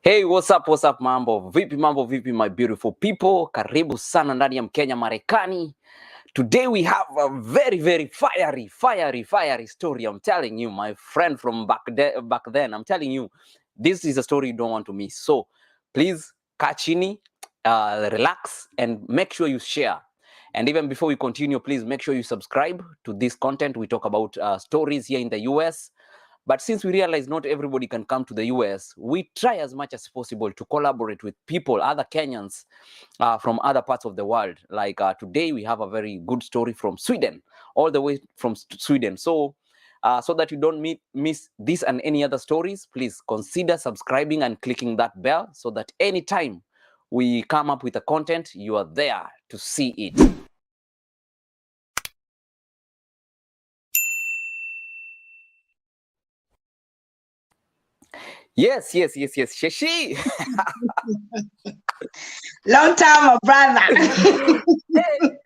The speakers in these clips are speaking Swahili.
Hey, what's up mambo? Vipi my beautiful people? Karibu sana ndani ya Mkenya Marekani. Today we have a very fiery story. I'm telling you, my friend from back then, I'm telling you, this is a story you don't want to miss. So please kachini, relax and make sure you share. And even before we continue, please make sure you subscribe to this content. We talk about stories here in the US. But since we realize not everybody can come to the US, we try as much as possible to collaborate with people, other Kenyans from other parts of the world. Like today, we have a very good story from Sweden, all the way from Sweden. So that you don't miss this and any other stories, please consider subscribing and clicking that bell so that anytime we come up with a content, you are there to see it. Yes, Sheshy. Long time, my brother.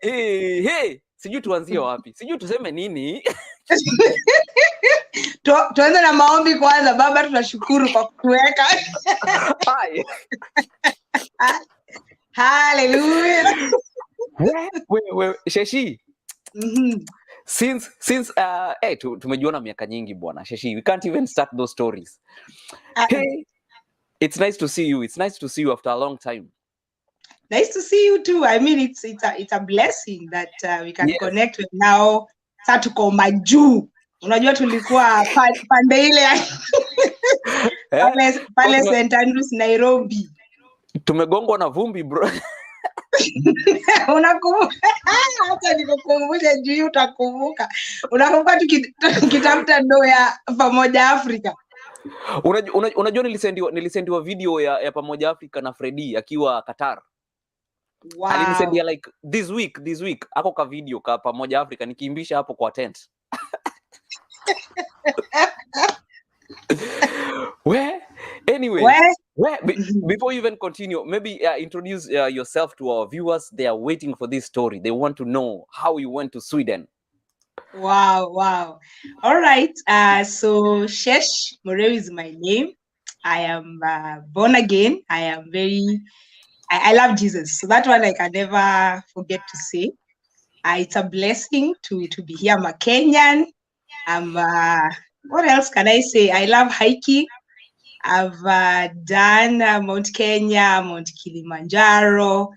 Hey. Sijui tuanzie wapi? Sijui tuseme nini? Tuanze na maombi kwanza. Baba, tunashukuru kwa kutuweka. Hallelujah. Wewe Sheshy. Since tumejuana miaka nyingi bwana Sheshy, we can't even start those stories. Hey, it's nice to see you. It's nice to see you after a long time. Nice to see you too. I mean, it's a blessing that we can connect with now. Sasa tuko majuu. Unajua tulikuwa pande ile pale St. Andrews Nairobi. Tumegongwa na vumbi bro. Unakumbuka? Hata nikukumbusha juu utakumbuka. Unakumbuka tukitafuta ndoo ya Pamoja Afrika. Unajua nilisendiwa video ya Pamoja Afrika na Freddy akiwa Qatar. Wow. Alinisendia like this week ako ka video ka Pamoja Afrika nikiimbisha hapo kwa tent. Before you even continue, maybe introduce yourself to our viewers. They are waiting for this story. They want to know how you went to Sweden. Wow. All right. So Sheshy Muriu is my name. I am born again. I love Jesus. So that one I can never forget to say. It's a blessing to be here. I'm a Kenyan. What else can I say? I love hiking. I've done Mount Kenya, Mount Kilimanjaro.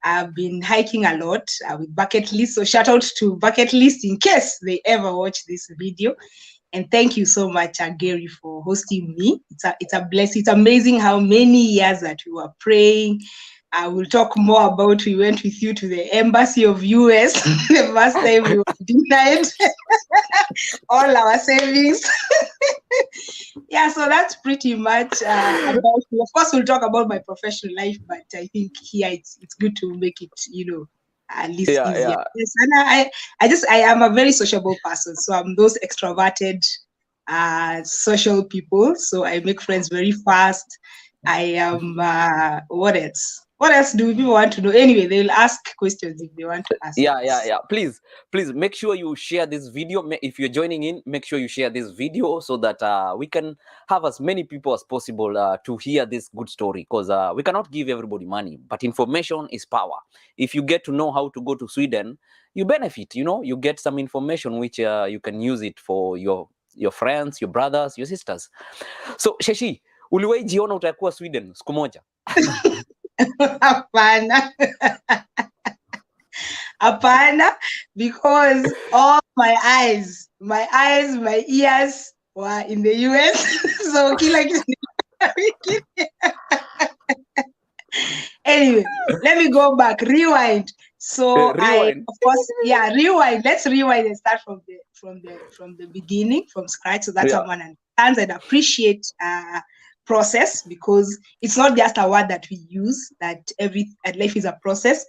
I've been hiking a lot with Bucket List. So shout out to Bucket List in case they ever watch this video. And thank you so much, Gary, for hosting me. It's a blessing. It's amazing how many years that we were praying. I will talk more about we went with you to the embassy of US the first time we were denied all our savings. Yeah, so that's pretty much about me. Of course, we'll talk about my professional life, but I think here it's good to make it, at least easier. Yeah. Yes, and I am a very sociable person, so I'm those extroverted social people. So I make friends very fast. I am what else do people want to know? Anyway, they'll ask questions if they want to ask. Yeah. Please make sure you share this video. If you're joining in, make sure you share this video so that we can have as many people as possible to hear this good story, because we cannot give everybody money, but information is power. If you get to know how to go to Sweden, you benefit. You get some information which you can use it for your friends, your brothers, your sisters. So Sheshy, uliwahi jiona utakuwa Sweden siku moja? Apana, because all my eyes, my ears were in the US. So anyway, let me go back. Rewind. So rewind. Rewind. Let's rewind and start from the beginning, from scratch, so that someone understands and appreciate process, because it's not just a word that we use, that life is a process.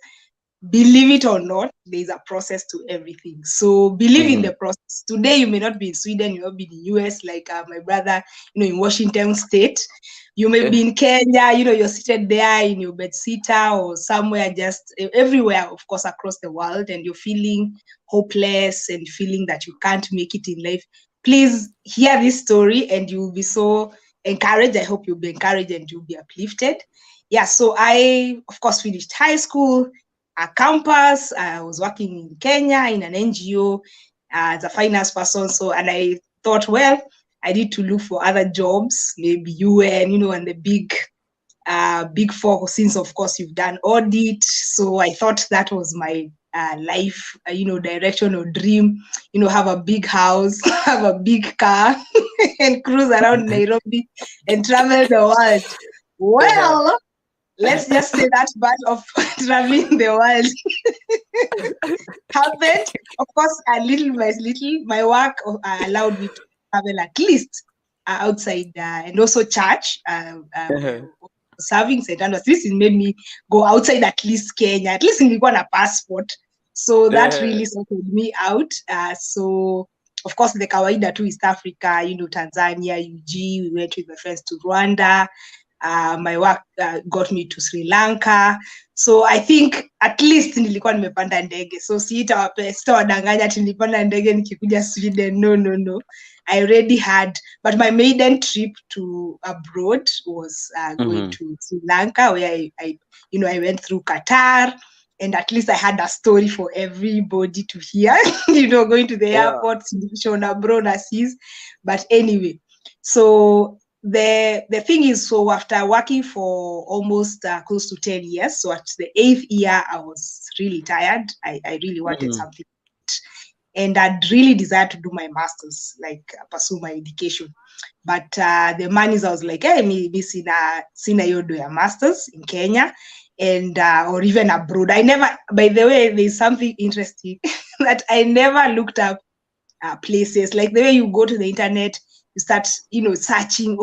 Believe it or not, there's a process to everything. So believe in the process. Today you may not be in Sweden, you may not be in the US, like my brother, in Washington State. You may be in Kenya, you're seated there in your bedsitter or somewhere, just everywhere, of course, across the world, and you're feeling hopeless and feeling that you can't make it in life. Please hear this story and you will be so encouraged. I hope you'll be encouraged and you'll be uplifted. Yeah, so I, of course, finished high school, a campus. I was working in Kenya in an NGO as a finance person. So, and I thought, well, I need to look for other jobs, maybe UN, and the big four, since of course you've done audit. So I thought that was my life, direction or dream, have a big house, have a big car, and cruise around Nairobi and travel the world. Well, let's just say that part of traveling the world happened. Of course, little by little, my work allowed me to travel at least outside and also church. Serving St. Andrews, at least it made me go outside at least Kenya. At least nilikuwa na passport. So that really sorted me out. So, of course, the kawaida to East Africa, Tanzania, UG, we went with my friends to Rwanda. My work got me to Sri So I think at least nilikuwa nimepanda ndege. So sitawadanganya ati nilipanda ndege nikikuja Sweden. No. I already had, but my maiden trip to abroad was going to Sri Lanka, where I went through Qatar, and at least I had a story for everybody to hear, going to the airport, shown abroad overseas. But anyway, so the thing is, so after working for almost close to 10 years, so at the 8th year, I was really tired. I really wanted something. And I'd really desired to do my master's, like pursue my education. But the monies, I was like, hey, maybe sina yodo ya master's in Kenya, and or even abroad. I never, by the way, there's something interesting that I never looked up places. Like the way you go to the internet, you start, searching,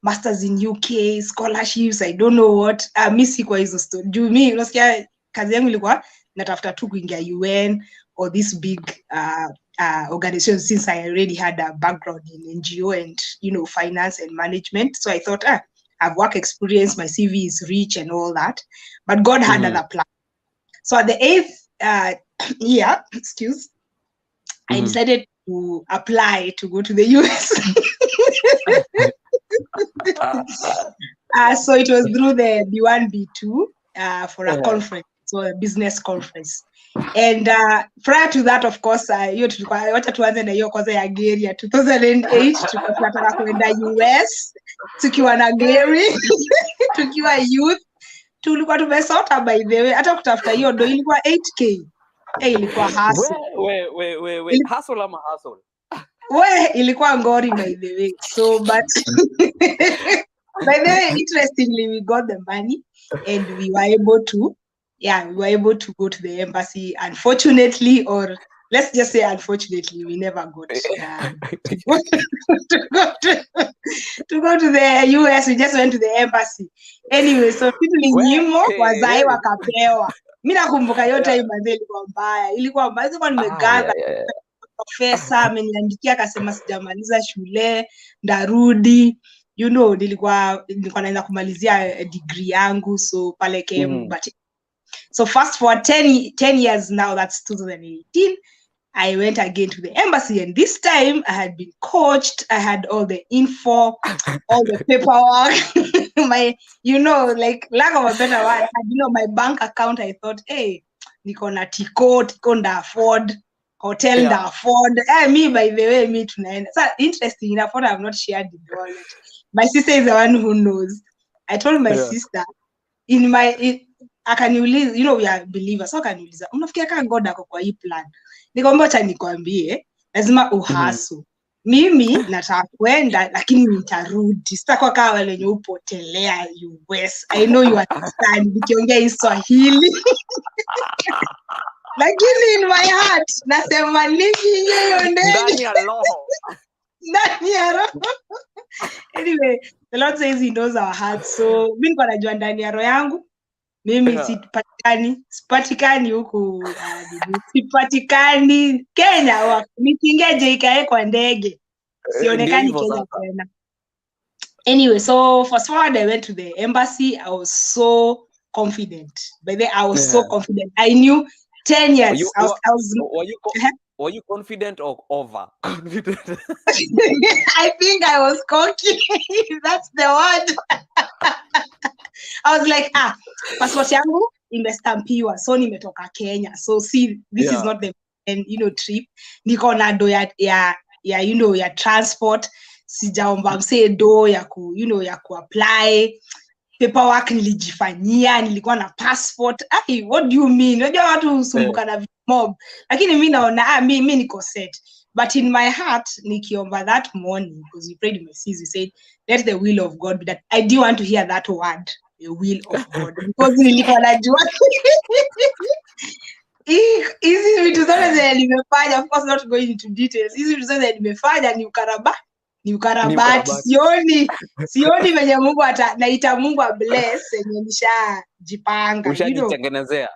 masters in UK, scholarships, I don't know what. Mi sikuwa hizo story. Juu mi, unasikia kazi yangu ilikuwa natafuta tu kuingia UN or this big organization, since I already had a background in NGO and, finance and management. So I thought, I've work experience, my CV is rich and all that. But God had another plan. So at the 8th year, I decided to apply to go to the US. So it was through the B1, B2 for a conference, so a business conference. And prior to that, of course, wacha tuanze na hiyo kwanza ya Gary ya 2008, tunataka kwenda US, tukiwa na Gary, tukiwa youth, tulikuwa tumesota by the way, hata kutafuta hiyo ndo ilikuwa 8K. Ilikuwa hustle. We, hustle ama hustle? Ilikuwa ngori by the way. So, but by the way, interestingly, we got the money and we were able to go to the embassy. Unfortunately, or let's just say unfortunately, we never got to go to the US. We just went to the embassy. Anyway, so people in Nyimo wazai wakapewa. Mimi nakumbuka hiyo time manze ilikuwa mbaya. Ilikuwa nimegaza professor ameniandikia akasema sijamaliza shule, ndarudi. Nilikuwa naenda kumalizia degree yangu, so pale KM. But so fast forward 10 years now, that's 2018, I went again to the embassy, and this time I had been coached. I had all the info, all the paperwork, my, like lack of a better word, I had, my bank account. I thought, hey, niko na tiko nda afford, hotel nda afford. Me, by the way, me tunaenda. So interesting enough, what I've not shared in the wallet. My sister is the one who knows. I told my sister, akaniuliza, we are believers, so akaniuliza, unafikia kama God ako kwa hii plan? Nikamwambia acha nikwambie, lazima uhasu. Mimi nataka kwenda lakini nitarudi. Sitakuwa kama wale wenye upotelea US. I know you understand nikiongea Kiswahili. Lakini in my heart nasema hiyo ndani ya roho. Ndani ya roho. Anyway, the Lord says he knows our hearts. So mimi niko najua ndani ya roho yangu. Mimi sipatikani huku, sipatikani Kenya, nikiingia JKA kwa ndege sionekani Kenya tena. Anyway, so fast forward, I went to the embassy. I was so confident. By the way, I was so confident. I knew 10 years. Were you Were you confident or over confident? I think I was cocky. That's the word. I was like, passport yangu imestampiwa, so nimetoka Kenya. So see, this is not the trip. Niko na do ya ya transport. Sijaomba mse do ya ku apply. Paperwork nilijifanyia, nilikuwa na passport. What do you mean? Unajua watu usumbuka na mob. Lakini mimi naona mimi niko set. But in my heart, nikiomba that morning, because we prayed in my seas, we said, let the will of God be that. I do want to hear that word, the will of God. Because nilikuwa najua hizi vitu zote zenye nimefanya, of course not going into details, hizi vitu zote zenye nimefanya ni ukarabati. Sioni venye Mungu naita Mungu bless yenye nishajipanga. Ushajitengenezea.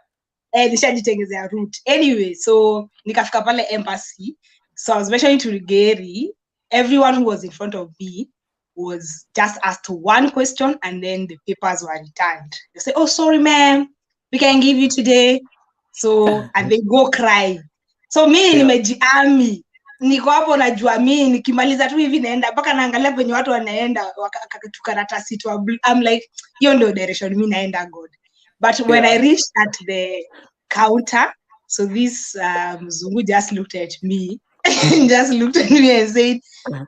Nishajitengenezea route. Anyway, so nikafika pale embassy. So I was mentioning to Gary, everyone who was in front of me was just asked one question and then the papers were returned. They say, oh, sorry, ma'am, we can give you today. So, and they go cry. So me nimejiami. Niko hapo najua mimi nikimaliza tu hivi naenda mpaka naangalia venye watu wanaenda tukaratasi tu. I'm like, hiyo ndio direction mimi naenda God. But when I reached at the counter, so this mzungu just looked at me and said,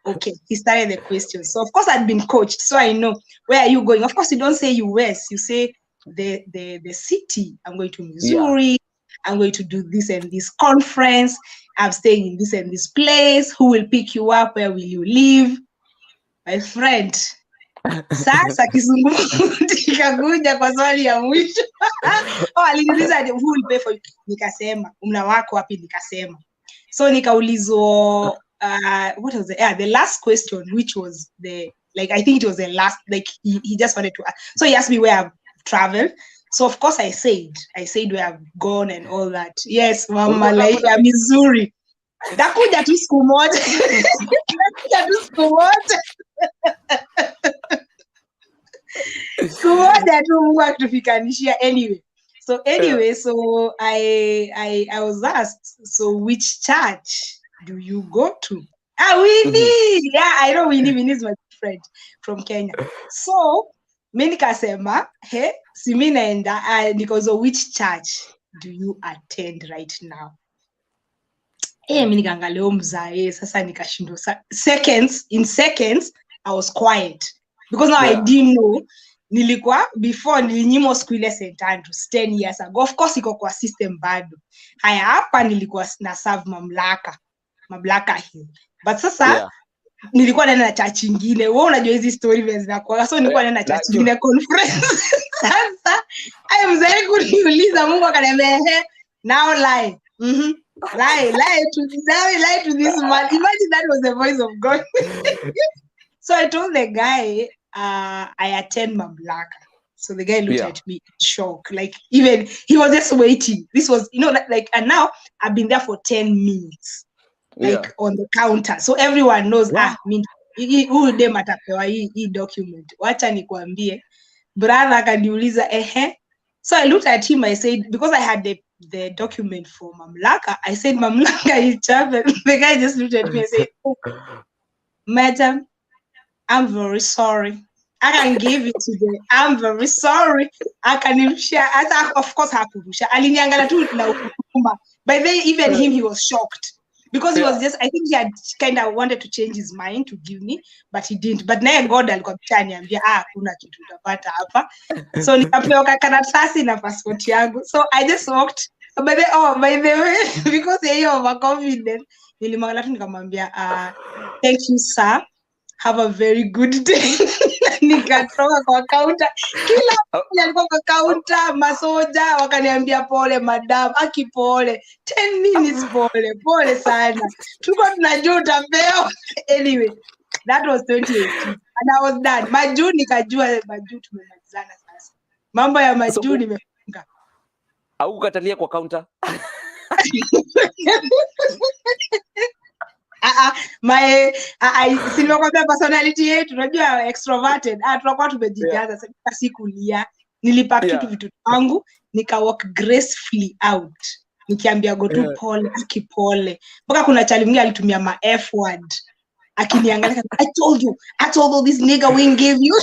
okay, he started the question. So of course I'd been coached, so I know where are you going. Of course you don't say US, you say the city. I'm going to Missouri. I'm going to do this and this conference. I'm staying in this and this place. Who will pick you up? Where will you live? My friend. Sasa kizungumkuti kikakuja kwa swali ya mwisho. Aliniuliza who will pay for you? Nikasema, mna wako wapi? Nikasema. So nikaulizwa what was the last question, which was I think it was the last, he just wanted to ask. So he asked me where I've traveled. So of course I said where I've gone and all that. Yes, mama, like Missouri. Dakuja tu siku moja. Siku moja tu Mungu akitufikanishia anyway. So I was asked, so which church do you go to? Winnie. Yeah, I know Winnie. Winnie is my friend from Kenya. So mimi nikasema, si mimi naenda because of which church do you attend right now? Mimi nikaangalia mzae sasa nikashindwa. In seconds I was quiet because now I didn't know. Nilikuwa before nilinyimwa school ile St. Andrews 10 years ago. Of course iko kwa system bado. Haya hapa nilikuwa na serve mamlaka hiyo. But sasa nilikuwa naenda na church nyingine. Wewe unajua hizi story vile zinakuwa. So nilikuwa naenda na church nyingine conference. Sasa mzee kuniuliza, Mungu akaniambia now lie. Lie to this man. Imagine that was the voice of God. So I told the guy I attend Mamlaka. So the guy looked at me in shock. Like, even he was just waiting. This was, and now I've been there for 10 minutes. On the counter. So everyone knows, who dem atapewa hii document. Wacha nikwambie. Brother akaniuliza, So I looked at him, I said, because I had the document for Mamlaka, I said, Mamlaka is travel. The guy just looked at me and said, oh, madam, I'm very sorry. I can give it to them. I'm very sorry. I can share. Of course, aliniangalia tu na ukuma. By then, even him, he was shocked. Because he was just, I think he had kind of wanted to change his mind to give me, but he didn't. But now God alikuwa ameniambia, kuna kitu utapata hapa. So nikapewa karatasi na passport yangu. So I just walked. By the way, because yeye overconfident, nilimwangalia tu nikamwambia, thank you, sir. Have a very good day. Nikatoka kwa counter. Kila mtu alikuwa kwa counter, masoja wakaniambia pole madam, akipole. 10 minutes pole sana. Tulikuwa tunajua utapewa. Anyway, that was 2018 and I was done. Maju nikajua maju tumemalizana sasa. Mambo ya maju nimefunga. Au kukatalia kwa counter? Sinimekwambia personality yetu, unajua extroverted. Tunakuwa tumejijaza sasa sikulia. Nilipaki tu vitu wangu, nika walk gracefully out. nikiambia go tu pole akipole. Mpaka kuna chali mwingine alitumia ma F word. Akiniangalia, I told you this nigga wing give you.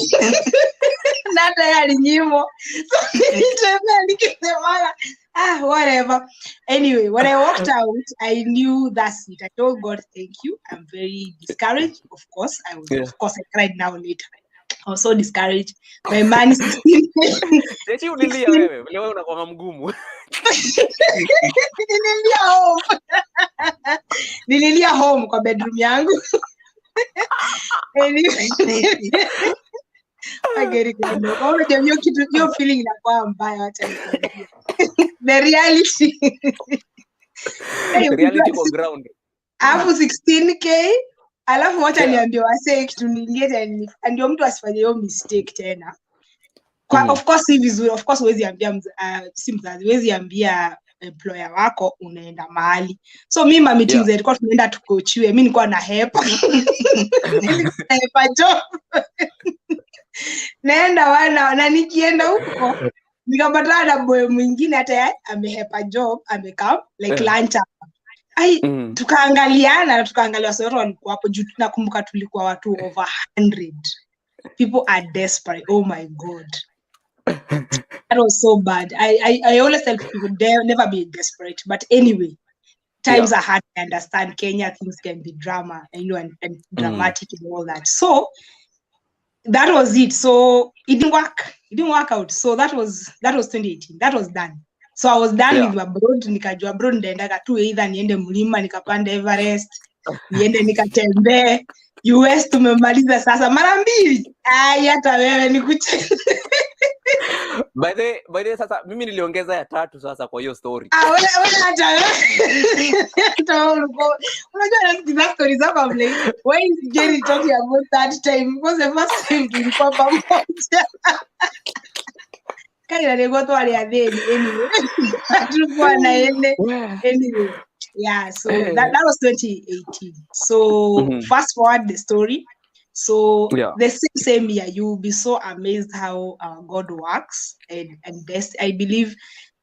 Nata yali nyimo. So nikisema whatever. Anyway, when I walked out, I knew that's it. I told God, thank you. I'm very discouraged. Of course, of course, I cried now later. I was so discouraged. My man is 16. Ulilia wewe, leo unakuwa mgumu. Nililia home kwa bedroom yangu. Anyway. Ageri kidogo. Kaona jamii kitu hiyo feeling inakuwa mbaya acha nikwambie. The reality. The reality on ground. Alafu 16k, alafu wacha niambie wasee kitu ningine ndio mtu asifanye hiyo mistake tena. Kwa of course si vizuri, of course huwezi ambia si mzazi, huwezi ambia employer wako unaenda mahali. So mimi ma meetings zilikuwa tunaenda tukochiwe, mimi nilikuwa na hepa. Hepa job. Naenda na nikienda huko nikapata na boy mwingine hata amehepa job, amekam like lunch hapa. Tukaangaliana sote walikuwa hapo juu, tunakumbuka tulikuwa watu over 100. People are desperate. Oh my God. That was so bad. I always tell people never be desperate. But anyway, times are hard. I understand Kenya, things can be drama, and dramatic and all that. So that was it. So it didn't work. It didn't work out. So that was 2018. That was done. So I was done with abroad. Nikajua abroad ndaendaga tu either niende mlima nikapanda Everest, niende nikatembe. US tumemaliza sasa mara mbili. Hata wewe nikuche. By the way sasa mimi niliongeza ya 3 sasa kwa hiyo story. Wewe hata wewe. Unajua na stories hapa mle. Why is Jerry talking about that time? Because the first time tulikuwa pamoja. Kaya leo tu ali adeni anyway. Tulikuwa na ende anyway. Yeah, so that was 2018. So fast forward the story. So the same year, you will be so amazed how God works, and I believe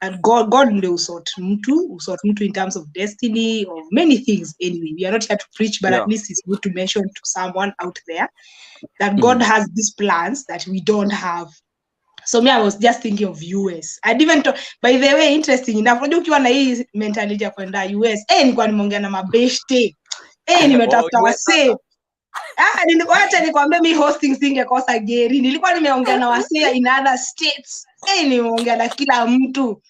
that God knows sort mtu in terms of destiny or many things. Anyway, we are not here to preach, but at least it's good to mention to someone out there that God has these plans that we don't have. So me, I was just thinking of US. I didn't by the way, interesting enough, unajua ukiwa na hii mentality ya kwenda US, nilikuwa nimeongea na mabeshte. Nimetafuta wasee. Nilikuwa nikwambia mimi hosting singekosa geri. Nilikuwa nimeongea na wasee in other states. Nimeongea na kila mtu.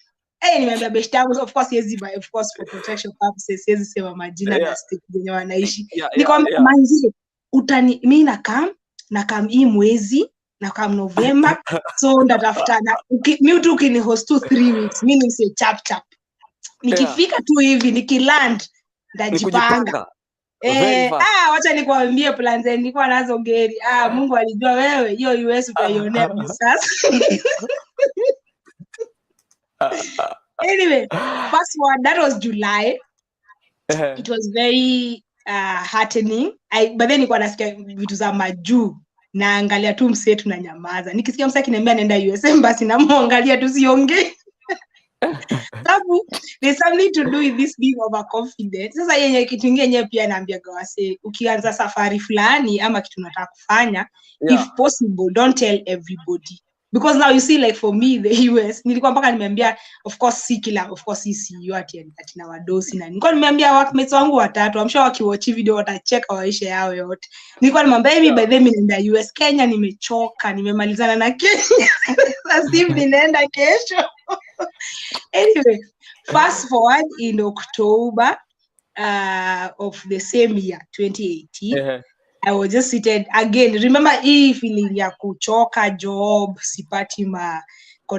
Nimeambia beshte yangu, of course for protection purposes, siwezi sema majina na state zenye wanaishi. Nikwambia manzi, mimi na kam hii mwezi na kam November, so ndatafutana. Mimi tu ukini host 2-3 weeks, mimi ni say chap. Nikifika tu hivi nikiland ndajipanga. Wacha nikwambie plans nilikuwa nazo geri. Mungu alijua wewe hiyo US utaionea sasa. Anyway, fast forward, that was July. It was very heartening. But then nilikuwa nasikia vitu za majuu. Naangalia tu msetu na nyamaza. Nikisikia msaki akiniambia nenda US embassy na muangalia tu siongee. There's something to do with this being overconfident. Sasa yenye kitu kingine pia naambia gawase, ukianza safari fulani ama kitu unataka kufanya, if possible don't tell everybody, because now you see, like for me the US nilikuwa mpaka nimeambia of course CEO atina wadosi na nilikuwa nimeambia workmates wangu 3, I'm sure wakiwatch video watacheka waisha yao yote. Nilikuwa nimwambia mimi by the way nenda US. Kenya nimechoka, nimemalizana na Kenya. Sasa hivi ninaenda kesho. Anyway, fast forward in October of the same year 2018. I was just seated again. Remember hii feeling ya kuchoka job, sipati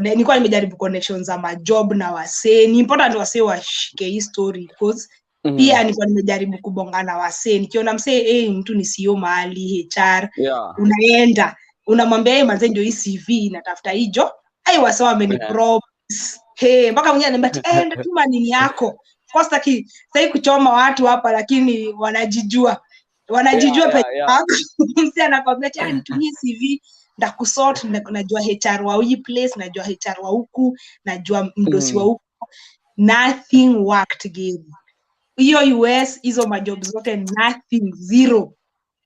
nilikuwa nimejaribu connections za ma job na wasee. Ni important wasee washike hii story because pia nilikuwa nimejaribu kubongana wasee. Nikiona msee mtu ni CEO mahali HR, unaenda unamwambia manze ndio hii CV natafuta hii job. Wasee wamenipromise. Mpaka mwingine ananiambia ndatuma nini yako. Kwa sitaki kuchoma watu hapa, lakini wanajijua peke yao. Msi anakwambia nitumie CV ndakusort, najua HR wa hii place, najua HR wa huku, najua mdosi wa huku. nothing worked again. Hiyo US hizo majob zote nothing, zero.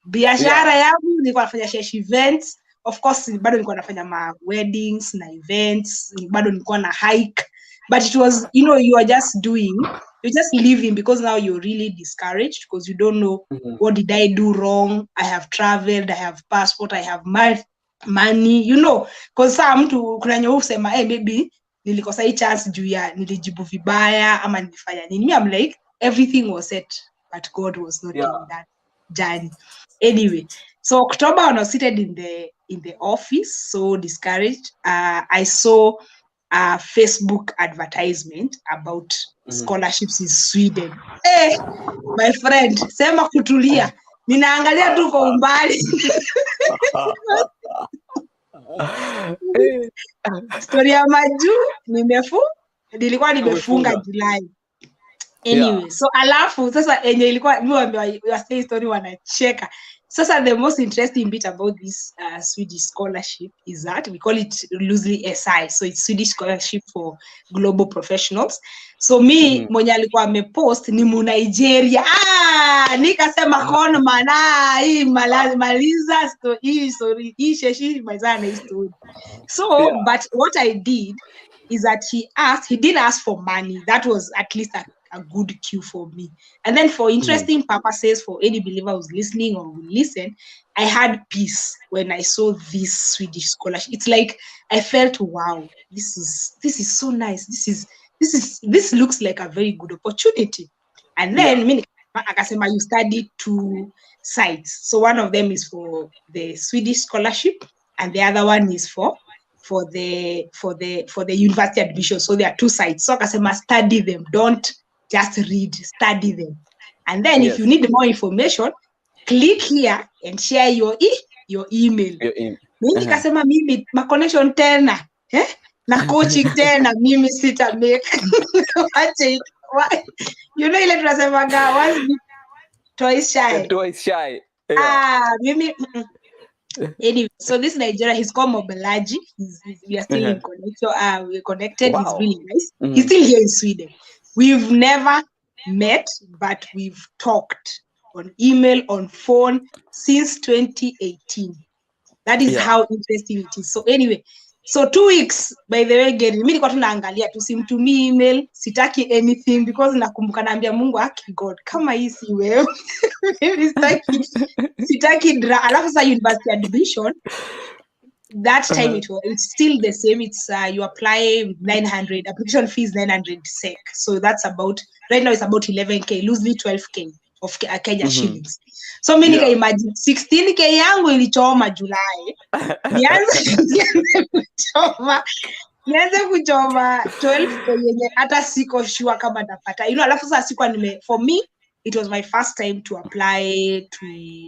Biashara yangu nilikuwa nafanya Sheshy events, of course bado nilikuwa nafanya ma weddings na events, bado nilikuwa na hike, but it was, you know, you are just doing, you're just living, because now you're really discouraged because you don't know what did I do wrong. I have traveled, I have passport, I have money, you know, because saa mtu kuna nyo usema maybe nilikosa hii chance juu ya nilijibu vibaya ama nilifanya nini. I'm like, everything was set, but God was not in that journey. Anyway, so October when I was seated in the office, so discouraged, I saw a Facebook advertisement about scholarships in Sweden. Hey, my friend, sema kutulia. Ninaangalia tu kwa umbali. Story ya maju nilikuwa nimefunga Julai. Anyway, so alafu sasa enye ilikuwa mimi story wanacheka. Sasa the most interesting bit about this Swedish scholarship is that we call it loosely SI, so it's Swedish Scholarship for Global Professionals. So me mwenye alikuwa amepost ni Nigeria. Nikasema kono mana hii maliza hii Sheshy mazana hii story. So but what I did is that he didn't ask for money. That was at least a good cue for me. And then for interesting purposes, for any believer who's listening or will listen, I had peace when I saw this Swedish scholarship. It's like I felt, wow, this is so nice. This looks like a very good opportunity. And then you study 2 sites. So one of them is for the Swedish scholarship, and the other one is for the university admission. So there are 2 sites. So I must study them. Don't just read, study them. And then if you need more information, click here and share your email. Mimi kasema mimi ma connection tena, na coaching tena mimi sita make. You know ile tunasema once twice shy. Mimi anyway, so this Nigeria, he's called 𝐉𝐸𝐻. We are still in connection. We're connected. Wow. He's really nice. He's still here in Sweden. We've never met, but we've talked on email, on phone since 2018. That is how interesting it is. So anyway, so 2 weeks, by the way, mimi nilikuwa tunaangalia tu, simtumii email, sitaki anything, because nakumbuka naambia Mungu God, kama hii si wewe. Sitaki alafu sa university admission. That time it's still the same. It's you apply with 900, application fees 900 SEK. So that's about, right now it's about 11K, loosely 12K of Kenya shillings. So mimi nika imagine 16K yangu ilichoma Julai. Nianze kuchoma 12K yenye hata siko sure kama napata. You know, alafu sasa sikuwa for me it was my first time to apply to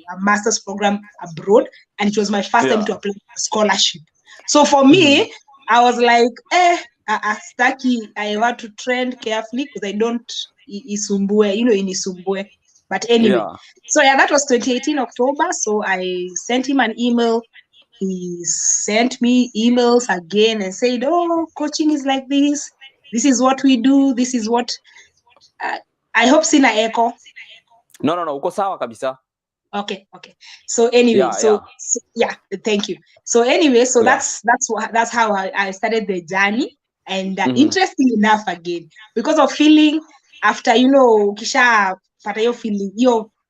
a master's program abroad, and it was my first time to apply for a scholarship. So for me, I was like, Staki, I want to trend carefully because I don't inisumbue. But anyway, so that was 2018 October. So I sent him an email. He sent me emails again and said, oh, coaching is like this. This is what we do. This is what... I hope sina echo. No, uko sawa kabisa. Okay. So anyway, so thank you. So anyway, so that's how I started the journey. And interesting enough, again, because of feeling after, kisha pata yo feeling,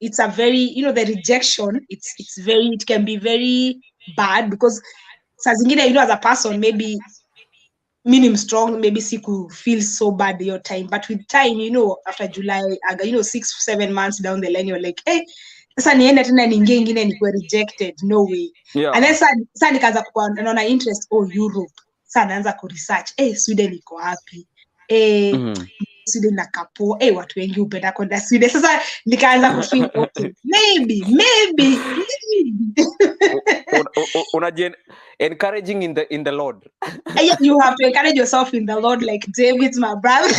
it's a very, the rejection, it can be very bad, because sa zingine, as a person, maybe meaning strong, maybe siku feel so bad your time, but with time, after July, 6-7 months down the line, you're like, hey, sasa niende tena ningie ingine nikuwe rejected, no way. And then sasa nikaanza kuwa naona interest, Europe. Sasa naanza ku research, Sweden iko wapi? Sweden na kapo, watu wengi upenda kwenda Sweden. Sasa nikaanza ku feel, okay, maybe. Encouraging in the Lord. You have to encourage yourself in the Lord, like David's my brother.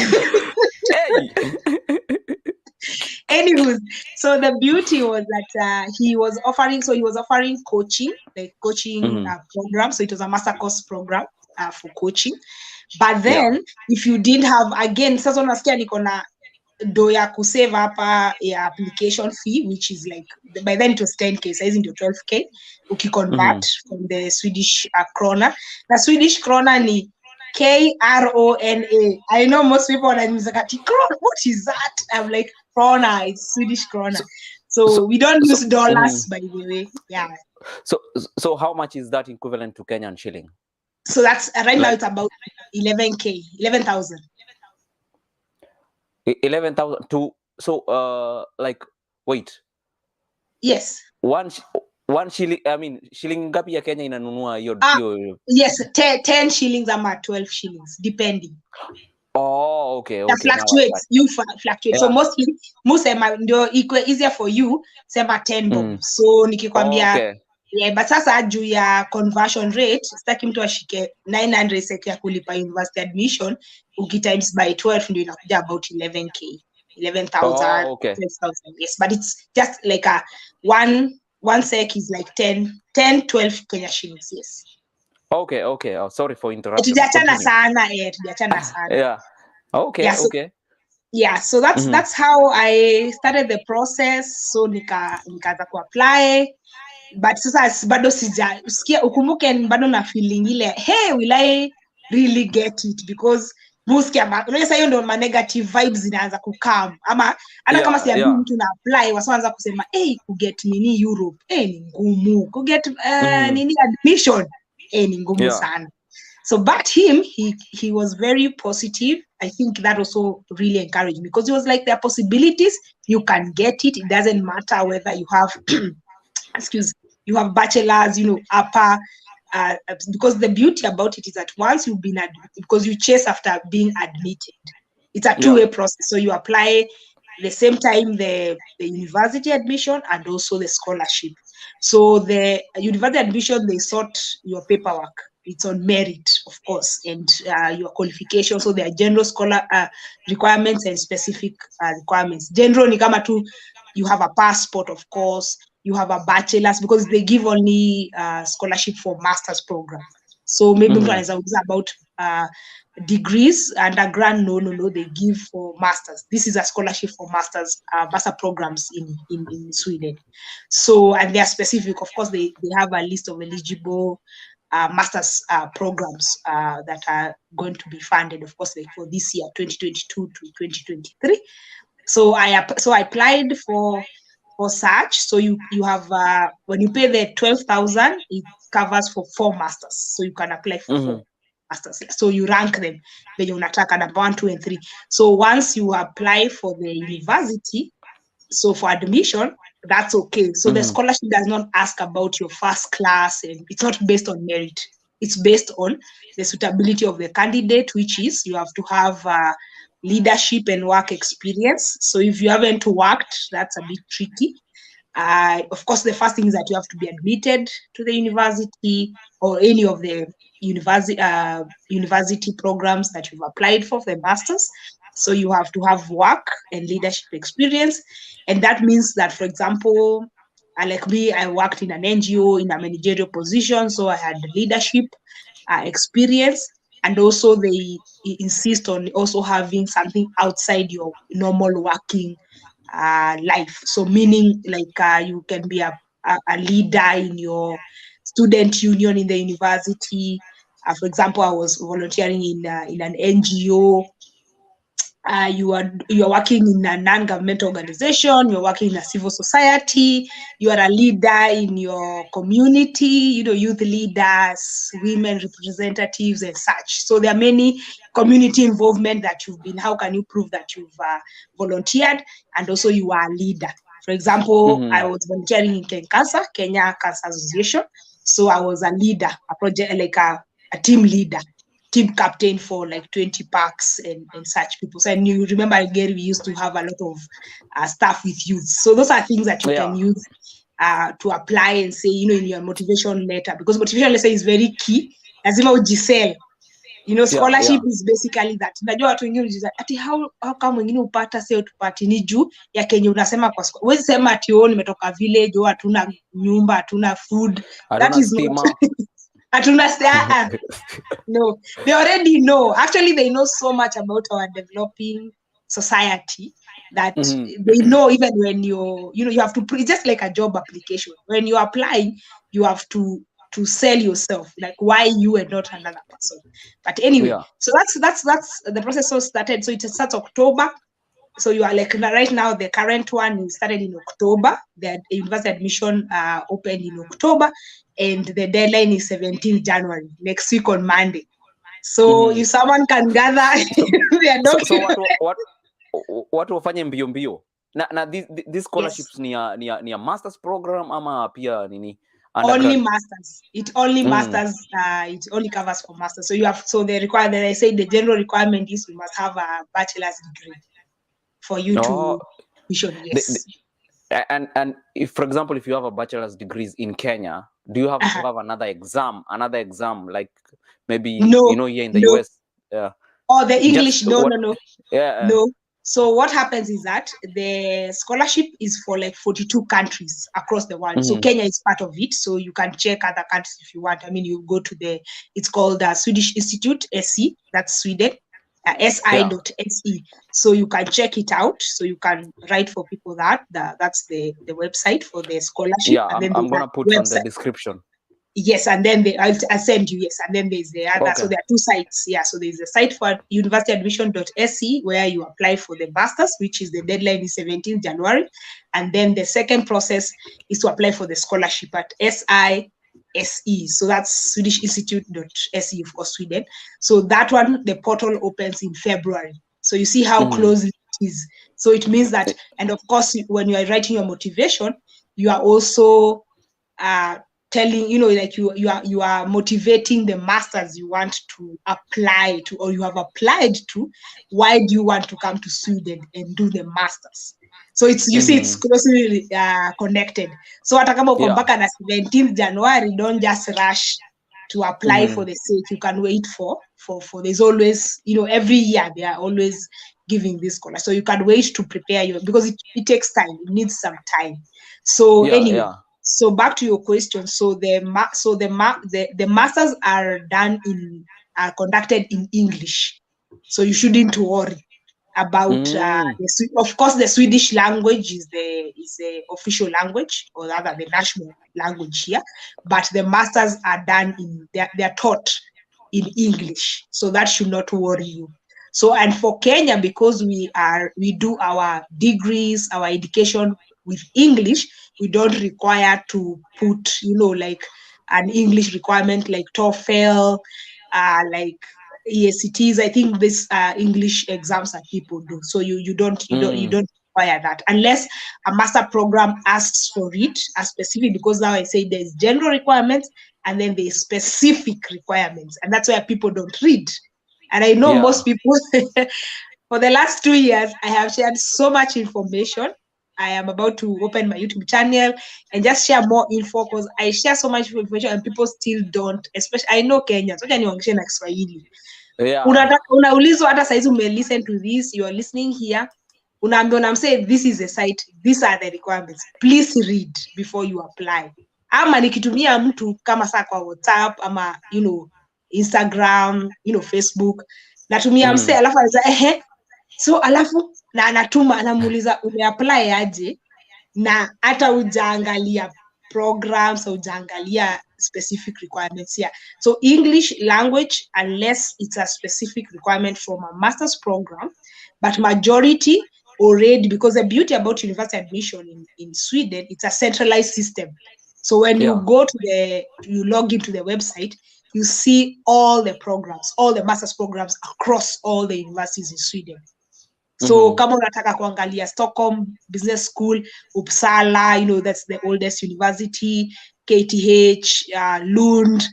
Anywho, so the beauty was that he was offering coaching, program. So it was a master course program for coaching. But then if you didn't have, again, sasa unasikia niko na do ya kusave hapa ya application fee, which is like, by then it was 10k, saizi ndio 12k ukiconvert from the Swedish krona. Na Swedish krona ni KRONA. I know most people wananiuliza kati krona, what is that? I'm like, krona, it's Swedish krona. So we don't use dollars, by the way. Yeah. So how much is that equivalent to Kenyan shilling? So that's right now it's about 11k, 11,000. 11,000 to, so like, wait. Yes. One shilling, I mean, shilling ngapi ya Kenya inanunua hiyo? Yes, 10 shillings ama 12 shillings, depending. Oh, okay. That fluctuates. You fluctuate. Yeah. So mostly, ndio iko easier for you, sema 10 bob. So nikikwambia, yeah, but sasa juu ya conversion rate, sitaki mtu ashike 900 seki ya kulipa university admission, times by 12 ndio inakuja about 11k, 11,000, 12,000. Yes, but it's just like a one sec is like 10-12 Kenya shillings. Yes. Okay. Oh, sorry for interrupting. Tujachana sana. Yeah. Okay. Yeah, so, okay. Yeah, so that's how I started the process. So nikaanza kuapply, but sasa bado sijasikia, ukumbuke bado na feeling ile, hey, will I really get it? Because muskia unaweza hiyo ndio negative vibes zinaanza kukam, ama hata kama siambii mtu na apply wasaanza kusema kuget nini Europe ni ngumu, kuget nini admission ni ngumu sana. So but he was very positive. I think that also really encouraged me, because he was like, there are possibilities, you can get it. It doesn't matter whether you have you have bachelors, upper, because the beauty about it is that once you've been because you chase after being admitted, it's a two-way process. So you apply the same time the university admission and also the scholarship. So the university admission, they sort your paperwork. It's on merit, of course, and your qualification. So there are general scholar requirements and specific requirements. General ni kama tu, you have a passport, of course, you have a bachelor's, because they give only scholarship for master's program. So maybe about degrees, undergrad, no, they give for masters. This is a scholarship for master programs in Sweden. So, and they are specific, of course, they have a list of eligible master's programs that are going to be funded, of course, like for this year, 2022 to 2023. So I applied for such. So you have when you pay the 12,000, it covers for 4 masters. So you can apply for 4 masters. So you rank them. Then you nataka number 1, 2, and 3. So once you apply for the university, so for admission, that's okay. So the scholarship does not ask about your first class, and it's not based on merit. It's based on the suitability of the candidate, which is you have to have leadership and work experience. So if you haven't worked, that's a bit tricky. Of course, the first thing is that you have to be admitted to the university or any of the university programs that you've applied for the masters. So you have to have work and leadership experience. And that means that, for example, like me, I worked in an NGO in a managerial position. So I had leadership experience. And also they insist on also having something outside your normal working life. So meaning like you can be a leader in your student union in the university. For example, I was volunteering in an NGO. You are working in a non-governmental organization, you're working in a civil society, you are a leader in your community, youth leaders, women representatives and such. So there are many community involvement that you've been. How can you prove that you've volunteered and also you are a leader? For example, I was volunteering in Kenya Cancer Association. So I was a leader, a project, like a team leader, team captain for like 20 parks and such people. So, and you remember again, we used to have a lot of stuff with youth. So those are things that you can use to apply and say, in your motivation letter, because motivation letter is very key. Lazima ujisell. Scholarship is basically that. Unajua watu wengine ujiza, ati how come wengine upata sio tupati, ni juu ya Kenya unasema kwa school. Huwezi sema ati nimetoka village, hatuna nyumba, hatuna food. That is not No, they already know. Actually, they know so much about our developing society that they know even when you have to it's just like a job application. When you apply, you have to sell yourself, like why you and not another person. But anyway, so that's the process so started. So it starts October. So you are like right now, the current one is started in October. The university admission opened in October, and the deadline is 17th January, next week on Monday. So if someone can gather their documents. So what wafanye mbio mbio na these scholarships ni ya masters program ama pia nini? Only masters. It only masters. It only covers for masters. So you have the requirement. I say the general requirement is you must have a bachelor's degree for you to mission. Yes. And if, for example, if you have a bachelor's degrees in Kenya, do you have to have another exam like maybe here in the US? Oh, the English? No. Yeah. No. So what happens is that the scholarship is for like 42 countries across the world. So Kenya is part of it. So you can check other countries if you want. I mean, you go to it's called the Swedish Institute, SC, that's Sweden, si.se. So you can check it out. So you can write for people that's the website for the scholarship. Yeah, and then I'm going to put on the description. Yes, and then I'll send you. Yes, and then there's the other. Okay. So there are two sites. Yeah, so there's a site for universityadmission.se where you apply for the masters, which is the deadline is 17th January, and then the second process is to apply for the scholarship at SISE. So that's Swedish Institute.se for Sweden. So that one, the portal opens in February. So you see how closely it is. So it means that, and of course, when you are writing your motivation, you are also telling, like you are motivating the masters you want to apply to, or you have applied to. Why do you want to come to Sweden and do the masters? So it's see it's closely connected. So at mpaka na 17th January, don't just rush to apply for the sake. You can wait for there's always, every year they are always giving this scholar. So you can wait to prepare because it takes time. It needs some time. So anyway. So back to your question. So the masters are conducted in English. So you shouldn't worry about of course the Swedish language is the official language, or rather the national language here. But the masters are done they're taught in English. So that should not worry you. So, and for Kenya, because we do our degrees, our education with English, we don't require to put, like an English requirement like TOEFL, like ESCTs. I think this English exams that people do. So you don't require that unless a master program asks for it as specific, because now I say there's general requirements and then there's specific requirements, and that's where people don't read. And I know most people, for the last 2 years, I have shared so much information. I am about to open my YouTube channel and just share more info, because I share so much information and people still don't, especially, I know Kenyans. Wacha niongee na Kiswahili. Unaulizwa hata saizi listen to this, you are listening here. I'm saying this is a site, these are the requirements. Please read before you apply. Ama nikitumia mtu kama saa kwa WhatsApp ama Instagram, Facebook, natumia mse alafu anasema so alafu na anatuma, anamuuliza umeapply aje, na hata ujaangalia programs au ujaangalia specific requirements here. So English language, unless it's a specific requirement from a master's program, but majority already, because the beauty about university admission in Sweden, it's a centralized system. So when you go you log into the website, you see all the programs, all the master's programs across all the universities in Sweden. So kama unataka kuangalia Stockholm Business School, Uppsala, that's the oldest university, KTH, Lund,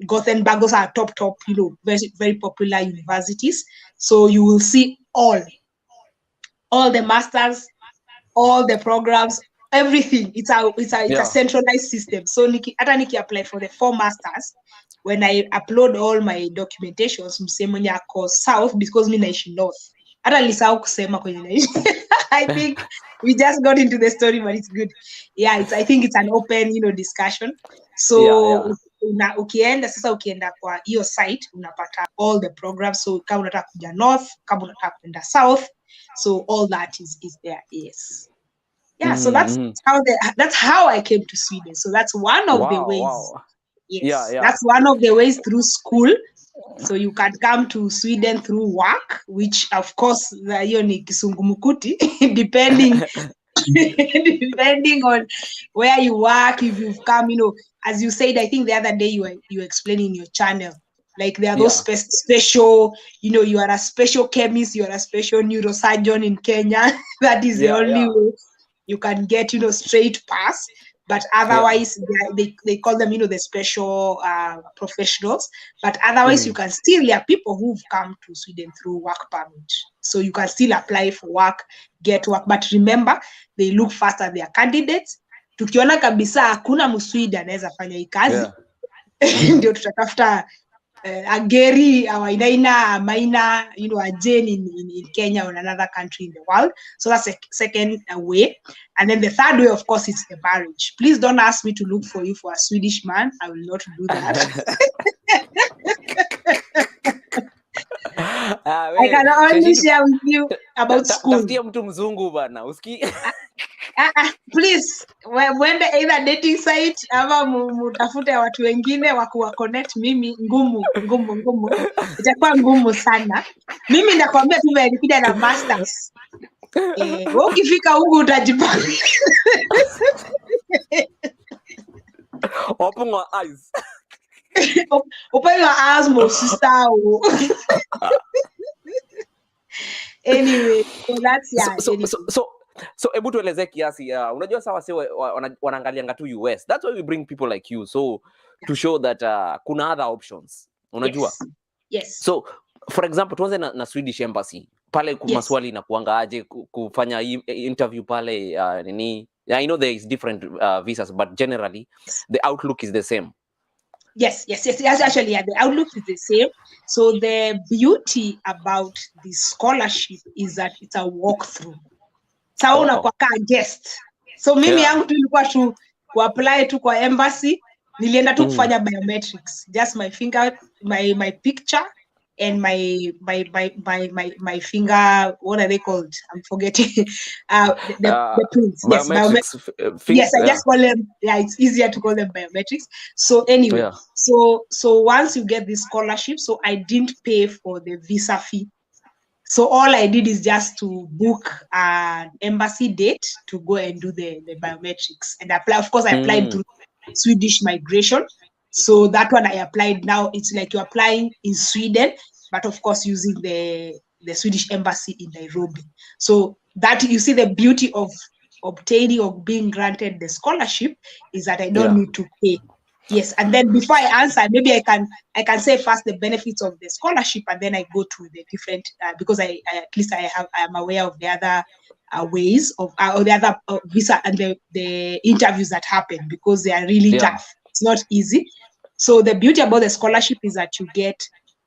Gothenburg, those are top, very, very popular universities. So you will see all the masters, all the programs, everything. It's a centralized system. So hata niki apply for the 4 masters, when I upload all my documentations, msemo yako south, because mimi naishi north. Hata nilisahau kusema kwenye naishi. I think we just got into the story, but it's good. I think it's an open, discussion. So ukienda kwa hiyo site unapata all the programs. So kama unataka kuja north, kama unataka kwenda south, so all that is there. Yes. Yeah, so that's how I came to Sweden. So that's one of the ways. Wow. Yes, that's one of the ways through school. So you can come to Sweden through work, which of course hiyo ni kisungumukuti depending on where you work. If you've come, as you said, I think the other day you were explaining your channel, like there are those special, you are a special chemist, you are a special neurosurgeon in Kenya. That is the only way you can get, straight pass. But otherwise, they call them, the special professionals. But otherwise, you can still, there are people who've come to Sweden through work permit. So you can still apply for work, get work. But remember, they look first at their candidates. Tukiona kabisa hakuna Msweden anaweza fanya hii kazi, ndio tutatafuta a Gary, a Wainaina, a Maina, a Jane in Kenya or another country in the world. So that's a second way. And then the third way, of course, is the marriage. Please don't ask me to look for you for a Swedish man. I will not do that. I can only share with you about school. Mtu mzungu bana, uski. Please, when either dating site ama mutafute watu wengine wa connect mimi, ngumu. Itakuwa ngumu sana. Mimi nakwambia tu nilikuja na masters. Wewe ukifika huko utajipanga. Open your eyes. Open your eyes, my sister. Anyway, so that's So hebu tueleze kiasi, unajua sawa sio wanaangalianga tu US. That's why we bring people like you, so to show that kuna other options, unajua. Yes. So for example, tuanze na Swedish Embassy. Pale maswali inakuanga aje kufanya interview pale nini? I know there is different visas, but generally the outlook is the same. Yes. Actually, the outlook is the same. So the beauty about the scholarship is that it's a walkthrough. Sawa unakuwa guest. So mimi yangu tu ilikuwa tu kuapply tu kwa embassy, nilienda tu kufanya biometrics. Just my finger, my picture and my finger, what are they called? I'm forgetting. The prints. Yes, biometrics. Yes, I just call them, it's easier to call them biometrics. So anyway, so once you get this scholarship, so I didn't pay for the visa fee. So all I did is just to book an embassy date to go and do the biometrics and apply. Of course, I applied through Swedish migration. So that one I applied now. It's like you're applying in Sweden, but of course using the Swedish embassy in Nairobi. So that, you see, the beauty of obtaining or being granted the scholarship is that I don't need to pay. Yes, and then before I answer, maybe I can say first the benefits of the scholarship, and then I go to the different because I am aware of the other ways of or the other visa and the interviews that happen, because they are really tough. It's not easy. So the beauty about the scholarship is that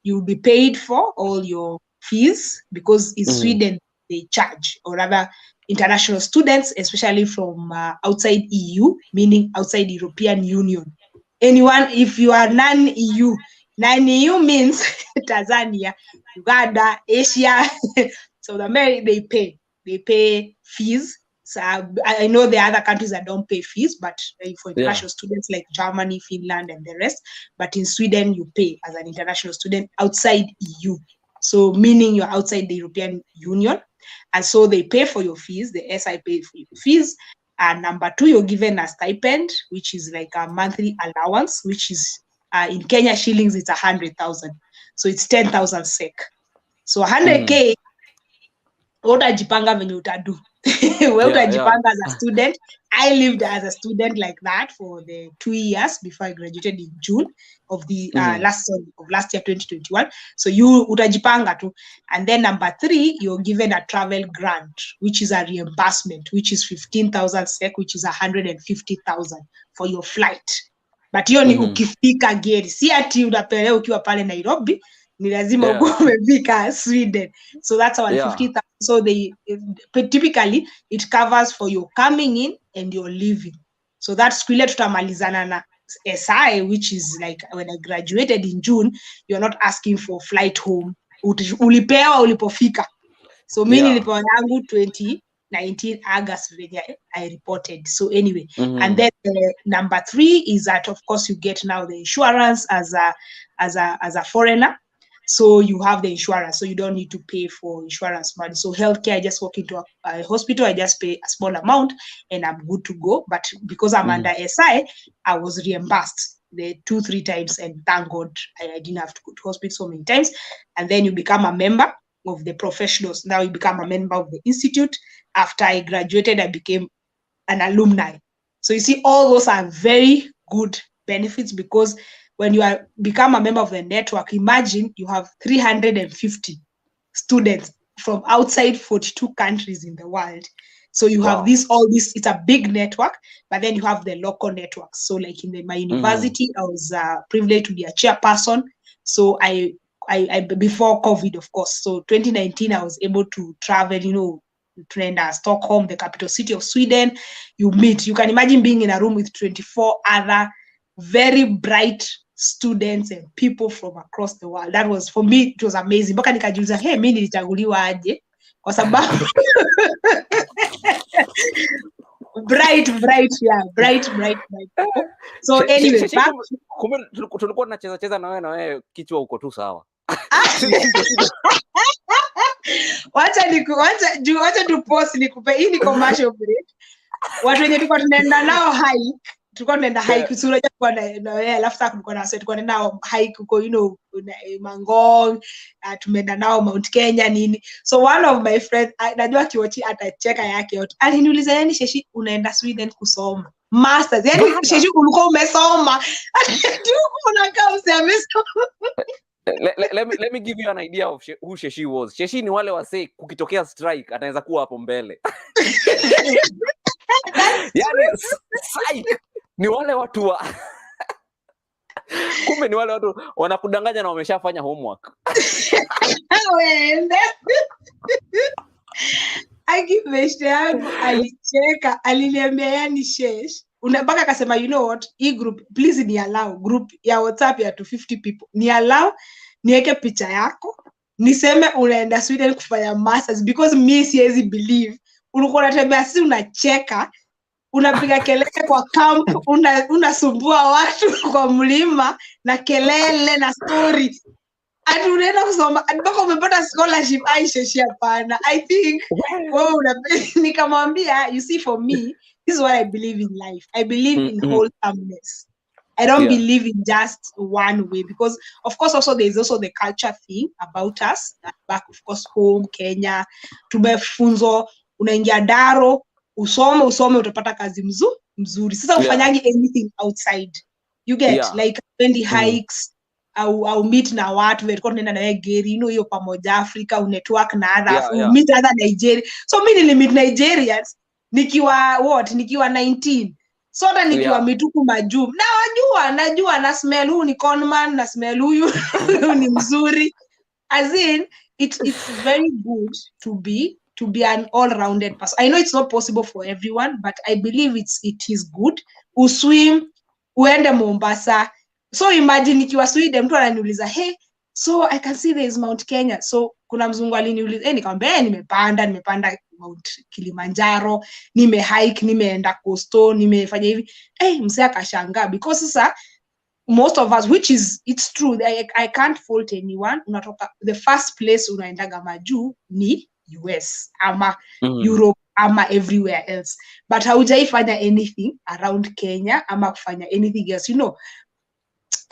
you'll be paid for all your fees, because in Sweden they charge, or rather international students, especially from outside EU, meaning outside the European Union. Anyone, if you are non-EU means Tanzania, Uganda, Asia. So they pay fees. So I know there are other countries that don't pay fees, but for international students like Germany, Finland, and the rest. But in Sweden, you pay as an international student outside EU. So meaning you're outside the European Union. And so they pay for your fees. The SI pay for your fees. And number two, you're given a stipend, which is like a monthly allowance, which is in Kenya shillings, it's 100,000. So it's 10,000 SEK. So 100K, utajipanga venye utadu. Utajipanga as a student. I lived as a student like that for the 2 years before I graduated in June of the last year, 2021. So you utajipanga too. And then number three, you're given a travel grant, which is a reimbursement, which is 15,000 SEK, which is 150,000 for your flight. But hiyo ni ukifika Geri. Si ati unapelea ukiwa pale Nairobi, ni lazima umefika Sweden. So that's 150,000. So typically it covers for your coming in and your leaving. So that's kile tutamalizana na SI, which is like when I graduated in June, you're not asking for flight home. Ulipewa ulipofika. So mimi nilipewa yangu 2019 August when I reported. So anyway, and then number 3 is that of course you get now the insurance as a foreigner. So you have the insurance, so you don't need to pay for insurance money. So healthcare, I just walk into a hospital, I just pay a small amount and I'm good to go. But because I'm under SI, I was reimbursed the 2-3 times, and thank God I didn't have to go to hospital so many times. And then you become a member of the professionals. Now you become a member of the institute. After I graduated, I became an alumni. So you see, all those are very good benefits, because when you become a member of the network, imagine you have 350 students from outside 42 countries in the world. So you have all this, it's a big network, but then you have the local networks. So like in my university, I was privileged to be a chairperson. So I before COVID, of course. So 2019, I was able to travel, to Stockholm, the capital city of Sweden. You can imagine being in a room with 24 other very bright students and people from across the world. That was, for me, it was amazing. Mpaka nikajiuliza, hey, mimi nilichaguliwa aje? Kwa sababu bright. So anyway, tulikuwa tunacheza na wewe kichwa uko tu sawa. Wacha tu post nikupe hii ni commercial break. Watu wenye tulikuwa tunaenda nao hike, tulikuwa tunaenda hike sura kwa na alafu sasa tulikuwa na tulikuwa tunaenda hike huko Mangong, tumeenda nao Mount Kenya nini. So one of my friends, najua kiwachi atacheka yake yote, aliniuliza, yani Sheshi, unaenda Sweden kusoma masters? Yani Sheshi, ulikuwa umesoma ati unakaa useme. Let me give you an idea of who Sheshi was. Sheshi ni wale wase kukitokea strike anaweza kuwa hapo mbele. Yani strike ni wale watu wa kumbe ni wale watu wanakudanganya na wameshafanya homework. Akimeshte yangu alicheka, aliniambia, yani Shesh, mpaka akasema, you know what, hii group please ni allow group ya WhatsApp ya 250 people, ni allow niweke picha yako, niseme unaenda Sweden kufanya masters, because mimi siwezi believe ulikuwa unatembea, sisi unacheka, unapiga kelele kwa camp, unasumbua watu kwa mlima na kelele na story. Ati unaenda kusoma, mpaka umepata scholarship. Sheshi, hapana. I think nikamwambia, you see, for me, this is what I believe in life. I believe in wholesomeness. I don't believe in just one way, because of course also there's also the culture thing about us. Back of course home Kenya, tumefunzo unaingia daro, usome utapata kazi mzuri. Sasa ufanyangi anything outside. You get like when the hikes au meet na watu wewe tunaenda na wewe Geri, hiyo pamoja Africa, network na other meet other Nigeria. So mimi nilimit Nigerians nikiwa 19. So hata nikiwa mituku majuu. Najua na smell huyu ni conman, na smell huyu ni mzuri. As in it's very good to be an all-rounded person. I know it's not possible for everyone, but I believe it is good. Uswim, uende Mombasa. So imagine nikiwa Sweden, mtu ananiuliza, hey, so I can see there is Mount Kenya. So kuna mzungu aliniuliza, nikamwambia, nimepanda Mount Kilimanjaro, nimehike, nimeenda Coastal, nimefanya hivi. Msee akashangaa, because sasa most of us, it's true, I can't fault anyone. Unatoka the first place unaendaga majuu ni US ama Europe ama everywhere else, but haujaifanya anything around Kenya ama kufanya anything else.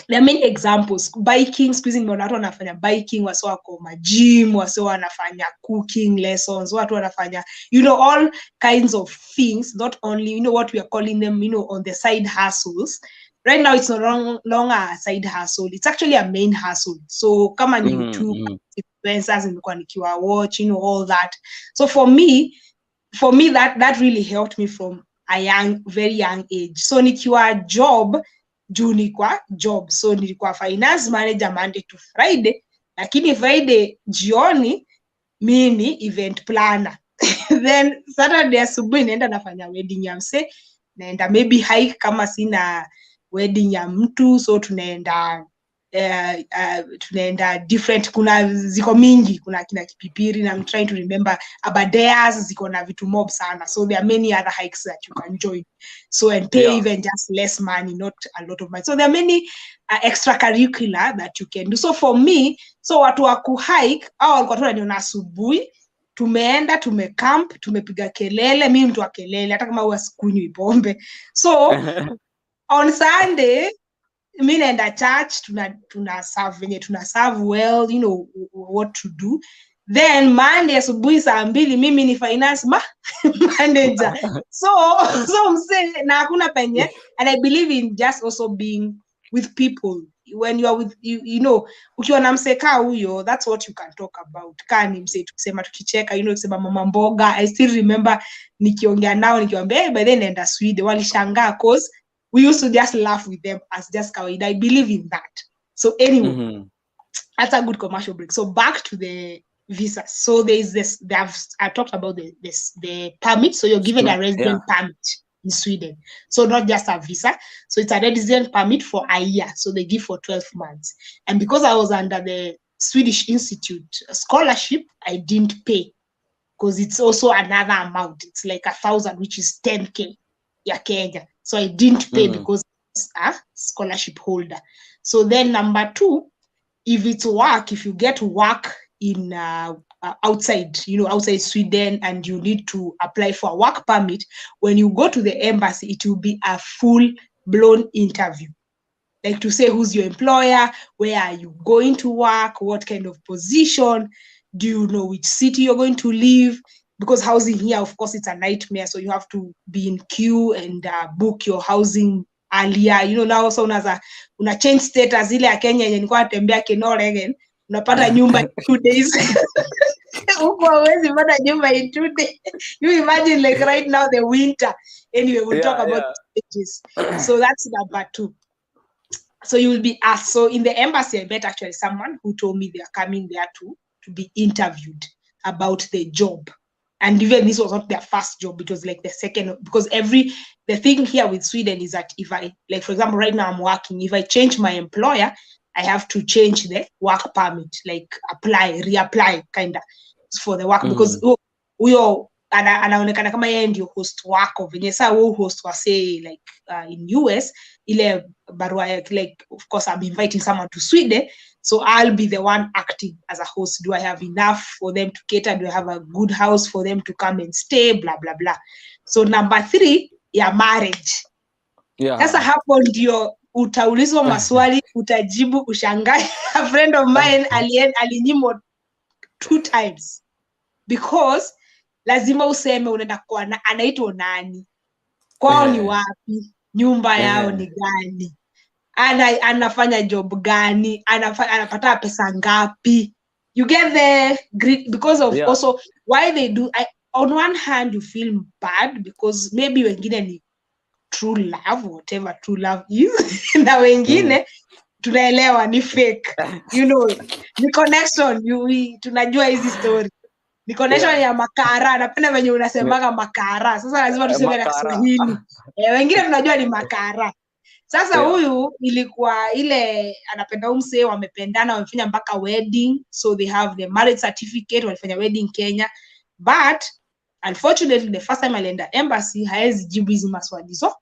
There are many examples. Biking, squeezing, watu wanafanya biking, watu wako gym, watu wanafanya cooking lessons, watu wanafanya, all kinds of things, not only, what we are calling them, on the side hustles. Right now, it's no longer a side hustle. It's actually a main hustle. So, come on YouTube, influencers, and watch, all that. So for me, that really helped me from a very young age. So, nikiwa job, job. So nilikuwa finance manager Monday to Friday, lakini Friday jioni mimi event planner. Then Saturday asubuhi naenda nafanya wedding ya mse, naenda maybe hike kama sina wedding ya mtu, so tunaenda different, kuna ziko mingi, kuna kina Kipipiri, and I'm trying to remember, Abadeas ziko na vitu mob sana, so there are many other hikes that you can join, so and pay even just less money, not a lot of money. So there are many extracurricular that you can do. So for me, so watu wa kuhike au walikuwa tu wananiona asubuhi, tumeenda tumecamp, tumepiga kelele, mimi mtu wa kelele hata kama huwa sikunywi pombe. So on Sunday mimi naenda church, tuna serve well, you know what to do. Then Monday asubuhi saa 2 mimi ni finance manager. So mse na hakuna penye, and I believe in just also being with people. When you are with you know, ukiwa na mseka huyo, that's what you can talk about. Kani mse tukisema tukicheka, you know, kusema mama mboga, I still remember nikiongea nao nikiwaambia hey, by then naenda Sweden, walishangaa cause we used to just laugh with them as just kawaida. I believe in that. So anyway, that's a good commercial break. So back to the visa. So there is this, I talked about the permit. So you're given a resident permit in Sweden. So not just a visa. So it's a resident permit for a year. So they give for 12 months. And because I was under the Swedish Institute scholarship, I didn't pay because it's also another amount. It's like 1,000, which is 10K. Kenya. So I didn't pay because it's a scholarship holder. So then number 2, if it's work, if you get work in outside, you know, outside Sweden, and you need to apply for a work permit, when you go to the embassy, it will be a full-blown interview. Like to say who's your employer, where are you going to work, what kind of position, do you know which city you're going to live? Because housing here, of course, it's a nightmare. So you have to be in queue and book your housing earlier. You know, now also una change status ile ya Kenya yenye nilikuwa natembea Kenol, unapata nyumba in 2 days. Huko hawezi pata nyumba in 2 days. You imagine like right now the winter. Anyway, we'll talk about stages. So that's number 2. So you will be asked. So in the embassy, I met actually someone who told me they are coming there to be interviewed about the job. And even this was not their first job, it was like the second, because the thing here with Sweden is that if I, like for example, right now I'm working, if I change my employer, I have to change the work permit, like reapply kind of for the work, because huyo anaonekana kama yeye ndio host wako, venye saa wewe host wa say like in US, ile barua like of course I'm inviting someone to Sweden, so I'll be the one acting as a host. Do I have enough for them to cater? Do I have a good house for them to come and stay? Blah, blah, blah. So number 3, ya marriage. Sasa hapo ndio utaulizwa maswali, utajibu ushangae. A friend of mine alinyimwa 2 times because lazima useme unaenda kwa anaitwa nani, kwao ni wapi, nyumba yao ni gani, anafanya job gani, anapata pesa ngapi. You get the greed because of also why they do. On one hand you feel bad because maybe wengine ni true love, whatever true love is, na wengine tunaelewa ni fake, you know, ni connection. Tunajua hizi story ni connection ya makara. Napenda venye unasemaga makara, sasa lazima tuseme na Kiswahili. Wengine tunajua ni makara. Sasa huyu ilikuwa ile anapenda umse, wamependana, wamefanya mpaka wedding, so they have the marriage certificate, walifanya wedding Kenya, but unfortunately the first time alienda embassy haezi jibu hizi maswali, so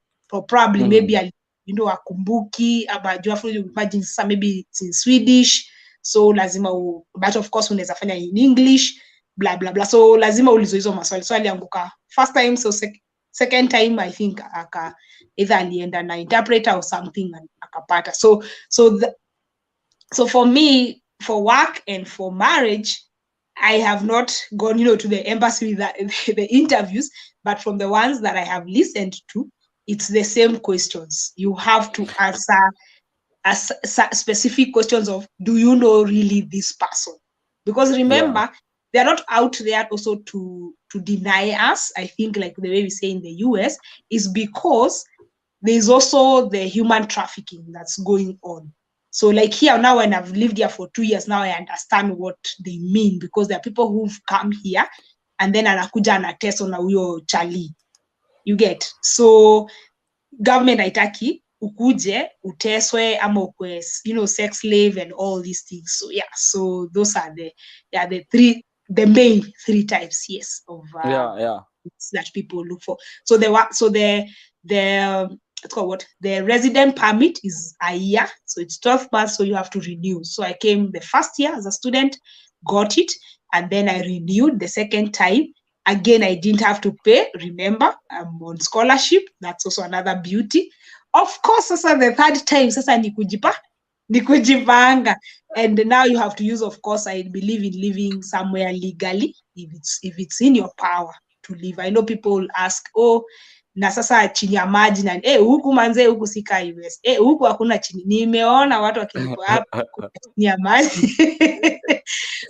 probably maybe you know akumbuki ama jua imagine sasa maybe it's in Swedish, so lazima but of course unaweza fanya in English, blah blah blah, so lazima ulizo hizo maswali. So alianguka first time, so second time I think either alienda na interpreter or something and akapata. So for me, for work and for marriage, I have not gone, you know, to the embassy with the interviews, but from the ones that I have listened to, it's the same questions. You have to answer specific questions of, do you know really this person? Because remember, they're not out there also to deny us. I think like the way we say in the US is because there's also the human trafficking that's going on. So like here now, when I've lived here for 2 years now, I understand what they mean, because there are people who've come here and then anakuja anateso na huyo chali. You get? So government haitaki ukuje uteswe ama ukwe, sex slave and all these things. So yeah, so those are the main three types, yes, of that people look for. So the it's called what? The resident permit is a year, so it's 12 months, so you have to renew. So I came the first year as a student, got it, and then I renewed the second time. Again, I didn't have to pay. Remember, I'm on scholarship. That's also another beauty. Of course, also the third time, sasa nikujipanga. And now you have to use, of course, I believe in living somewhere legally, if it's in your power to live. I know people will ask, oh, na sasa chini ya maji na huku manze huku sika US. Huku hakuna chini. Nimeona watu wakilipo hapa chini ya maji.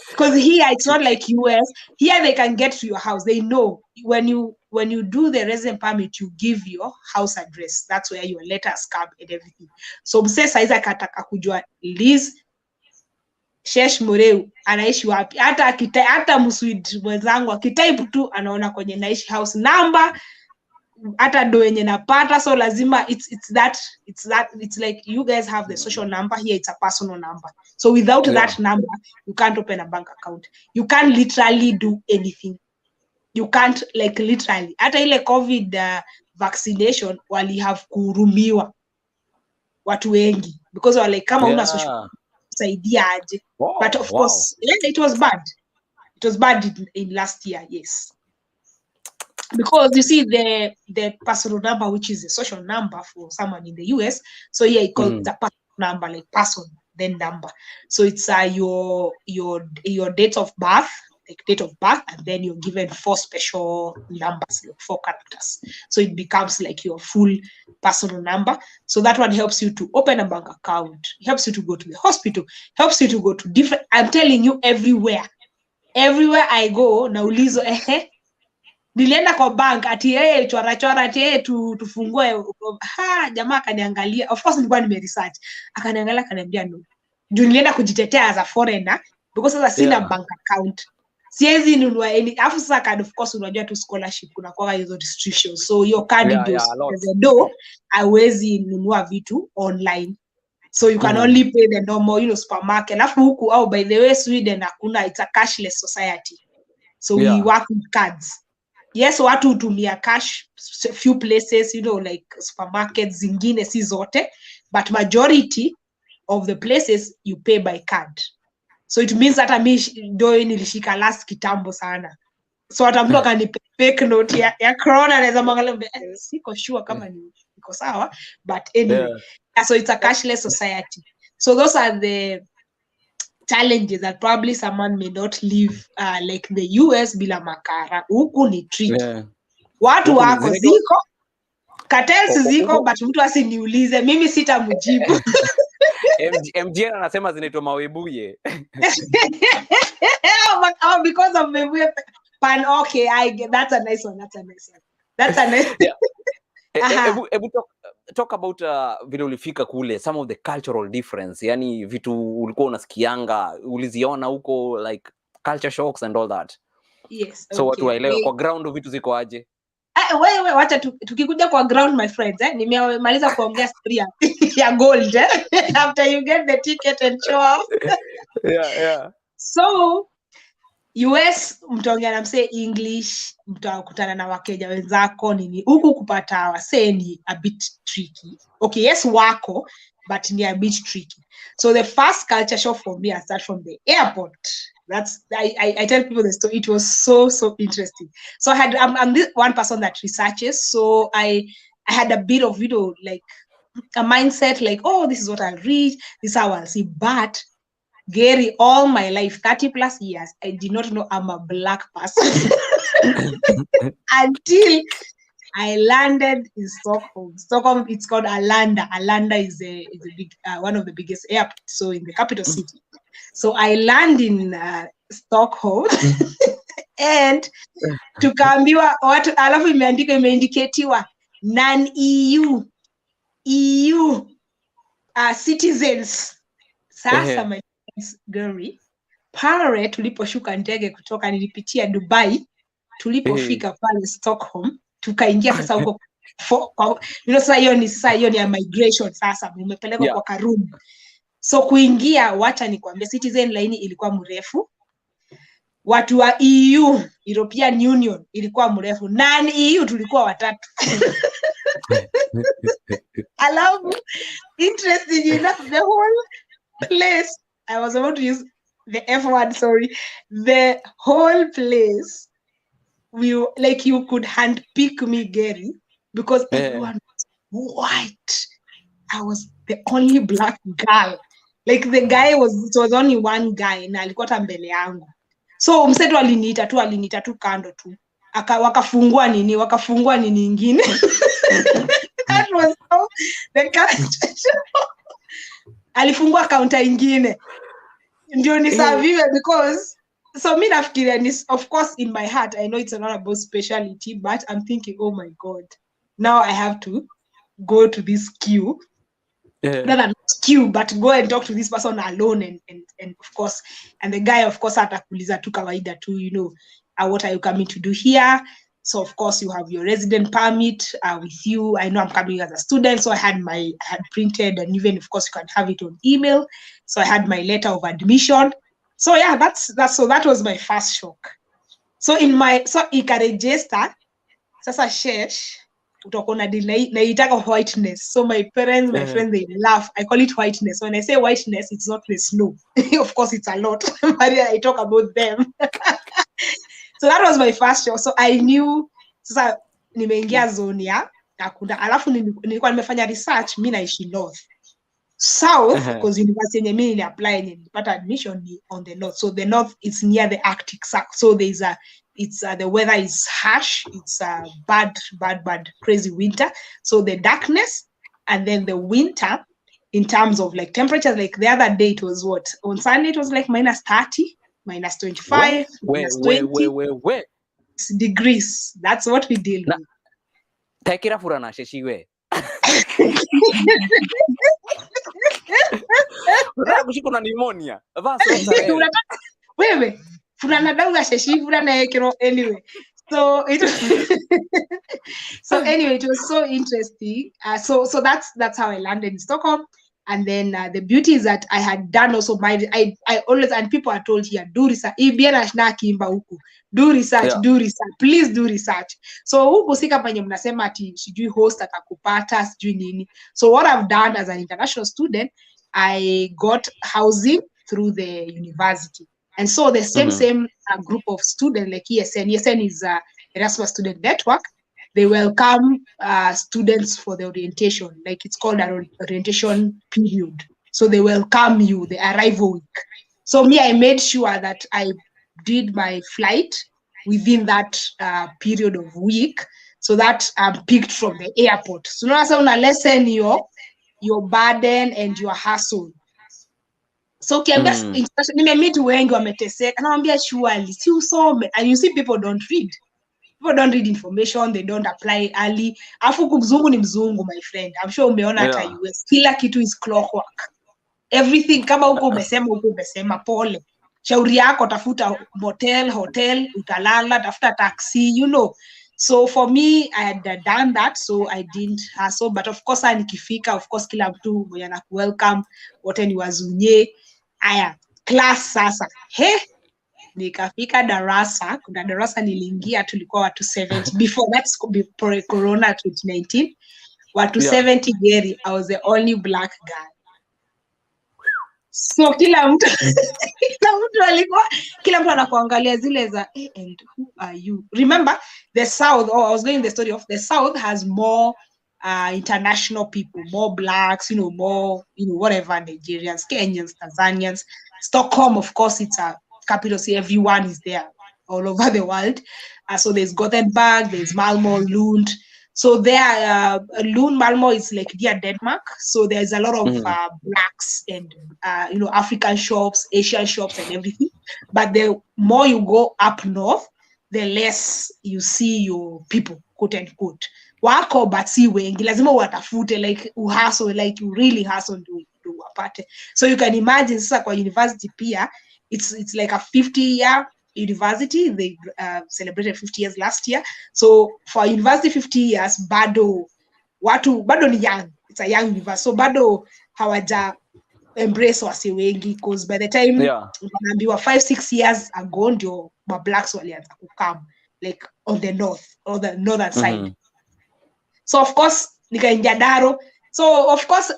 Because here it's not like US. Here they can get to your house. They know when you do the resident permit, you give your house address. That's where your letters come and everything. So mse saiza kataka kujua Liz Sheshy Muriu anaishi wapi, hata mswid mwenzangu akitype tu anaona kwenye naishi house number, hata do yenye napata. So lazima it's like you guys have the social number, here it's a personal number. So without that number, you can't open a bank account. You can't literally do anything. You can't, like, literally. Hata ile COVID vaccination wali have kurumiwa watu wengi because wale kama una social saidia aje. But of course, it was bad. It was bad in last year, yes. Because you see the personal number, which is a social number for someone in the US. So yeah, it calls the personal number, like person, then number. So it's your date of birth, like date of birth, and then you're given 4 special numbers, like 4 characters. So it becomes like your full personal number. So that one helps you to open a bank account, helps you to go to the hospital, helps you to go to different, I'm telling you, everywhere I go, naulizo nilienda kwa bank ati chora ati tufungue, jamaa akaniangalia. Of course nilikuwa nimeresearch, akaniangalia akaniambia no. Juu nilienda kujitetea as a foreigner because sasa sina bank account, siwezi nunua afu sasa card. Of course unajua tu scholarship kuna kwa hizo restrictions, so your card do hawezi nunua vitu online, so you can only pay the normal supermarket. Alafu huku by the way Sweden hakuna, it's a cashless society, so we work with cards. Yes, watu hutumia cash few places, like supermarkets zingine si zote, but majority of the places you pay by card. So it means that do nilishika last kitambo sana. So hata mtu akanipa fake note ya corona naweza mwangalia siko sure kama niko sawa, but anyway. So it's a cashless society. So those are the challenges that probably someone may not live like the US bila makara. Huku ni tricky. Watu wako ziko cartels ziko, but mtu asiniulize mimi sitamjibu. MGN anasema zinaitwa mawebuye. Because of mawebuye pan. Okay, I get that's a nice one. That's a nice. Talk about vile ulifika kule, some of the cultural difference, yani vitu ulikuwa unasikianga uliziona huko, like culture shocks and all that. Yes. So watu waelewe kwa ground vitu ziko aje. Wewe wacha tukikuja kwa ground, my friends, nimemaliza kuongea story ya gold after you get the ticket and show off. Yeah. So US mtaongea na msee English, mtakutana na Wakenya wenzako nini. Huku kupata wasee ni a bit tricky. Okay, yes wako, but ni a bit tricky. So the first culture shock for me, I start from the airport. That's I tell people the story. It was so interesting. So I'm this one person that researches. So I had a bit of like a mindset like, oh, this is what I'll read, this is how I'll see. But Gary, all my life, 30 plus years, I did not know I'm a black person until I landed in Stockholm. Stockholm, it's called Arlanda. Arlanda is a big one of the biggest airports, so in the capital city. So I land in Stockholm and tukaambiwa watu, alafu imeindicatiwa non-EU citizens. Sasa my Gary, pale tuliposhuka ndege kutoka, nilipitia Dubai, tulipofika pale Stockholm, tukaingia sasa huko sasa hiyo ni ya migration sasa umepelekwa kwa karoom. So kuingia, wacha nikwambia, citizen line ilikuwa mrefu. Watu wa EU, European Union, ilikuwa mrefu. Nani EU tulikuwa watatu. Alafu, interesting enough, the whole place, I was about to use the F word, sorry. The whole place, you could handpick me, Gary, because everyone was white. I was the only black girl. Like the guy it was only one guy na alikuwa hata mbele yangu. So mseto aliniita tu kando tu. Wakafungua nini nyingine. That was how the counter. Alifungua counter nyingine. Ndio nisaviwe because so mimi nafikiria of course in my heart I know it's not about speciality, but I'm thinking, oh my God, now I have to go to this queue. Not queue, but go and talk to this person alone, and of course, and the guy of course atakuuliza tu kawaida tu, what are you coming to do here? So of course you have your resident permit with you. I know I'm coming as a student, so I had printed, and even of course you can have it on email. So I had my letter of admission. So yeah, that was my first shock. So ikaregister sasa shesh utokona naitaka whiteness. So my parents, my friends, they laugh. I call it whiteness. When I say whiteness, it's not the snow. Of course it's a lot. But I talk about them. So that was my first shock. So I knew sasa nimeingia zone ya akunda. Alafu nilikuwa nimefanya research, mimi naishi north. South, because university yenye mimi apply nilipata admission on the north. So the north is near the Arctic Circle. So the weather is harsh. It's a bad, crazy winter. So the darkness and then the winter in terms of like temperatures, like the other day it was what? On Sunday it was like -30, -25, -20 degrees. That's what we deal with. Taikira furana Sheshy we. Kushiko na pneumonia. Wewe fulana dauga Sheshy fulana yekero anyway. So it was so interesting. So that's how I landed in Stockholm. And then the beauty is that I had done also I always, and people are told here, do research. Do research, do research. Please do research. So huku sika penye mnasema ati sijui host atakupata sijui nini. So what I've done as an international student, I got housing through the university. And so the same group of students like ESN is Erasmus Student Network. They welcome students for the orientation, like it's called an orientation period. So they welcome you, the arrival week. So me, I made sure that I did my flight within that period of week, so that I'm picked from the airport. So now I want to lessen your burden and your hassle. So kiambia nimemeet wengi wameteseka, naambia surely si usome, and you see people don't read. People don't read information, they don't apply early. Afu kuzungu ni mzungu, my friend. I'm sure umeona hata US. Kila kitu is clockwork. Everything kama huko umesema pole. Shauri yako tafuta hotel, utalala, tafuta taxi, So for me, I had done that, so I didn't hustle. But of course, nikifika, of course, kila mtu mwenye anakuwelcome, wote ni wazunye. Aya, class sasa. Nikafika darasa, kuna darasa niliingia tulikuwa watu 70. Before Corona 2019, watu 70 Gary, I was the only black guy. So kila mtu anakuangalia zile za and who are you? Remember the South, I was going the story of the South has more international people, more blacks, more, whatever, Nigerians, Kenyans, Tanzanians. Stockholm, of course, it's a capital, so everyone is there all over the world. So there's Gothenburg, there's Malmö, Lund. So there, Lund, Malmö is like near Denmark. So there's a lot of blacks and, African shops, Asian shops and everything. But the more you go up north, the less you see your people, quote unquote. Wako but si wengi, lazima watafute, like hustle, like you really hustle to wapate. So you can imagine sasa kwa university pia, it's like a 50-year university. They celebrated 50 years last year. So for university 50 years, bado ni young. It's a young university. So bado hawaja embrace wasi wengi, because by the time wanaambiwa 5-6 years ago ndio ma blacks walianza kukam like on the northern side. So of course nikaingia Daro. So of course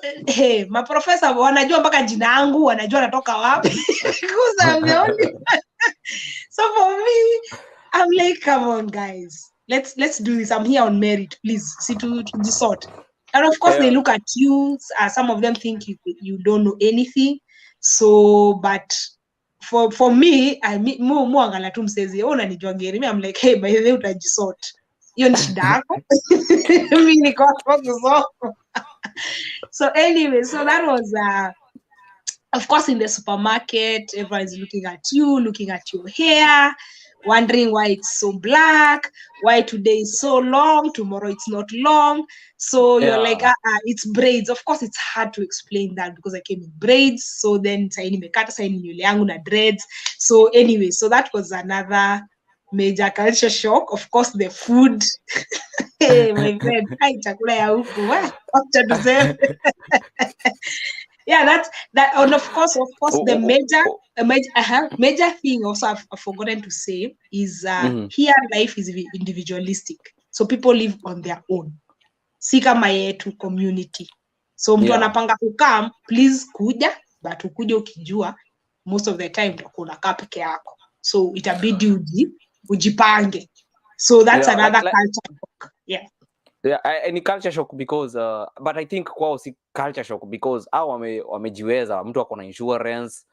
my professor wanajua mpaka jina yangu, wanajua natoka wapi because I'm the only so for me I'm like, come on guys, let's do this. I'm here on merit, please see to sort. And of course they look at you, some of them think you don't know anything. So but for me, I mu angala tu msezi unanijua ngeri, I'm like, hey, by the way utajisort, hiyo ni shida yako. Mimi niko hapo. So anyway, so that was of course in the supermarket, everyone is looking at you, looking at your hair, wondering why it's so black, why today is so long, tomorrow it's not long. So you're like, it's braids. Of course, it's hard to explain that because I came in braids. So then saini mekata, saini nywele yangu na dreads. So anyway, so that was another major culture shock. Of course, the food. Hey, my friend, hai chakula ya huku. Wacha tuseme. Yeah, that, and of course, the major thing also I've forgotten to say is here life is individualistic. So people live on their own. Si kama yetu community. So mtu anapanga kukam, please kuja, but ukuje ukijua most of the time utakuwa unakaa peke yako. So itabidi ujipange. So that's another culture shock. Yeah. Yeah, any culture shock because but I think kwao si culture shock because hao wamejiweza, mtu ako na insurance,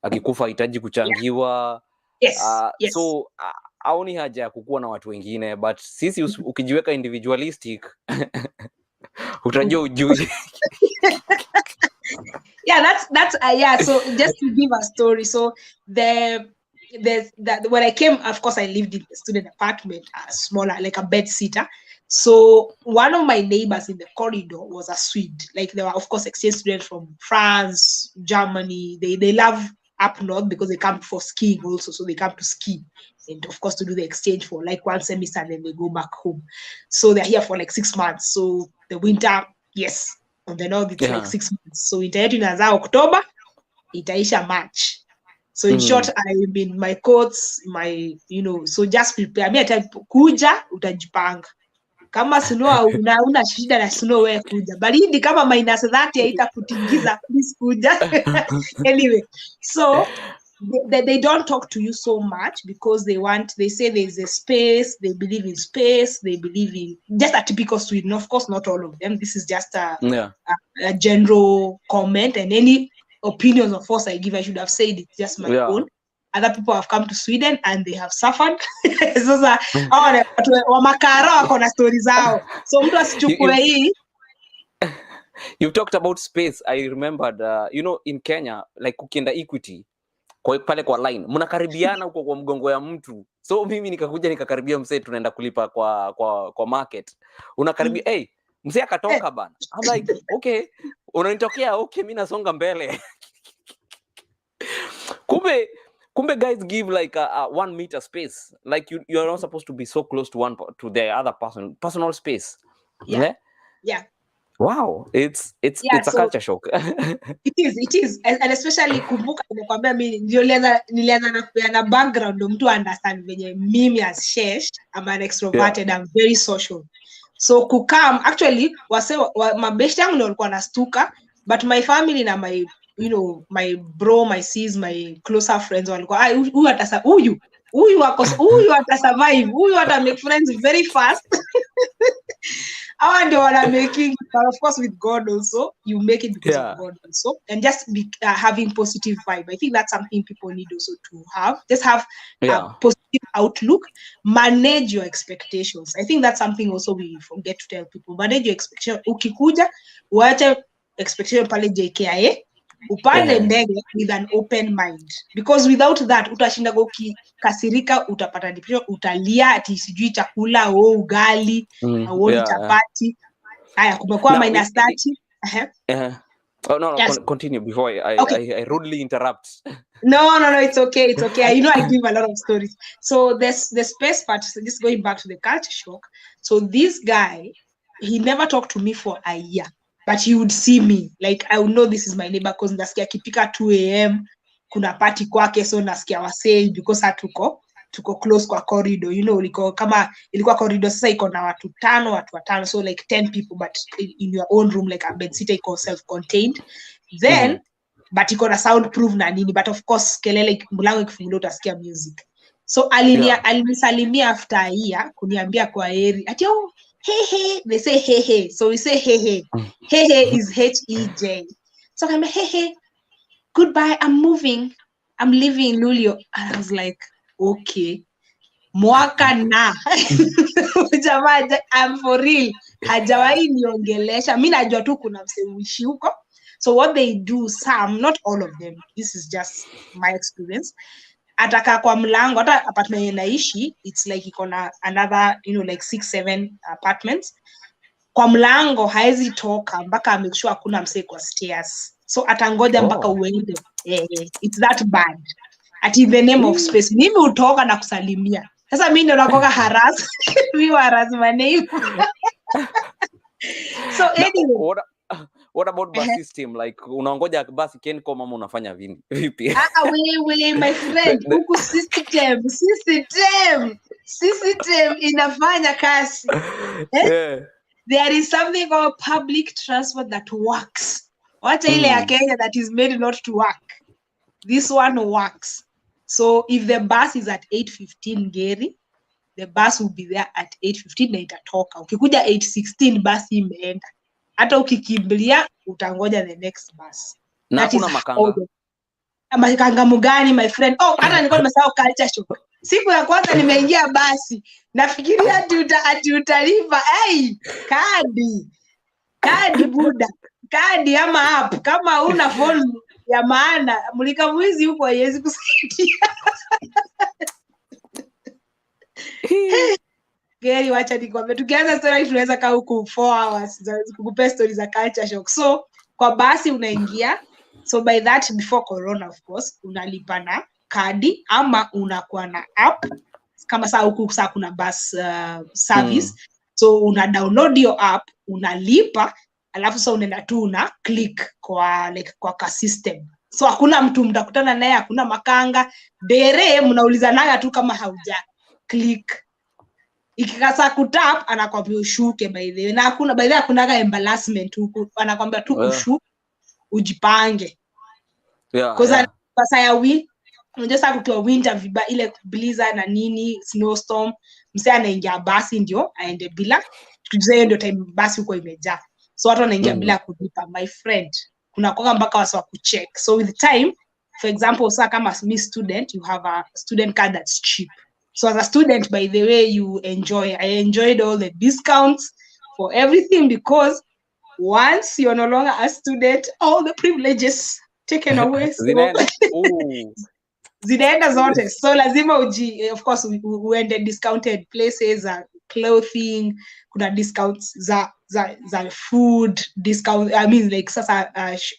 akikufa hitaji kuchangiwa. Yes. So haoni haja ya kukua na watu wengine, but sisi ukijiweka individualistic utajua ujui. Yeah, that's yeah. So just to give a story, so when I came, of course, I lived in a student apartment, smaller, like a bed sitter. So one of my neighbors in the corridor was a Swede. Like they were, of course, exchange students from France, Germany. They love up north because they come for skiing also. So they come to ski and of course to do the exchange for like one semester and then they go back home. So they're here for like 6 months. So the winter, yes, on the north it's like 6 months. So winter yetu inaanza October, itaisha March. So in short, I'm in my coats, my, so just prepare. Me kuja utajipanga. Kama snow una shida na snow wewe kuja. Baridi kama -30 haitakutingiza, please kuja. Anyway, so they don't talk to you so much because they say there's a space, they believe in space, they believe in just a typical Sweden. Of course, not all of them. This is just a general comment, and any opinions of course I give, I should have said it's just my own. Other people have come to Sweden and they have suffered. So wamakara wako na stories zao. So mtu asichukue hii. You talked about space. I remembered in Kenya, like ukienda Equity pale kwa line mnakaribiana huko kwa mgongo ya mtu. So mimi nikakaribia msee, tunaenda kulipa kwa market. Unakaribia hey, msee akatoka bana. I'm like, okay, unanitokea, okay, mimi nasonga mbele. Kumbe guys give like a 1 meter space. Like you are not supposed to be so close to the other personal space. Yeah. Wow, it's a culture shock. It is, and especially kumbuka nimekwambia mimi ndio nilianza na kupeana background ndio mtu understand venye mimi as Shesh, I'm an extroverted, I'm very social. So kukam actually mabeshte yangu ndio walikuwa nastuka, but my family na my my bro, my sis, my closer friends walikuwa huyu atasurvive, huyu ata make friends very fast. And making, but of course with God also, you make it because of God also, and just having positive vibe. I think that's something people need also to have. Just have a positive outlook. Manage your expectations. I think that's something also we forget to tell people. Manage your expectations. Ukikuja, uache expectation pale JKIA. Upande ndege with an open mind, because without that utashinda kasirika, utapata depression, utalia ati sijui chakula ugali au chapati. Haya kumekuwa -30. Oh no, continue before I rudely interrupt. No, it's okay. It's okay. You know, I give a lot of stories. So there's the space part, so just going back to the culture shock. So this guy, he never talked to me for a year, but he would see me. Like, I would know this is my neighbor because nasikia kipika 2 a.m. kuna party kwake, so nasikia wasei because tuko close kwa corridor, you know, ilikuwa corridor, sasa iko na watu watano, so like 10 people, but in your own room, like a bed sitter, iko self-contained. Then but iko na soundproof na nini, but of course kelele mlango ikifunguliwa utasikia music. So alinisalimia after a year kuniambia kwa heri. Ati hey, they say hey, so we say hey. Hey is H-E-J. So I'm hey, goodbye, I'm moving, I'm leaving Lulio. And I was like, okay, mwaka na jamaa, I'm for real, hajawahi niongelesha. Mimi najua tu kuna msemishi huko. So what they do, some, not all of them, this is just my experience, ataka kwa mlango, hata apartment naishi, it's like iko na another, you know, like 6-7 apartments. Kwa mlango haezi toka mpaka make sure hakuna msee kwa stairs. So atangoja mpaka uende. It's that bad. At in the name of space. Mimi utoka na kusalimia. Sasa mimi ndo nakoka harass. Mimi harass my neighbor. So anyway. What about bus system? Like, unaongoja basi Kencom mama unafanya vipi? We, my friend, huku system inafanya kazi. Yeah. There is something called public transport that works. Wacha ile ya Kenya that is made not to work. This one works. So if the bus is at 8:15 Geri, the bus will be there at 8:15 na itatoka. Ukikuja 8:16 basi imeenda. Hata ukikimbilia utangoja the next bus. Na kuna makanga. Makanga mgani, my friend? Hata nilikuwa nimesahau culture shock. Siku ya kwanza nimeingia basi, nafikiria ati utalipa. Hey, kadi buda. Kadi ama app. Kama una phone ya maana, mulika mwizi huko haiwezi kusaidia. Geri, wacha nikwambie, tukianza story tunaweza kaa huku 4 hours kukupa stories za culture shock. So kwa basi unaingia, so by that, before corona of course, unalipa na kadi ama unakuwa na app. Kama saa huku saa kuna bus service, so una download your app, unalipa, alafu so unaenda tu una click kwa like kwa ka system. So hakuna mtu mtakutana naye, hakuna makanga dere, mnaulizanaga tu kama hauja click. Ikikasa kutap anakwambia ushuke by the way. Na hakuna by the way, hakunaga embarrassment huku, anakwambia tu ushuke ujipange. Because sasa ya unajua sasa kukiwa winter viba ile blizzard na nini, snowstorm, msee anaingia basi ndio aende bila kujua, ndio time basi huko imejaa, so watu wanaingia bila kulipa. My friend, kuna kwa mpaka wasa kucheck. So with time, for example, sasa kama me student, you have a student card that's cheap. So as a student, by the way, I enjoyed all the discounts for everything, because once you're no longer a student, all the privileges taken away. So zinaenda zote. So lazima of course, uende discounted places, clothing, kuna discounts za food, discount, I mean like sasa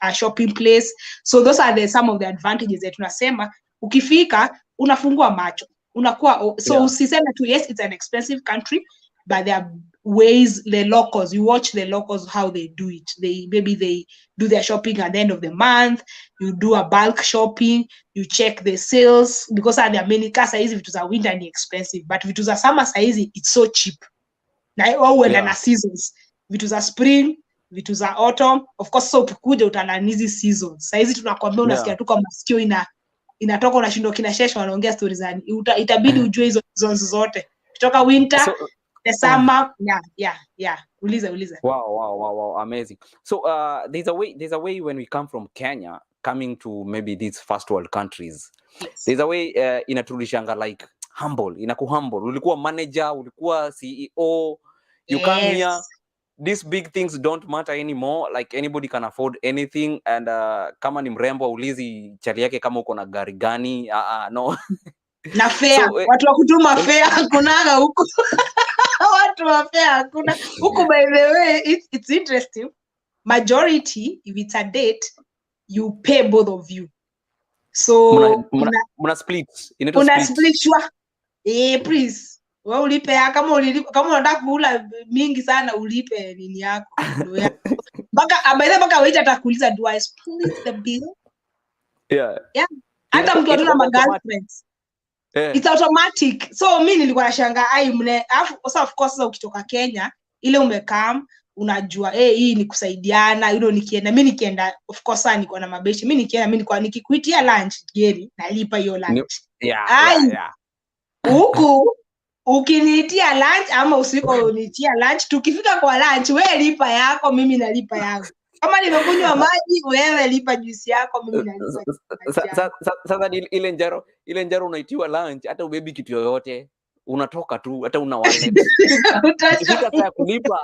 a shopping place. So those are some of the advantages that tunasema ukifika unafungua macho. Unakuwa so usiseme tu yes, it's an expensive country, but there are ways, the locals, you watch the locals how they do it. Maybe they do their shopping at the end of the month. You do a bulk shopping, you check the sales, because there are many cars saizi vitu za winter ni expensive, but vitu za summer saizi it's so cheap. Na uenda na seasons, vitu za spring, vitu za autumn, of course. So ukikuja utananizi seasons. Saizi tunakwambia unasikia tu kwa masikio inatoka, unashindwa kina Sheshy wanaongea stories za itabidi ujue hizo seasons zote kutoka winter, the summer. Yeah. Uliza. Wow, amazing. So there's a way when we come from Kenya coming to maybe these first world countries. Yes. There's a way inaturudishanga like humble, inakuhumble. Ulikuwa manager, ulikuwa CEO, you come here, these big things don't matter anymore. Like anybody can afford anything, and kama ni mrembo ulizi chali yake kama uko na gari gani, no. Na fair, so, watu wa kutuma fair hakunaga huko. Watu wa fair hakuna huko. By the way, it's interesting. Majority, if it's a date, you pay both of you. So muna split una split shwa please wewe ulipe kama unataka kula mingi sana ulipe nini yako mpaka wait atakuuliza do I split the bill? Yeah. Hata mtu atuna ma girlfriends. It's automatic. So mimi nilikuwa nashangaa of course ukitoka Kenya ile umekam unajua hii ni kusaidiana, mimi nikienda of course niko na mabeshi, mimi nikienda nikikuitia lunch geri nalipa hiyo lunch. Huku ukiniitia lunch ama usiku uniitia lunch, tukifika kwa lunch wewe lipa yako, mimi nalipa yangu. Kama nimekunywa maji wewe lipa juice yako, mimi nalipa. Sasa ile njaro unaitiwa lunch, hata ubebi kitu yoyote unatoka tu, hata una wallet ukifika saa kulipa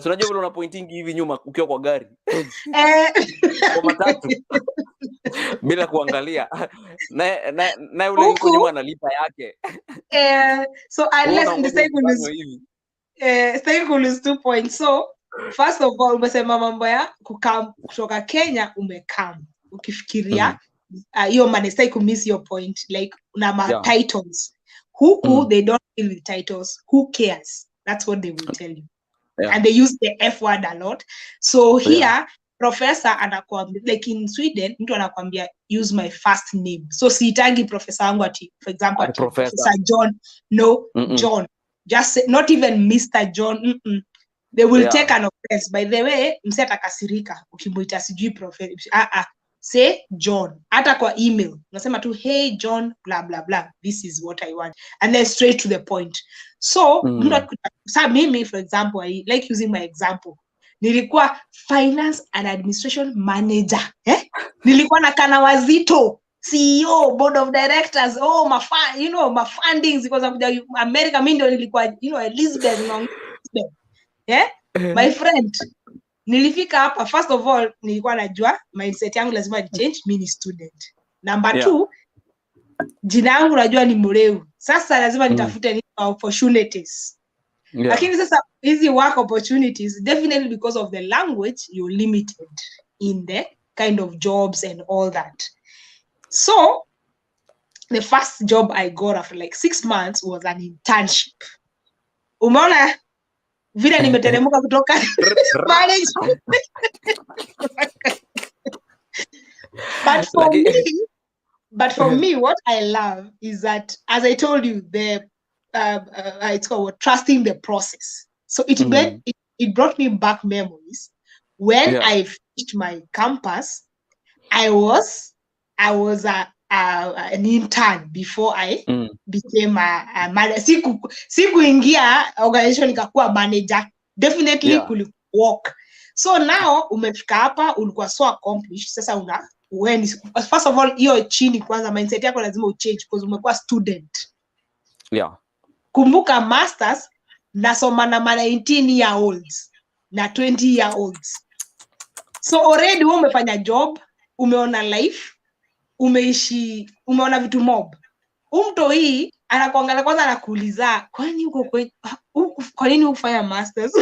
unajua vile una pointing hivi nyuma ukiwa kwa gari kwa matatu bila kuangalia na ule yuko nyuma analipa yake. So unless the cycle is 2 points. So first of all umesema mambo ya kutoka Kenya umekam ukifikiria hiyo manestay ku miss your point, like una titles huku they don't deal with titles. Who cares? That's what they will tell you. And they use the F word a lot. So here professor anakuambia, like in Sweden mtu anakuambia use my first name. So sitangi professor wangu ati, for example ati Professor John. No, John. Just say, not even Mr. John. They will take an offense. By the way, mse atakasirika ukimuita sijui professor. Say John. Hata kwa email unasema tu hey John blah blah blah, this is what I want, and then straight to the point. So mimi for example, I like using my example, nilikuwa finance and administration manager, nilikuwa na kana wazito CEO, board of directors, my fundings because of the America. Mimi ndio nilikuwa Elizabeth my friend. Nilifika hapa, first of all nilikuwa najua mindset yangu lazima ni change, mimi ni student. Number 2, jina yangu najua ni Muriu. Sasa lazima nitafute opportunities. Lakini sasa hizi work opportunities, definitely because of the language you're limited in the kind of jobs and all that. So the first job I got after like 6 months was an internship. Umeona vile nimeteremka kutoka management. But for me what I love is that, as I told you, it's called trusting the process. So it brought me back memories when I finished my campus. I was an intern before I became a manager. Sikuingia organization nikakuwa manager. Definitely could work. So now umefika hapa, ulikuwa so accomplished. Sasa first of all hiyo chini kwanza mindset yako lazima uchange because umekuwa student. Kumbuka masters nasoma na 19-year-olds na 20-year-olds. So already wewe umefanya job, umeona life, umeishi, umeona vitu mob. Mtu hii anakuangalia kwanza, anakuuliza kwani kwa nini ufanya masters?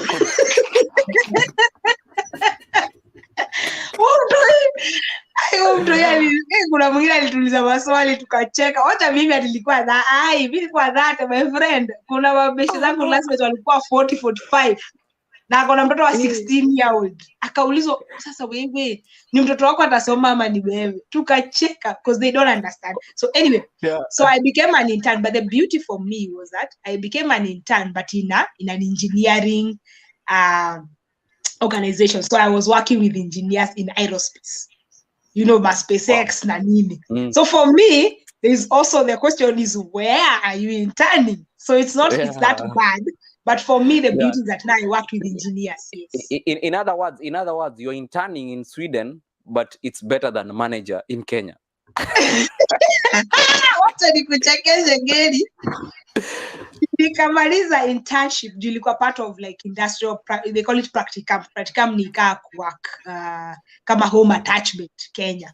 Kuna mwingine alituuliza maswali tukacheka. Hata mimi nilikuwa that my friend. Kuna mabeshi zangu classmates walikuwa 40-45 na akona mtoto wa 16-year-old. Akaulizwa, sasa wewe ni mtoto wako atasoma ama ni wewe? Tukacheka because they don't understand. So anyway, so I became an intern, but the beauty for me was that I became an intern but in an engineering organization. So I was working with engineers in aerospace. My SpaceX na nini. So for me, there's also the question is, where are you interning? So it's that bad. But for me, the beauty is that now I work with engineers. Yes. In other words, you're interning in Sweden, but it's better than a manager in Kenya. Wacha nikuchekeshe geri. Nikamaliza internship, nilikuwa part of like industrial, they call it practicum. Practicum ni work kama home attachment Kenya.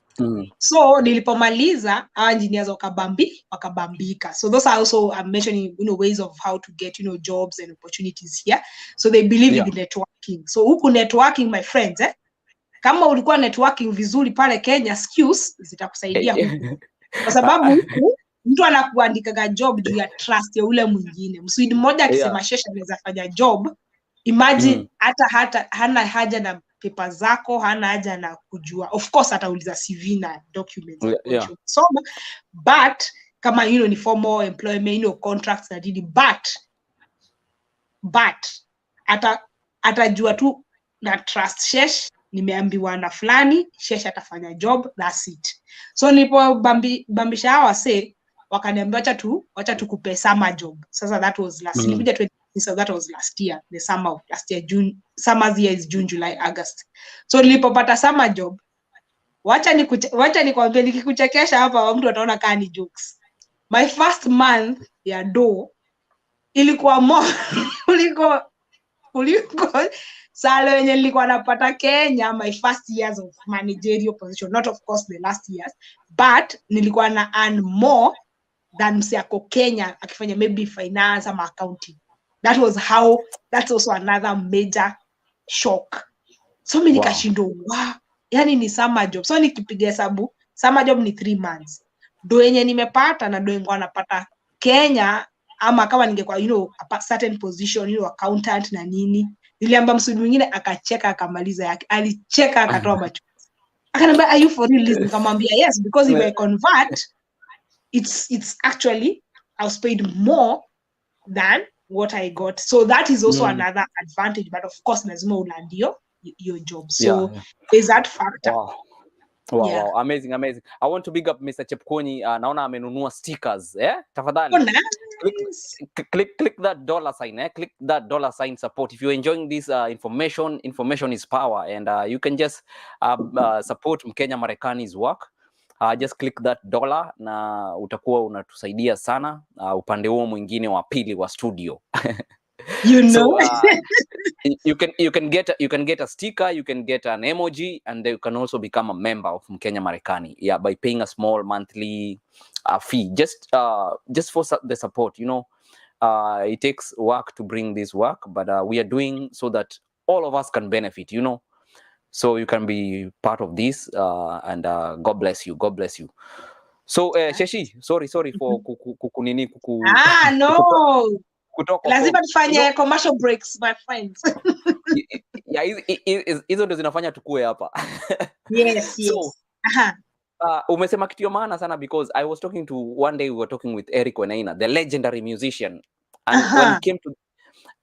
So nilipomaliza engineers wakabambika. So those are also, I'm mentioning ways of how to get jobs and opportunities here. So they believe in the networking. So huku networking, my friends, kama ulikuwa networking vizuri pale Kenya, skills zitakusaidia huku. Kwa sababu huku mtu anakuandikaga job juu ya trust ya ule mwingine. Mswidi mmoja akisema Shesha anaweza fanya job, imagine hata hana haja na paper zako, hana haja na kujua. Of course atauliza CV na documents. So, but kama ni formal employment, contracts na didi, but atajua tu na trust Shesh, nimeambiwa na fulani Shesh atafanya job, that's it. So nilipo bambisha hawa wakaniambia wacha tukupe summer job. Sasa that was last year. So that was last year, the summer of last year, June. Summer's year is June, July, August. So nilipopata summer job, wacha nikwambie nikikuchekesha hapa mtu ataona kama ni jokes. My first month ya ilikuwa kuliko sala yenye nilikuwa napata Kenya, my first years of managerial position, not of course the last years, but nilikuwa na earn more than msiako Kenya akifanya maybe finance ama accounting. That's also another major shock. So mimi nikashindwa, wow, yani ni summer job. So nikipiga hesabu, summer job ni 3 months. Do yenye nimepata na do yenye napata Kenya, ama kama ningekuwa a certain position, accountant na nini. Niliamba msudi mwingine akacheka akamaliza yake. Alicheka akatoa macho. Akaniambia, are you for real? Nikamwambia yes, because if I convert, it's actually I was paid more than what I got. So that is also another advantage, but of course lazima ulandio your job. So there's that factor. Wow, amazing. I want to big up Mr. Chepkonyi. Naona amenunua stickers. Tafadhali. Nice. Click that dollar sign. Click that dollar sign support. If you're enjoying this information is power, and you can just support mkenyamarekanitv work. Just click that dollar na utakuwa unatusaidia sana upande huo mwingine wa pili wa studio. So you can get a sticker, you can get an emoji, and you can also become a member of Mkenya Marekani, by paying a small monthly fee, just for the support. It takes work to bring this work, but we are doing so that all of us can benefit. So you can be part of this, and God bless you. So Sheshi, sorry for kukunini kuku. No. Lazima tufanye commercial breaks, my friends. Hizo ndio zinafanya tukue hapa. Yes. So, umesema kitu maana sana, because I was talking to, one day we were talking with Eric Wenaina, the legendary musician, and when he came to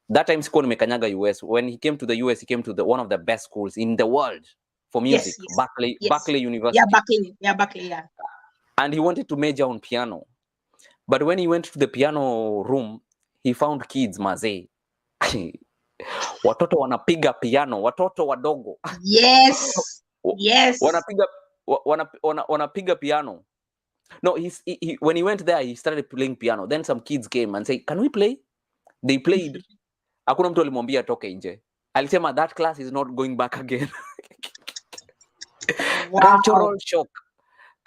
that time school mekanyaga US, when he came to the US, he came to one of the best schools in the world for music, Berkeley University. Berkeley. And he wanted to major on piano, but when he went to the piano room, he found kids mazee. Watoto wanapiga piano, watoto wadogo. Yes. Wanapiga piano. No, when he went there, he started playing piano. Then some kids came and said, "Can we play?" They played. Hakuna mtu alimwambia toke nje. Alisema that class is not going back again. Wow. Cultural shock.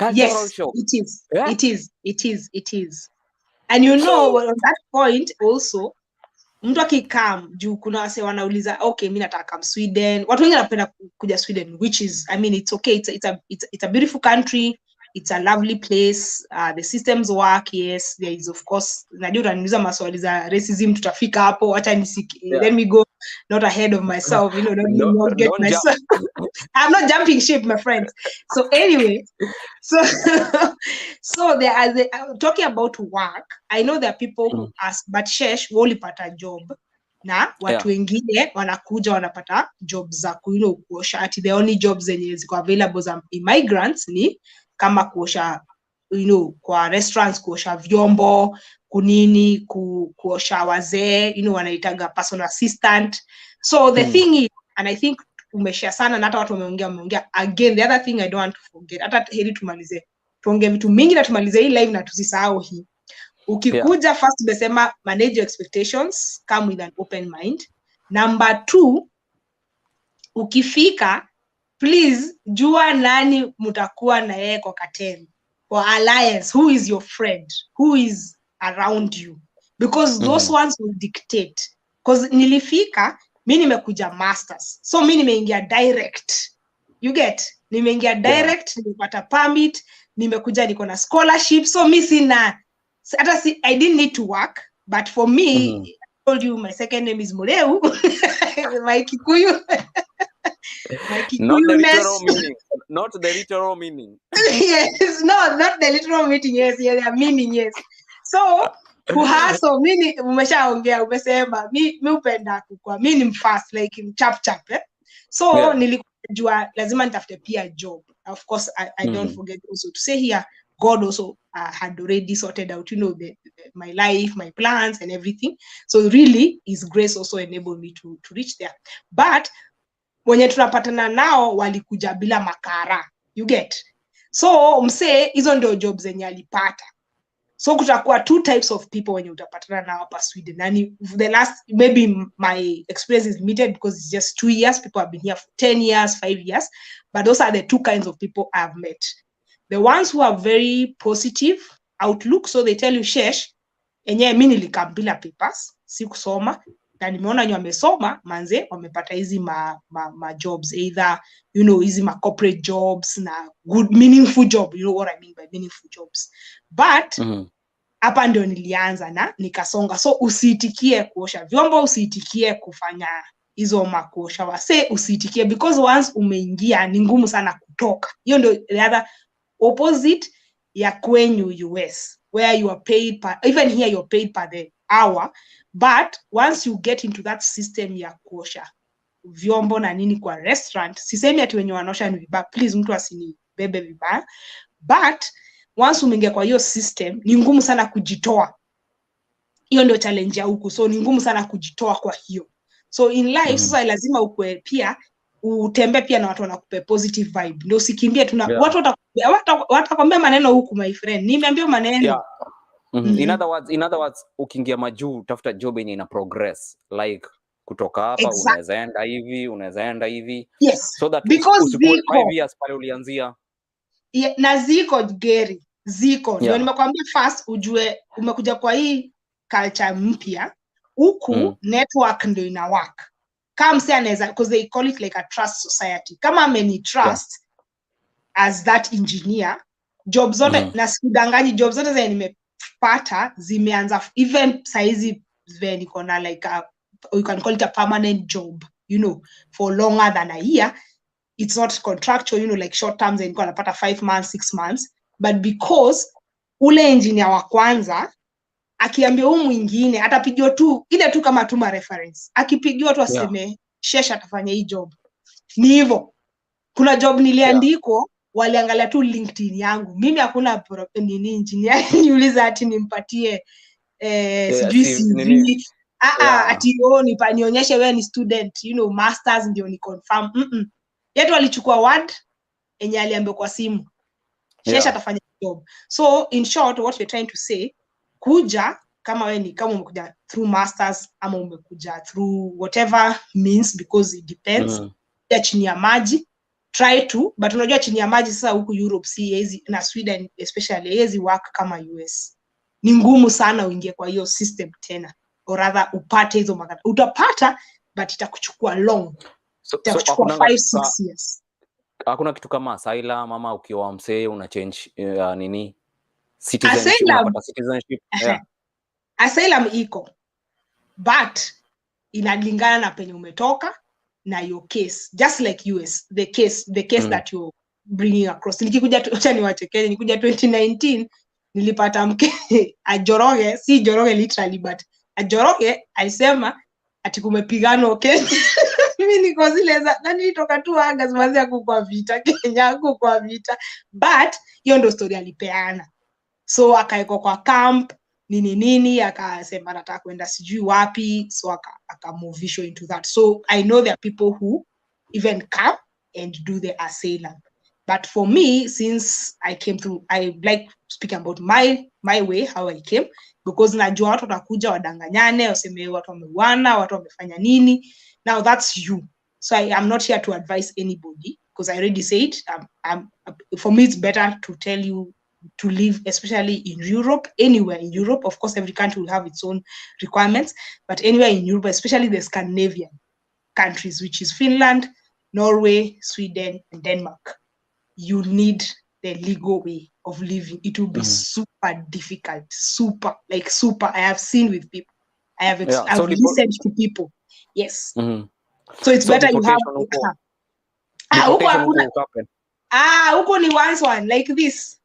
It is. Yeah? It is. And on that point also, mtu akikam juu kuna wase wanauliza, okay, mimi nataka come Sweden. Watu wengi wanapenda kuja Sweden, which is, I mean, it's okay. It's a beautiful country. It's a lovely place. The systems work. Yes, there is, of course, najua utaniuliza maswali za racism, tutafika hapo. Acha let me go not ahead of myself, not get myself. I'm not jumping ship, my friends. So anyway, so there are talking about work. I know there are people who ask, but Shesh, ulipata job na watu wengine wanakuja wanapata jobs za kuosha. Ati the only jobs zenye ziko available za immigrants ni kama kuosha, kwa restaurants, kuosha vyombo, kunini, kuosha wazee, wanaitaga personal assistant. So the thing is, and I think umeshare sana na hata watu wameongea again, the other thing I don't want to forget, hata heri tumalize, tuongee vitu mingi na tumalize hii live na tusisahau hii. Ukikuja first umesema manage your expectations, come with an open mind. Number 2, ukifika, please jua nani mutakuwa na yeye kwa cartel or alliance, who is your friend, who is around you, because those ones will dictate. Because nilifika, mimi nimekuja masters, so mimi nimeingia direct You get? Nimeingia direct, nimepata permit, nimekuja niko na scholarship. So mi sina, I didn't need to work, but for me, I told you my second name is Muriu. My Kikuyu. My Not the Kikuyu-ness. literal meaning. Not the literal meaning. Yes, no, not the literal meaning. Yes, yeah, the meaning, yes. So kuhaso mimi umeshaongea umesema mi upenda kukua mi ni mfast like in chap eh? So nilikujua lazima nitafute pia job. Of course I don't forget also to say here God also had already sorted out, you know, my life, my plans and everything. So really his grace also enabled me to reach there. But wenye tunapatana nao walikuja bila makara. You get? So mse hizo ndio jobs zenye alipata. So kutakuwa two types of people when you utapatana nao hapa Sweden. And the last, maybe my experience is limited because it's just 2 years. People have been here for 10 years, 5 years. But those are the two kinds of people I've met. The ones who have very positive outlook. So they tell you, Shesh, enye mimi nilikambila papers, si kusoma. Na nimeona nyo wamesoma, manze, wamepata hizi ma jobs. Either, you know, hizi ma corporate jobs, na good, meaningful job. You know what I mean by meaningful jobs. But, hapa ndio nilianza na nikasonga. So usiitikie kuosha vyombo, usiitikie kufanya hizo makuosha wase, usiitikie because once umeingia ni ngumu sana kutoka. Hiyo ndio the other opposite ya kwenyu US, where you are paid per, even here you're paid per the hour, but once you get into that system ya kuosha vyombo na nini kwa restaurant, sisemi ati wenye wanaosha ni vibaya, please mtu asinibebe vibaya, but once umeingia kwa hiyo system, ni ngumu sana kujitoa. Hiyo ndio challenge ya huku. So ni ngumu sana kujitoa kwa hiyo. So in life, sasa lazima ukwe pia, utembe pia na watu wanakupe positive vibe. Ndio usikimbie tuna watu watakwambia maneno huku, my friend. Nimeambiwa maneno. In other words, ukiingia majuu, tafuta job yenye ina progress. Like kutoka hapa, unaweza enda hivi, unaweza enda hivi. Yes. So that because 5 years pale ulianzia. Yeah, na ziko Gary, ziko. Ndio nimekwambia first ujue umekuja kwa hii culture mpya. Huku network ndio ina work. Kama mse anaweza, because they call it like a trust society. Kama many trust as that engineer, jobs zote na sikudanganyi, jobs zote zenye nimepata zimeanza even saizi zenye niko na like you can call it a permanent job, you know, for longer than a year. It's not contractual, you know, like short terms and niko napata 5 months, 6 months, but because ule engineer wa kwanza akiambia huyu mwingine atapigiwa tu ile tu kama tuma reference, akipigiwa tu aseme Shesha atafanya hii job. Ni hivyo. Kuna job niliandiko waliangalia tu LinkedIn yangu. Mimi hakuna nini engineer niuliza ati nimpatie sijui CV. Ati nionyeshe wewe ni student, you know, masters ndio ni confirm. Yetu walichukua word enye aliambiwa kwa simu. Shesha atafanya job. So in short, what we're trying to say, kuja kama wewe ni kama umekuja through masters ama umekuja through whatever means, because it depends. Ya chini ya maji try to, but unajua chini ya maji sasa huku Europe si na Sweden especially hizi work kama US. Ni ngumu sana uingie kwa hiyo system tena, or rather upate hizo magana. Utapata but itakuchukua long. Itakuchukua 5-6 years. Hakuna kitu kama asylum mama ukiwa msee una change nini citizenship, unapata citizenship. Asylum iko, but inalingana na penye umetoka na your case, just like US, the case that you're bringing across. Nikikuja acha niwachekeni, nikuja 2019 nilipata mke ajoroge, si joroge literally, but ajoroge alisema ati kumepigano Kenya. Mimi niko zile za nani nitoka tu anga zimeanza kukua vita Kenya, kukua vita, but hiyo ndio story alipeana. So akaeko kwa camp nini akasema nataka kwenda sijui wapi, so move into that. So I know there are people who even come and do the asylum, but for me, since I came through, I like speaking about my way, how I came, because najua watu watakuja wadanganyane waseme watu wameuana, watu wamefanya nini. Now that's you. So I am not here to advise anybody, because I already said for me it's better to tell you to live, especially in Europe, anywhere in Europe. Of course, every country will have its own requirements, but anywhere in Europe, especially the Scandinavian countries, which is Finland, Norway, Sweden, and Denmark, you need the legal way of living. It will be super difficult, super. I have seen with people. I've listened to people. Yes. So it's better you have huko ni one like this.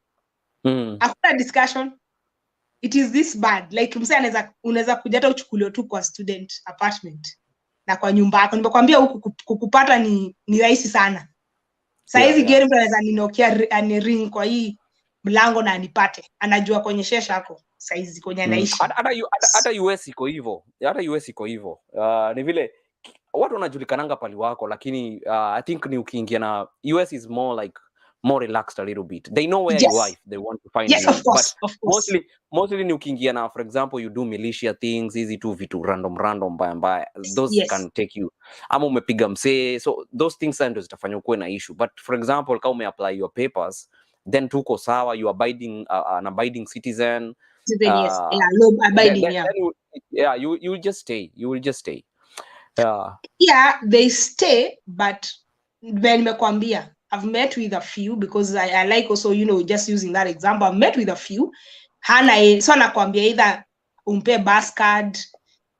After discussion, it is this bad. Like msee unaweza kuja hata uchukuliwe tu kwa student apartment na kwa nyumba yako. Nimekwambia huku kukupata ni rahisi sana. Saizi gari mtu anaweza ninokia ring kwa hii mlango na anipate. Anajua kwenye shesha yako saizi kwenye anaishi. Hata US iko hivyo. Hata US iko hivyo. Ni vile watu wanajulikananga pali wako, lakini I think ni ukiingia na US is more relaxed a little bit. They know where you are if they want to find you. Of course. Mostly ni ukiingia na, for example, you do militia things, hizi tu vitu random mbaya. Those can take you. Ama umepiga msee. So those things ndio zitafanya ukuwe na issue. But for example, kama umeapply your papers, then tuko sawa, you abiding an abiding citizen. Yes. Law abiding, you will just stay. They stay, but when nimekwambia, I've met with a few, because I like also, just using that example, I've met with a few. So nakwambia either umpe bus card,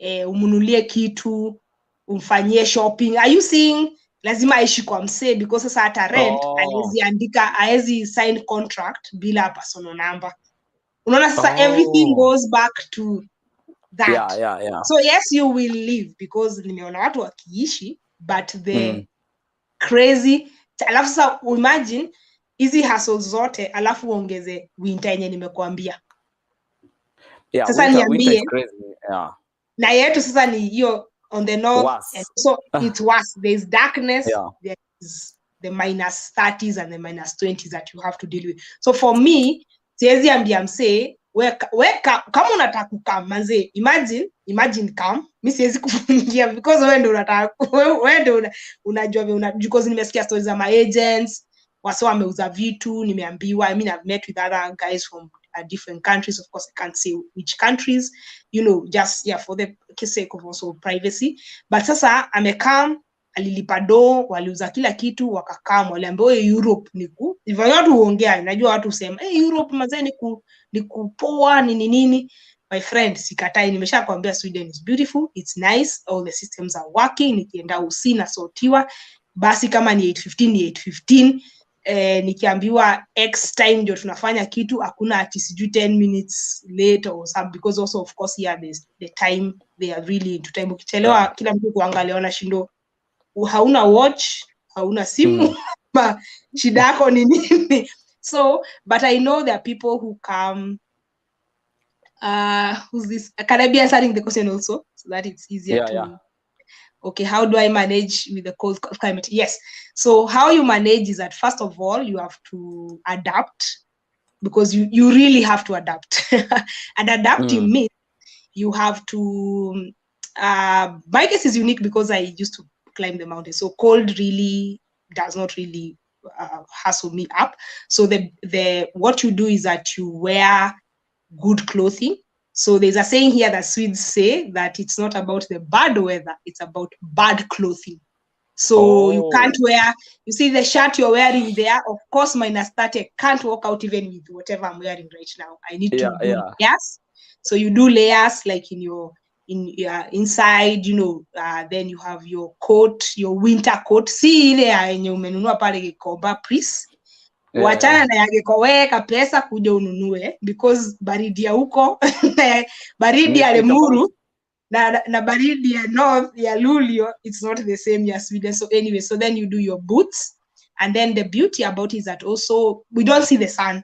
umunulie kitu, umfanyie shopping. Are you seeing? Lazima aishi kwa msee, because sasa hata rent, haezi sign contract bila personal number. Unaona sasa everything goes back to that. Yeah. So yes, you will live, because nimeona watu wakiishi, but the crazy. Alafu sasa imagine hizi hustles zote, alafu uongeze winter yenye nimekuambia. Sasa niambie. Na yetu sasa ni hiyo on the north, and so it's worse. There's darkness, there's the -30s and the -20s that you have to deal with. So for me, siwezi ambia msee kama unataka kukam manze, imagine come, mimi siwezi kufungia, because wewe ndio unataka, wewe ndio unajua, because nimesikia stories za my agents wase wameuza vitu, nimeambiwa. I mean, I've met with other guys from different countries. Of course I can't say which countries, just for the sake of also privacy. But sasa amekam, alilipa do, waliuza kila kitu, wakakam, waliambiwa Europe hivyo watu huongea, najua watu husema Europe mazee ni kupoa nini. My friend, sikatai, nimeshakwambia Sweden is beautiful, it's nice, all the systems are working. Nikienda usi na sortiwa, basi kama ni 8:15 ni 8:15. Nikiambiwa X time ndio tunafanya kitu, hakuna ati sijui 10 minutes late or something, because also of course there's the time, they are really into time. Ukichelewa kila mtu kuangalia ona shindo, hauna watch, hauna simu, shida yako ni nini? So, but I know there are people who come, who's this? Can I be answering the question also, so that it's easier to... Okay, how do I manage with the cold climate? Yes. So how you manage is that, first of all, you have to adapt, because you really have to adapt. And adapting means you have to... my case is unique because I used to climb the mountain. So cold really does not really hustle me up. So what you do is that you wear good clothing. So there's a saying here that Swedes say that it's not about the bad weather, it's about bad clothing. So you can't wear, you see the shirt you're wearing there, of course, -30, I can't walk out even with whatever I'm wearing right now. I need to do layers. So you do layers like in your inside, then you have your coat, your winter coat. See ile yenye umenunua pale Gikomba, please. Wachana na yake koweka pesa kuja ununue, because baridi ya huko baridi ya Lemuru na baridi ya North ya Luleå, it's not the same as Sweden. So anyway, so then you do your boots, and then the beauty about it is that also we don't see the sun.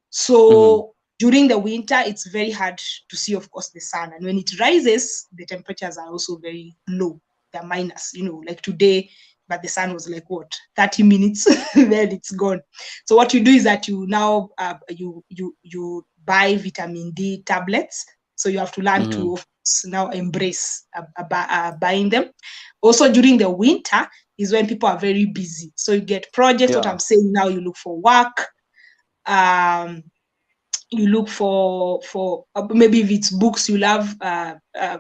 So during the winter, it's very hard to see, of course, the sun. And when it rises, the temperatures are also very low. They're minus, like today, but the sun was like, 30 minutes, then it's gone. So what you do is that you now, you buy vitamin D tablets. So you have to learn to now embrace buying them. Also during the winter is when people are very busy. So you get projects, what I'm saying now, you look for work. You look for maybe if it's books you love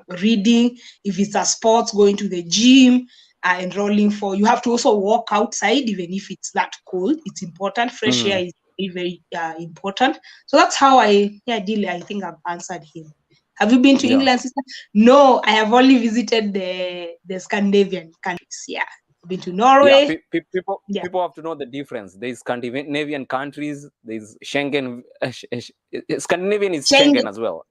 reading, if it's a sports, going to the gym, enrolling for. You have to also walk outside, even if it's that cold. It's important. Fresh air is very, very important. So that's how I think I've answered him. Have you been to England, sister? No, I have only visited the Scandinavian countries. Yeah, I've been to Norway. Yeah, people have to know the difference. There's Scandinavian countries. There's Schengen. Scandinavian is Schengen as well.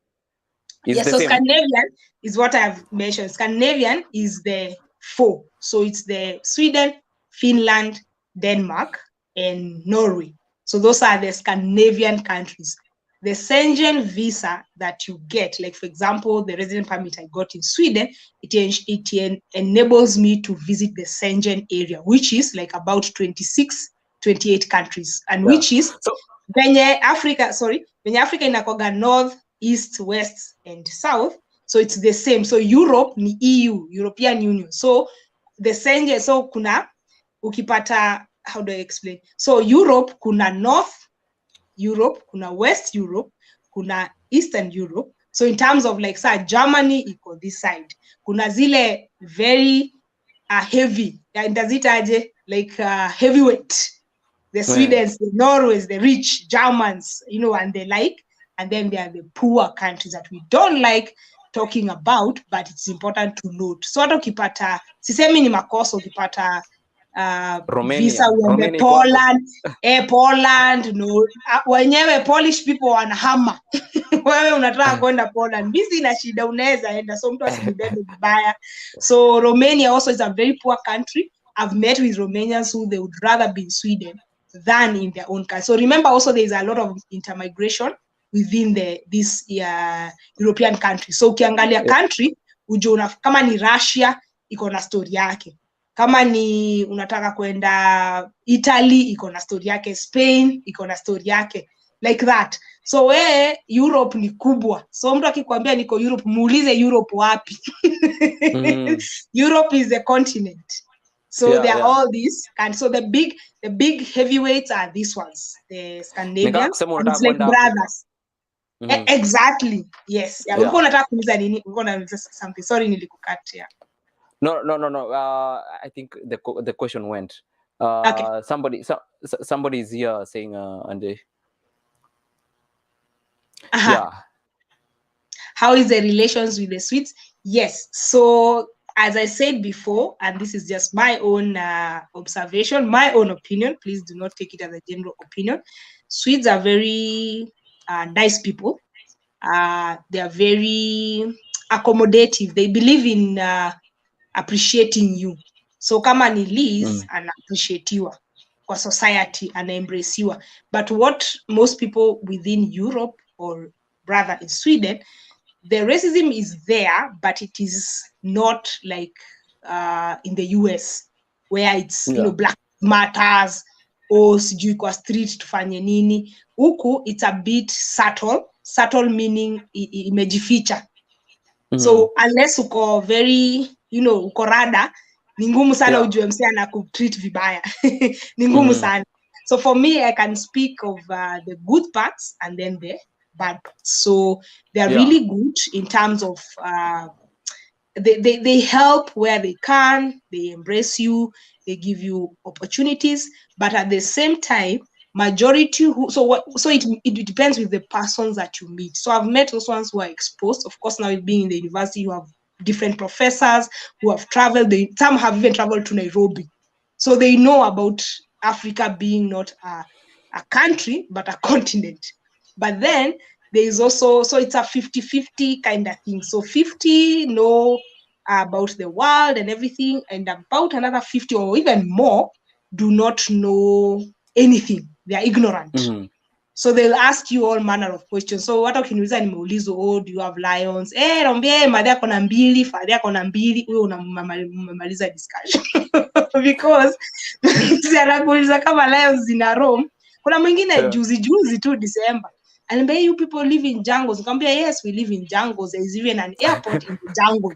Yes, so same. Scandinavian is what I've mentioned. Scandinavian is the 4. So it's the Sweden, Finland, Denmark, and Norway. So those are the Scandinavian countries. The Schengen visa that you get, like for example, the resident permit I got in Sweden, it enables me to visit the Schengen area, which is like about 26, 28 countries, and which is Kenya, Africa inakoga north, east, west, and south. So it's the same. So Europe ni EU, European Union. So the Schengen, so kuna ukipata, how do I explain? So Europe kuna North Europe, kuna West Europe, kuna Eastern Europe. So in terms of like Germany iko this side. Kuna zile very heavy, like heavyweight. The Swedes, the Norways, the rich Germans, and the like. And then there are the poor countries that we don't like talking about, but it's important to note. So hata ukipata, sisemi ni makosa ukipata visa uende Poland, Poland, no, wenyewe Polish people wanahama. Wewe unataka kwenda Poland, busy na shida unaweza enda, so mtu asibebe vibaya. So Romania also is a very poor country. I've met with Romanians who they would rather be in Sweden than in their own country. So remember also there is a lot of intermigration within this European country. So ukiangalia country, ujue kama ni Russia, iko na story yake. Kama ni unataka kwenda Italy, iko na story yake. Spain, iko na story yake. Like that. So Europe ni kubwa. So mtu akikwambia niko Europe, muulize Europe wapi. Europe is a continent. So there are all these, and so the big heavyweights are these ones, the Scandinavians. It's like brothers. Exactly. Yes. Yeah. Ulikuwa unataka kuuliza nini? Ulikuwa unauliza something. Sorry nilikukatia. No. I think the question went. Okay. Somebody is here saying Ande. Yeah. How is the relations with the Swedes? Yes. So as I said before, and this is just my own observation, my own opinion. Please do not take it as a general opinion. Swedes are very nice people. They are very accommodative. They believe in appreciating you. So kama ni Liz, anaappreciatiwa kwa society, anaembracewa. But what most people within Europe or rather in Sweden, the racism is there, but it is not like in the US, where it's black matters or sijui kwa street tufanye nini. Huku it's a bit subtle meaning imejificha. So unless uko very, uko rada, ni ngumu sana ujue mse anakutreat vibaya. Ni ngumu sana. So for me, I can speak of the good parts and then the bad parts. So they are really good in terms of they help where they can, they embrace you, they give you opportunities, but at the same time, majority it depends with the persons that you meet. So I've met those ones who are exposed. Of course, now being in the university, you have different professors who have traveled. Some have even traveled to Nairobi, so they know about Africa being not a country but a continent. But then there is also, so it's a 50-50 kind of thing. So 50 know about the world and everything, and about another 50 or even more do not know anything. They are ignorant. So they'll ask you all manner of questions. So what ukiniuliza nimeulizo, do you have lions? Rombie madhe yako na mbili, father yako na mbili, wewe unamaliza discussion. Because anakuuliza kama lions zina roam. Kuna mwingine juzi tu December. And then you people live in jungles. Nikamwambia yes, we live in jungles. There is even an airport in the jungle.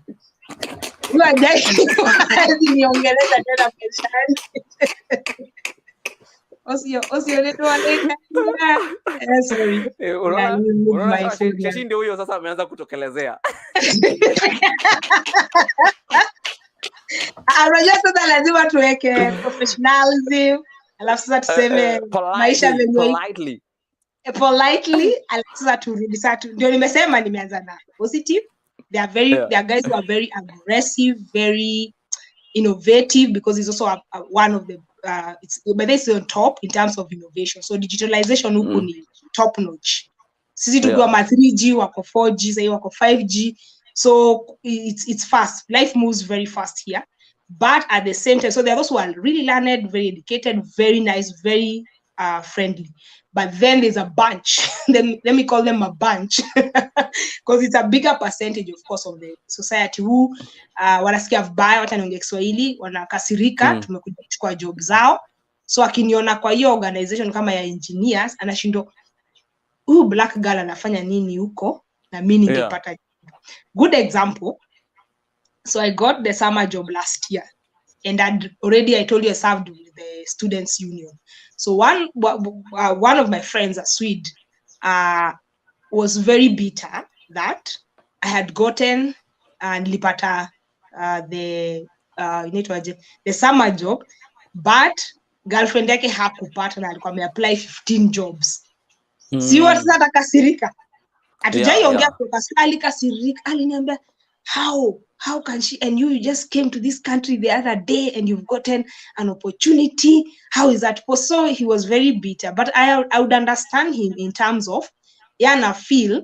You are just niongeleza tena peshani. Osio letu aleka. Sorry. Sheshy ndio huyo sasa ameanza kutokelezea. unajua sasa lazima tuweke professionalism, alafu sasa tuseme maisha politely, alafu sasa turudi sasa, ndio nimesema nimeanza na positive. They are guys who are very aggressive, very innovative, because it's also one of the but this is on top in terms of innovation. So digitalization huku ni top notch. Sisi tukiwa ma 3G, wako 4G, sasa wako 5G. So it's fast. Life moves very fast here. But at the same time, so there are those who are really learned, very educated, very nice, very friendly. But then there's a bunch. Then let me call them a bunch, because it's a bigger percentage, of course, of the society who wanasikia vibaya, wataniongea Kiswahili, wanakasirika, tumekuja kuchukua job zao. So akiniona kwa hiyo organization kama ya engineers, anashindwa huyu black girl anafanya nini huko na mimi ningepata. Good example. So I got the summer job last year, and I told you I served with the students union. So one of my friends, a Swede, was very bitter that I had gotten nilipata the summer job, but girlfriend yake hakupata na alikuwa ameapply 15 jobs. Sio sasa atakasirika. Atujaiongea kwa alikasirika, aliniambia how can she, and you just came to this country the other day and you've gotten an opportunity, how is that possible? So he was very bitter, but I would understand him in terms of yana feel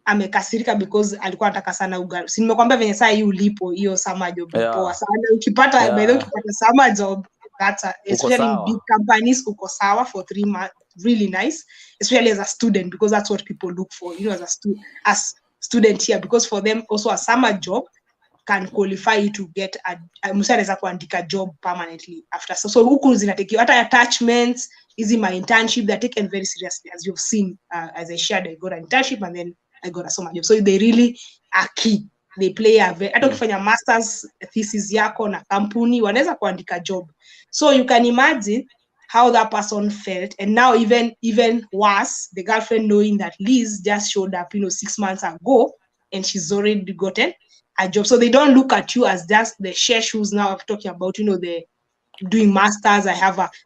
amekasirika because alikuwa anataka sana ugali. Si nimekwambia venye saa hii ulipo hiyo summer job poa sana, ukipata by the way ukipata summer job, that's especially in big companies, uko sawa for 3 months, really nice, especially as a student, because that's what people look for, as student here, because for them also a summer job can qualify you to get msareza kuandika job permanently after. So huku zinateki hata attachments, easy my internship, they're taken very seriously, as you've seen. As I shared, I got an internship and then I got a summer job. So they really are key. They play hata ukifanya masters thesis yako na kampuni wanaweza kuandika job. So you can imagine how that person felt. And now even worse, the girlfriend knowing that Liz just showed up 6 months ago and she's already gotten a job. So they don't look at you as just the Shesh who's now talking about the doing masters.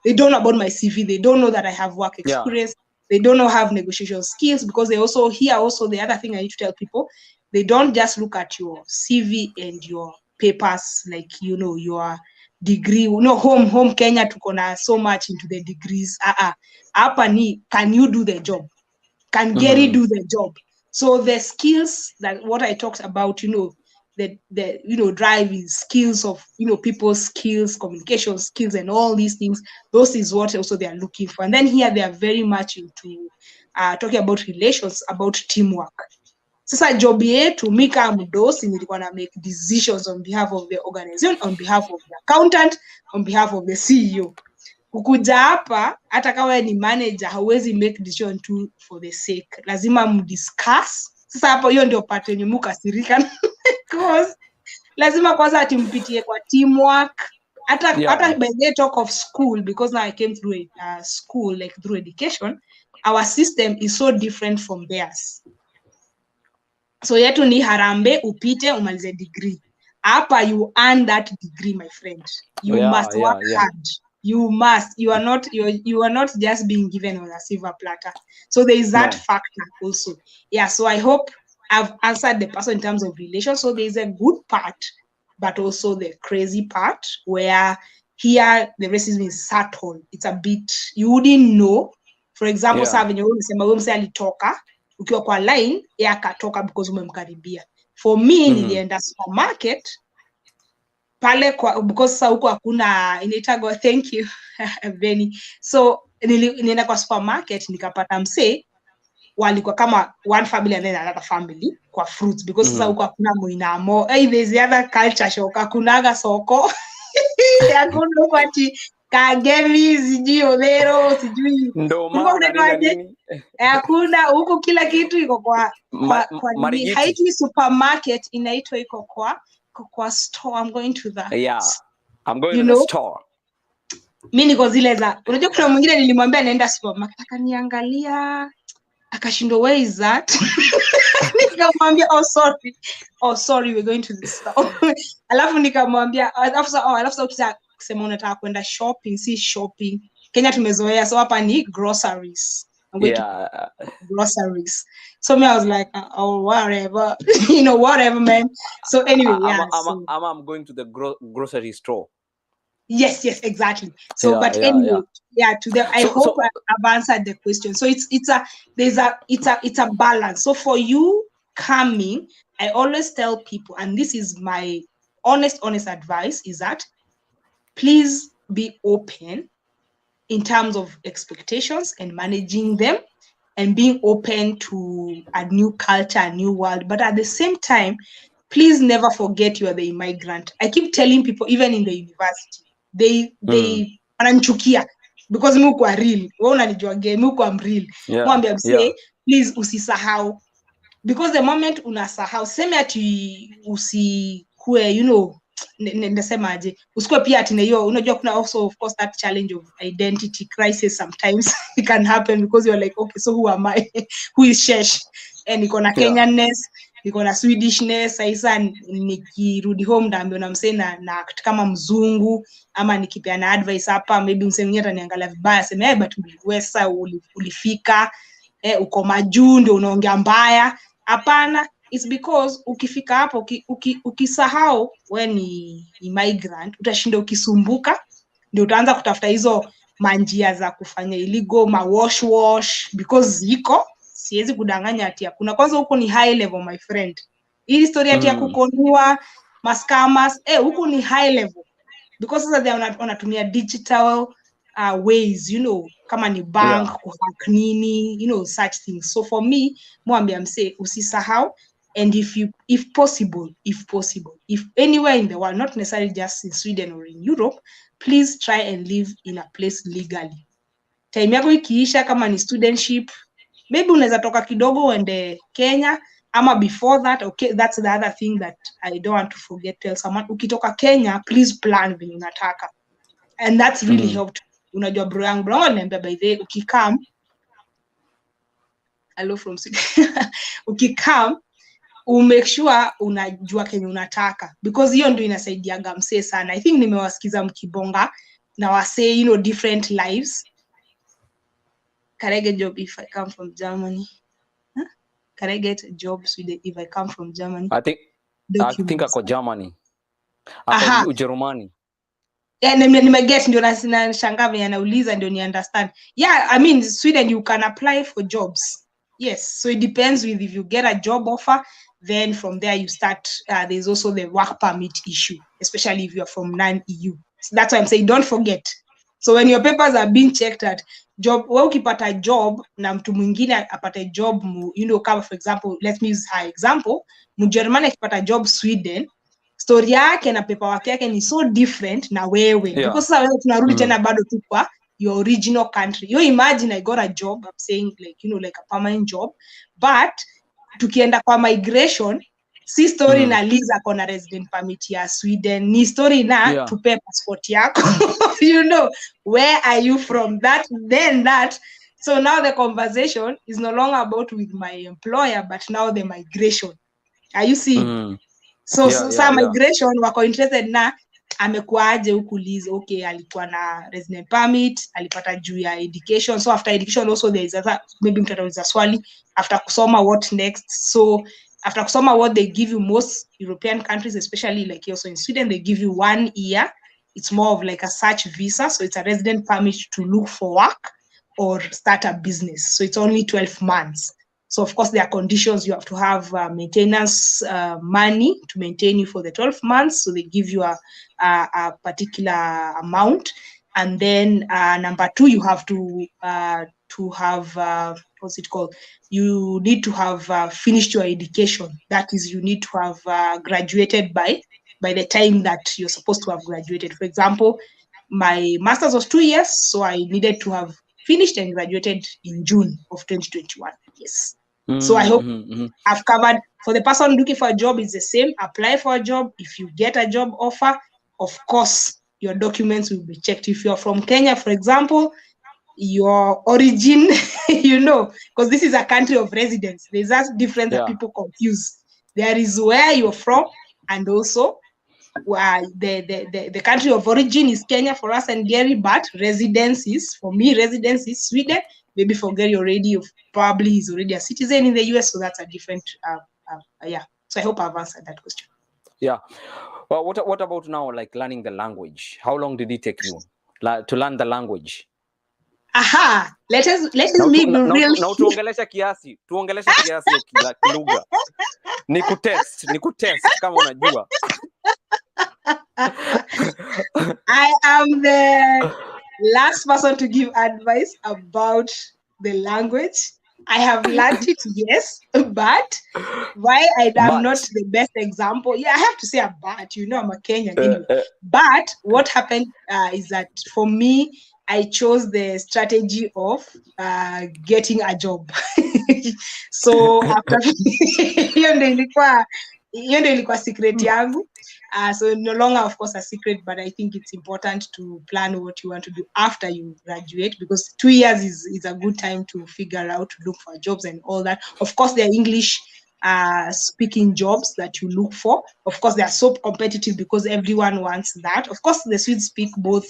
They don't know about my CV. They don't know that I have work experience. They don't know have negotiation skills, because they also the other thing I need to tell people, they don't just look at your CV and your papers, like your degree. Home Kenya tukona so much into the degrees. Hapa ni, can you do the job? Can Gary do the job? So the skills, that what I talked about, the driving skills of people's skills, communication skills, and all these things, those is what also they are looking for. And then here they are very much into talking about relations, about teamwork. Sasa job yetu mika mdosi nilikuwa na make decisions on behalf of the organization, on behalf of the accountant, on behalf of the CEO. Ukuja hapa hata kama ni manager hauwezi make decision tu for the sake, lazima mdiscuss. Sasa hapo hiyo ndio part yenye mkasirika because lazima kwanza atimpitie kwa teamwork. Hata by the talk of school, because now I came through a school, like through education, our system is so different from theirs. So yetu ni harambe upite umalize degree. Hapa you earn that degree, my friend. You must work hard. You must. You are not just being given on a silver platter. So there is that factor also. Yeah. So I hope I've answered the person in terms of relations. So there is a good part, but also the crazy part where here the racism is subtle. It's a bit, you wouldn't know. For example, mse alitoka ukiwa kwa line akatoka because umemkaribia. For me, nilienda supermarket pale kwa, because sasa huko hakuna inaitagwa, thank you Benny. So nilienda kwa supermarket nikapata mse walikuwa kama one family and then another family kwa fruits, because sasa huko hakuna muinamo. There's the other culture shock, hakunaga soko hakuna huko ati kagemi sijui olero sijui ndo maana nini hakuna huko, kila kitu iko kwa haitwi supermarket, inaitwa iko kwa store. I'm going to the I'm going to the store. Mimi niko zile za, unajua kuna mwingine nilimwambia naenda supermarket akaniangalia akashindwa, where is that? Nikamwambia, oh sorry, we're going to this store. Alafu nikamwambia, alafu ukisema unataka kwenda shopping, si shopping. Kenya tumezoea, so hapa ni groceries. I'm going to groceries. So me, I was like, oh, whatever. Whatever, man. So anyway, I'm going to the grocery store. Yes, exactly. So, anyway, I hope I've answered the question. So it's a balance. So for you coming, I always tell people, and this is my honest advice, is that please be open in terms of expectations and managing them, and being open to a new culture, a new world. But at the same time, please never forget you are the immigrant. I keep telling people, even in the university, they wananichukia because muko real. Wewe unanijua game, muko am real. Mwambie say, please usisahau. Because the moment unasahau, sema ati usikue, ndasemaje, usikue pia ati hiyo, unajua kuna also of course that challenge of identity crisis sometimes it can happen, because you're like, okay, so who am I? Who is Shesh? And niko na Kenyanness, niko na Swedishness. Sasa nikirudi home ndaambia na msee na act kama mzungu, ama nikipeana advice hapa maybe msee mwenyewe ataniangalia vibaya, sema but uliweza, ulifika, uko majuu ndio unaongea mbaya. Hapana, it's because ukifika hapo ukisahau wewe ni migrant, utashinda ukisumbuka, ndio utaanza kutafuta hizo manjia za kufanya illegal wash, because ziko, siwezi kudanganya ati hakuna. Kwanza huko ni high level, my friend. Hii historia ati ya kukoniwa mascammers, huko ni high level, because sasa they wanatumia digital ways, kama ni bank, kuhack nini, such things. So for me, mwambie msee usisahau, and if possible, if anywhere in the world, not necessarily just in Sweden or in Europe, please try and live in a place legally. Time yako ikiisha, kama ni studentship, maybe unaweza toka kidogo uende Kenya, ama before that, okay, that's the other thing that I don't want to forget, tell someone, ukitoka Kenya, please plan venye unataka. And that's really helped. Unajua bro ananiambia, by the way, ukikam, hello from ukikam, make sure unajua kenye unataka, because hiyo ndio inasaidia msee sana. I think nimewasikiza mkibonga na wase, different lives. Can I get a job if I come from Germany? Huh? Can I get a job if I come from Germany? I think ako Germany. Ako Ujerumani. Yeah, nimeget, ndio nashangaa venye anauliza, ndio ni understand. Yeah, I mean Sweden you can apply for jobs. Yes, so it depends with if you get a job offer, then from there you start. There's also the work permit issue, especially if you are from non-EU. So that's why I'm saying don't forget. So when your papers are being checked at job, wewe ukipata job na mtu mwingine apata job, kama for example, let me use high example, Mjerumani akipata job Sweden, story yake na paperwork yake ni so different na wewe, because sasa wewe tunarudi tena bado tu kwa your original country. You imagine I got a job, I'm saying like, like a permanent job, but tukienda kwa migration, si story na Liza kona resident permit ya Sweden, ni story na tupe passport yako. Where are you from, that then that. So now the conversation is no longer about with my employer, but now the migration. Are you seeing? So migration wako interested na amekuaje huku Liz. Okay, alikuwa na resident permit, alipata juu ya education. So after education also there is other, maybe mtu atauliza swali, after kusoma what next. So after kusoma what they give you, most European countries, especially like also in Sweden, they give you 1 year. It's more of like a search visa, so it's a resident permit to look for work or start a business. So it's only 12 months. So of course there are conditions. You have to have maintenance money to maintain you for the 12 months. So they give you a particular amount. And then number 2, you have to have what's it called? You need to have finished your education. That is, you need to have graduated by the time that you're supposed to have graduated. For example, my master's was 2 years, so I needed to have finished and graduated in June of 2021. Yes. So I hope I've covered. For the person looking for a job, it's the same. Apply for a job. If you get a job offer, of course, your documents will be checked. If you're from Kenya, for example, your origin, you know, because this is a country of residence. There's that difference that people confuse. There is where you're from, and also the country of origin is Kenya for us and Gary, but residence is, for me, residence is Sweden. Maybe for Gary already, probably he's already a citizen in the US, so that's a different, yeah. So I hope I've answered that question. Yeah. Well, what about now, like learning the language? How long did it take you to learn the language? Aha, let us be real. Na tuongelesha kiasi kilugha. Nikutest kama unajua. I am the last person to give advice about the language. I have learned it, yes, but why I'm not the best example. Yeah, I have to say a but, you know, I'm a Kenyan anyway. But what happened is that for me, I chose the strategy of getting a job. So after hiyo ndio ilikuwa secret yangu. So no longer, of course, a secret, but I think it's important to plan what you want to do after you graduate, because 2 years is a good time to figure out, to look for jobs and all that. Of course, there are English speaking jobs that you look for. Of course, they are so competitive because everyone wants that. Of course, the Swedes speak both.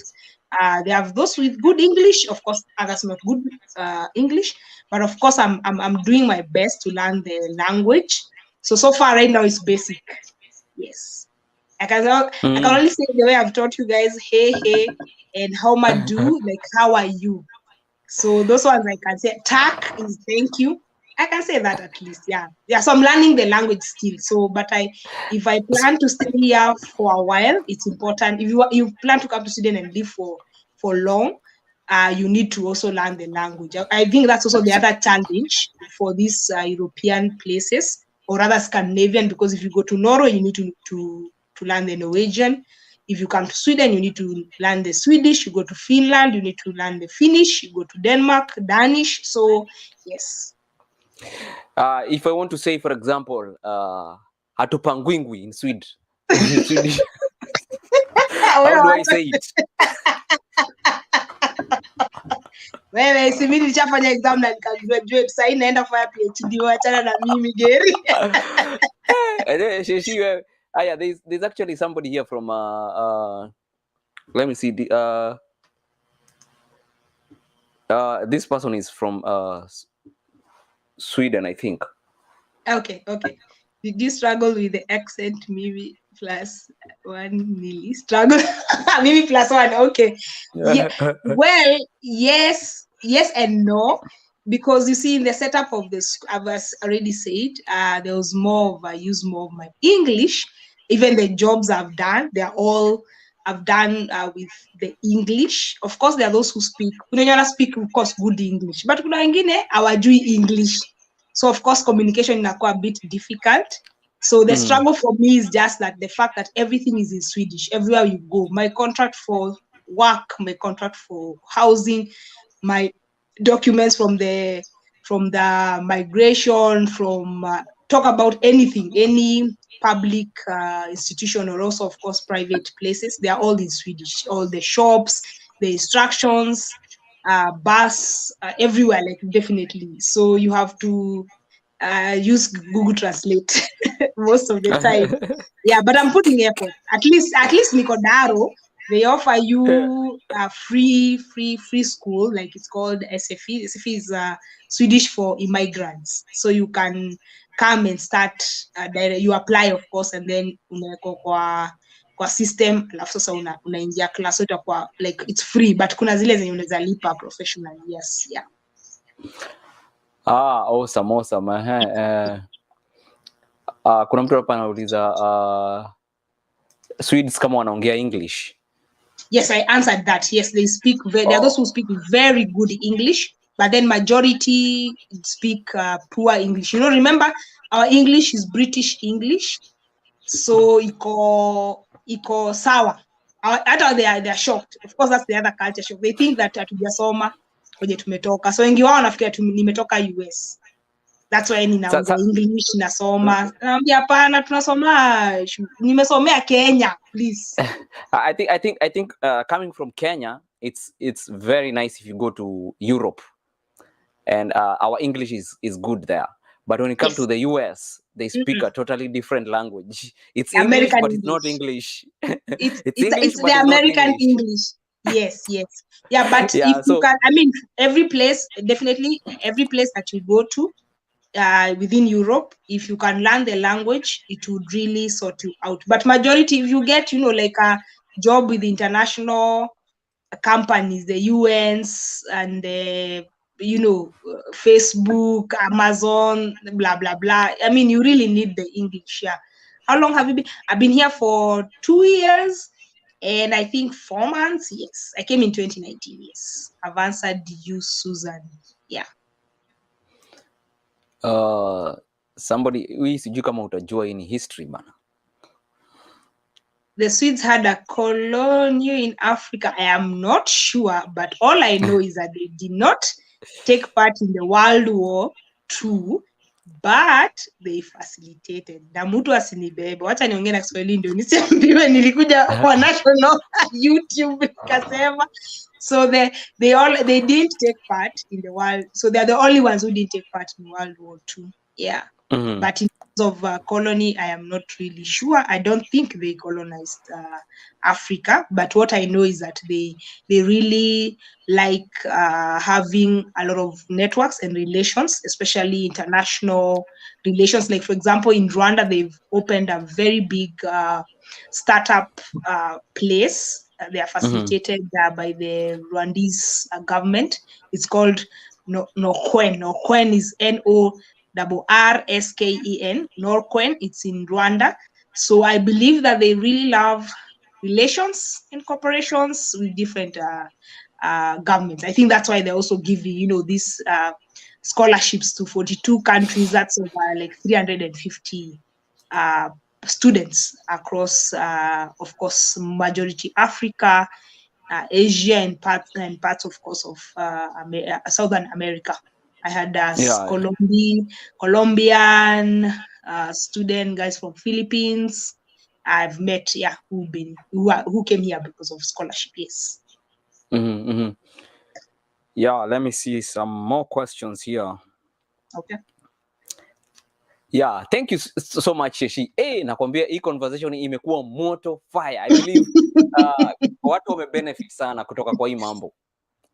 They have those with good English, of course, others not good English. But of course, I'm doing my best to learn the language. So far right now it's basic. Yes. I can only say the way I've taught you guys, hey, and how much do, like how are you? So those ones I can say. Tak is thank you. I can say that at least, yeah. So I'm learning the language still. So, but if I plan to stay here for a while, it's important. If you plan to come to Sweden and live for long, you need to also learn the language. I think that's also the other challenge for these European places, or rather Scandinavian, because if you go to Norway, you need to learn the Norwegian. If you come to Sweden, you need to learn the Swedish. You go to Finland, you need to learn the Finnish. You go to Denmark, Danish. So, yes. If I want to say, for example, hatupangwingwi in Swedish, how do I say it? Wewe si mimi nilishafanya exam na nikagraduate, sasa naenda kufanya PhD, waachana na mimi Gary. Yeah, there's actually somebody here from let me see, this person is from Sweden, I think. Okay. Did you struggle with the accent? Maybe +1 nearly struggle. Maybe +1. Okay. Yeah. Well, yes and no, because you see in the setup of this, I've already said, there was I use more of my English. Even the jobs I've done, I've done with the English. Of course, there are those who speak, of course, good English, but kuna wengine hawajui English. So of course, communication inakuwa a bit difficult. So the struggle for me is just that the fact that everything is in Swedish everywhere you go. My contract for work, my contract for housing, my documents from the migration, from talk about anything, any public institution, or also of course private places, they are all in Swedish. All the shops, the instructions, bus, everywhere, like definitely. So you have to use Google Translate most of the time. Yeah, but I'm putting effort. At least Nikodaro, they offer you a free school, like it's called SFI. SFI is Swedish for immigrants. So you can come and start, you apply of course, and then unawekwa kwa system, alafu sasa unaingia class, so itakuwa like it's free, but kuna zile zenye unaweza lipa professional. Yes, yeah. Awesome. Kuna mtu hapa anauliza Swedes kama wanaongea English. Yes, I answered that. Yes, they speak there are those who speak very good English, but then majority speak poor English. You know, remember our English is British English, so iko sawa. Hata they are shocked. Of course, that's the other culture shock. They think that hatujasoma kwenye tumetoka. So wengi wao wanafikiria nimetoka US. That's why ninaongea English, nasoma. Naambia hapana, tunasoma, nimesomea Kenya, please. I think coming from Kenya, it's very nice if you go to Europe, and our English is good there. But when it comes to the US, they speak a totally different language. It's English, American but it's not English. English. It's English, the but it's not American English. English. Yes, yes. Yeah, but Yeah, if you so can, I mean, every place, definitely every place that you go to within Europe, if you can learn the language, it would really sort you out. But majority, if you get, like a job with international companies, the UNs and the, Facebook, Amazon, blah, blah, blah. I mean, you really need the English. Yeah. How long have you been? I've been here for 2 years and I think 4 months. Yes. I came in 2019. Yes. I've answered you, Susan. Yeah. Somebody, we sijui kama utajua in history bana. The Swedes had a colony in Africa. I am not sure, but all I know is that they did not take part in the World War II, but they facilitated. Na mtu asinibebe. Wacha niongee na Kiswahili ndio nisiambiwe nilikuja kwa national YouTube nikasema. So they didn't take part in the world. So they're the only ones who didn't take part in World War II. Yeah. But in terms of colony, I am not really sure. I don't think they colonized Africa. But what I know is that they really like having a lot of networks and relations, especially international relations. Like, for example, in Rwanda, they've opened a very big startup place. They are facilitated by the Rwandese government. It's called Norquen. Norquen is NORRSKEN, Norquen. It's in Rwanda. So I believe that they really love relations and cooperations with different governments. I think that's why they're also giving, these scholarships to 42 countries. That's over like 350 students across, of course, majority Africa, Asia, and parts, of course, of Southern America. I had Colombian student guys from Philippines. I've met, who came here because of scholarship. Yes. Yeah, let me see some more questions here. Okay. Yeah, thank you so much, Sheshy. Nakwambia hii conversation imekuwa moto fire. I believe watu wamebenefit sana kutoka kwa hii mambo.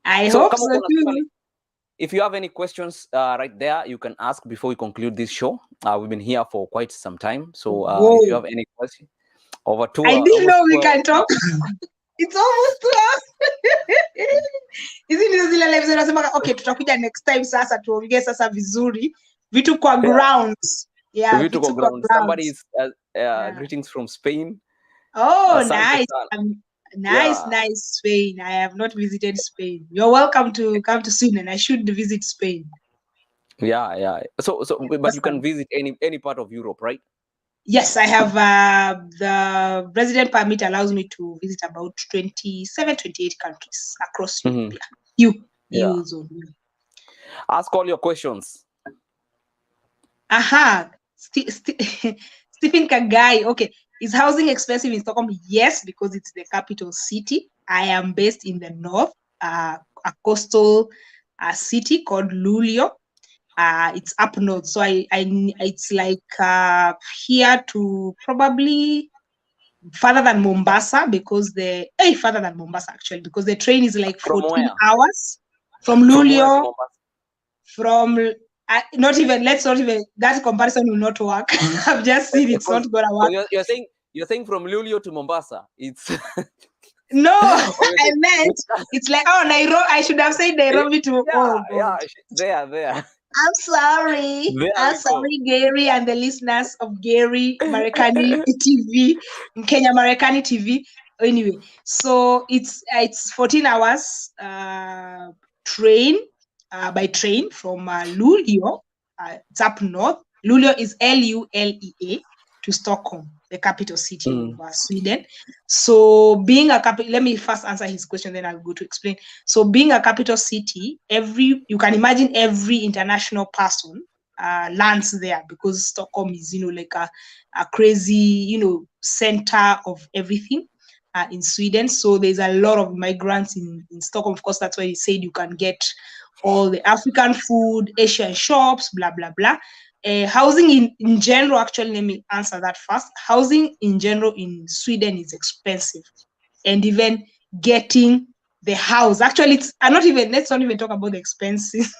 I hope so too. If you have any questions right there, you can ask before we conclude this show. We've been here for quite some time. So if you have any question, over 2 hours. I didn't know we can talk. It's almost 2 hours. Okay, tutakuja next time sasa tuongee sasa vizuri. Vitu kwa grounds. Yeah, vitu kwa grounds. Somebody is greetings from Spain. Oh, nice. Nice Spain. I have not visited Spain. You're welcome to come to Sweden. I should visit Spain. Yeah. So but you can visit any part of Europe, right? Yes, I have the resident permit allows me to visit about 27, 28 countries across Europe. EU zone. Ask all your questions. Stephen Kagai. Okay. Is housing expensive in Stockholm? Yes, because it's the capital city. I am based in the north, a coastal city called Luleå. It's up north, so it's like here to probably further than Mombasa because further than Mombasa actually because the train is like 14 hours from Luleå. Let's not even that comparison will not work. I've just seen it's not gonna work. You're saying from Luleå to Mombasa. It's no, I meant it's like Nairobi. I should have said Nairobi to there. I'm sorry. I'm sorry, Gary and the listeners of Gary Marekani TV, Mkenyamarekanitv TV. Anyway, so it's 14 hours by train from Luleå. It's up north. Luleå is Luleå to Stockholm, the capital city of Sweden. So being a capital, let me first answer his question, then I'll go to explain. So being a capital city, you can imagine every international person lands there because Stockholm is, like a crazy, center of everything. in Sweden. So there's a lot of migrants in Stockholm. Of course, that's why he said you can get all the African food, Asian shops, blah, blah, blah. Housing in general, actually, let me answer that first. Housing in general in Sweden is expensive. And even getting the house, actually, let's not even talk about the expenses,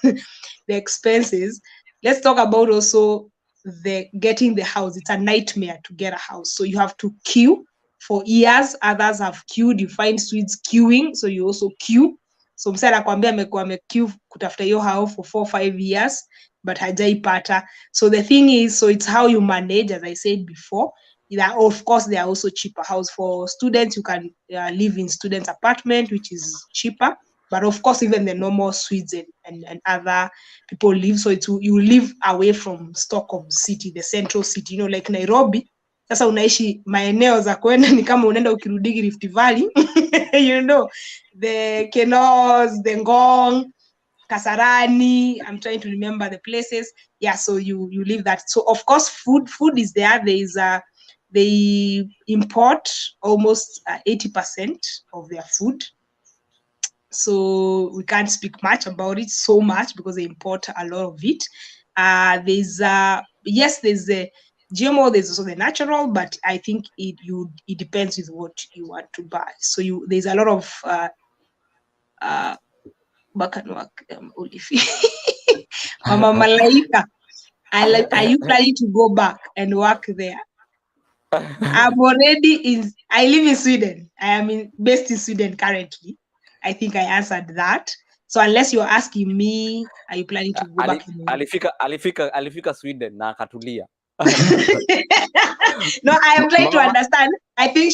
Let's talk about also the getting the house. It's a nightmare to get a house. So you have to queue for years. Others have queued. You find Swedes queuing, so you also queue. So msana anakuambia amekuwa amequeue kutafuta hiyo house for 4 or 5 years, but hajaipata. So the thing is, so it's how you manage, as I said before. Of course, there are also cheaper house for students. You can live in students' apartment, which is cheaper. But of course, even the normal Swedes and other people live. So you live away from Stockholm city, the central city, like Nairobi. Sasa unaishi maeneo za kwenda ni kama unaenda ukirudi Rift Valley. The Kenyans, the Ngong, Kasarani. I'm trying to remember the places. Yeah, so you live that. So of course, food is there. They import almost 80% of their food. So we can't speak much about it so much because they import a lot of it. There's the GMO, there's also the natural, but I think it depends with what you want to buy. So there's a lot of Mama Malaika, are you planning to go back and work there? I live in Sweden. I am based in Sweden currently. I think I answered that. So unless you're asking me, are you planning to go back? Alifika Sweden na akatulia. No, I am trying to understand. I think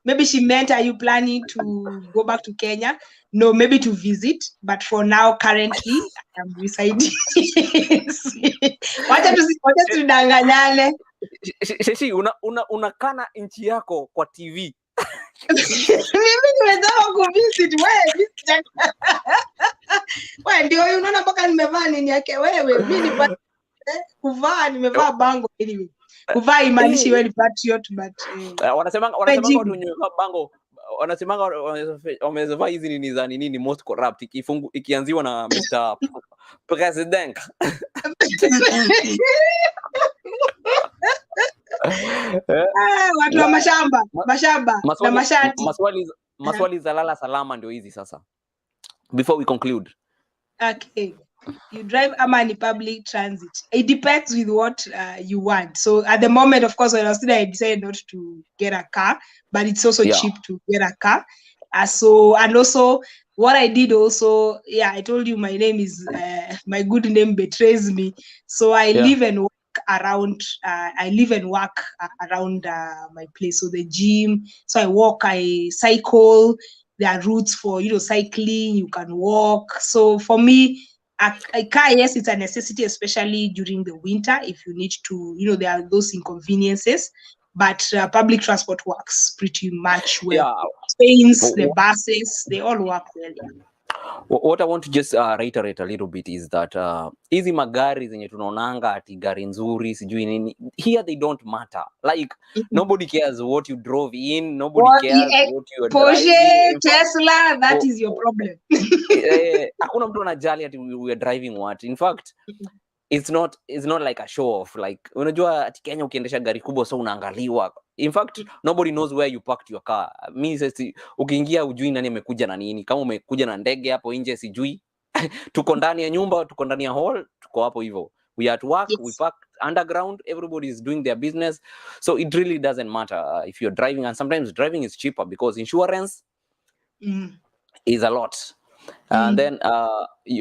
maybe she meant, are you planning to go back to Kenya? No, maybe to visit. But for now, currently, I'm residing. Wacha tudanganyane. Sheshy, unakana nchi yako kwa TV. Mimi nimetoka kuvisit wewe ndio unaona mpaka nimevaa nini yake wewe. Mimi kuvaa nimevaa bango anyway. Kuvaa imaanishi wewe ni patriot, but wanasema watu wenye bango wanasema wamezovaa hizi nini za nini most corrupt ikianziwa na Mr. President. Watu wa mashamba na mashati. Maswali za lala salama ndio hizi sasa. Before we conclude. Okay. You drive Amani public transit. It depends with what you want. So at the moment, of course, when I was student, I decided not to get a car, but it's also cheap to get a car. And also what I did also, I told you my name is, my good name betrays me. So I live and work around, my place. So the gym, so I walk, I cycle. There are routes for, cycling, you can walk. So for me, a car, yes, it's a necessity, especially during the winter, if you need to, there are those inconveniences, but public transport works pretty much well. Trains, the buses, they all work well. What I want to just reiterate a little bit is that hizi magari zenye tunaonanga ati gari nzuri sijui nini, here they don't matter. Like nobody cares what you drove in, nobody cares what you are driving. Tesla, that is your problem. Hakuna mtu anajali ati we are driving what. In fact, it's not like a show off. Like unajua ati Kenya ukiendesha gari kubwa so unaangaliwa. In fact, nobody knows where you parked your car. Mimi sasa ukiingia ujui nani amekuja na nini. Kama umekuja na ndege hapo nje sijui. Tuko ndani ya nyumba, tuko ndani ya hall, tuko hapo hivyo. We are at work, we park underground, everybody is doing their business. So it really doesn't matter if you're driving, and sometimes driving is cheaper because insurance is a lot. And then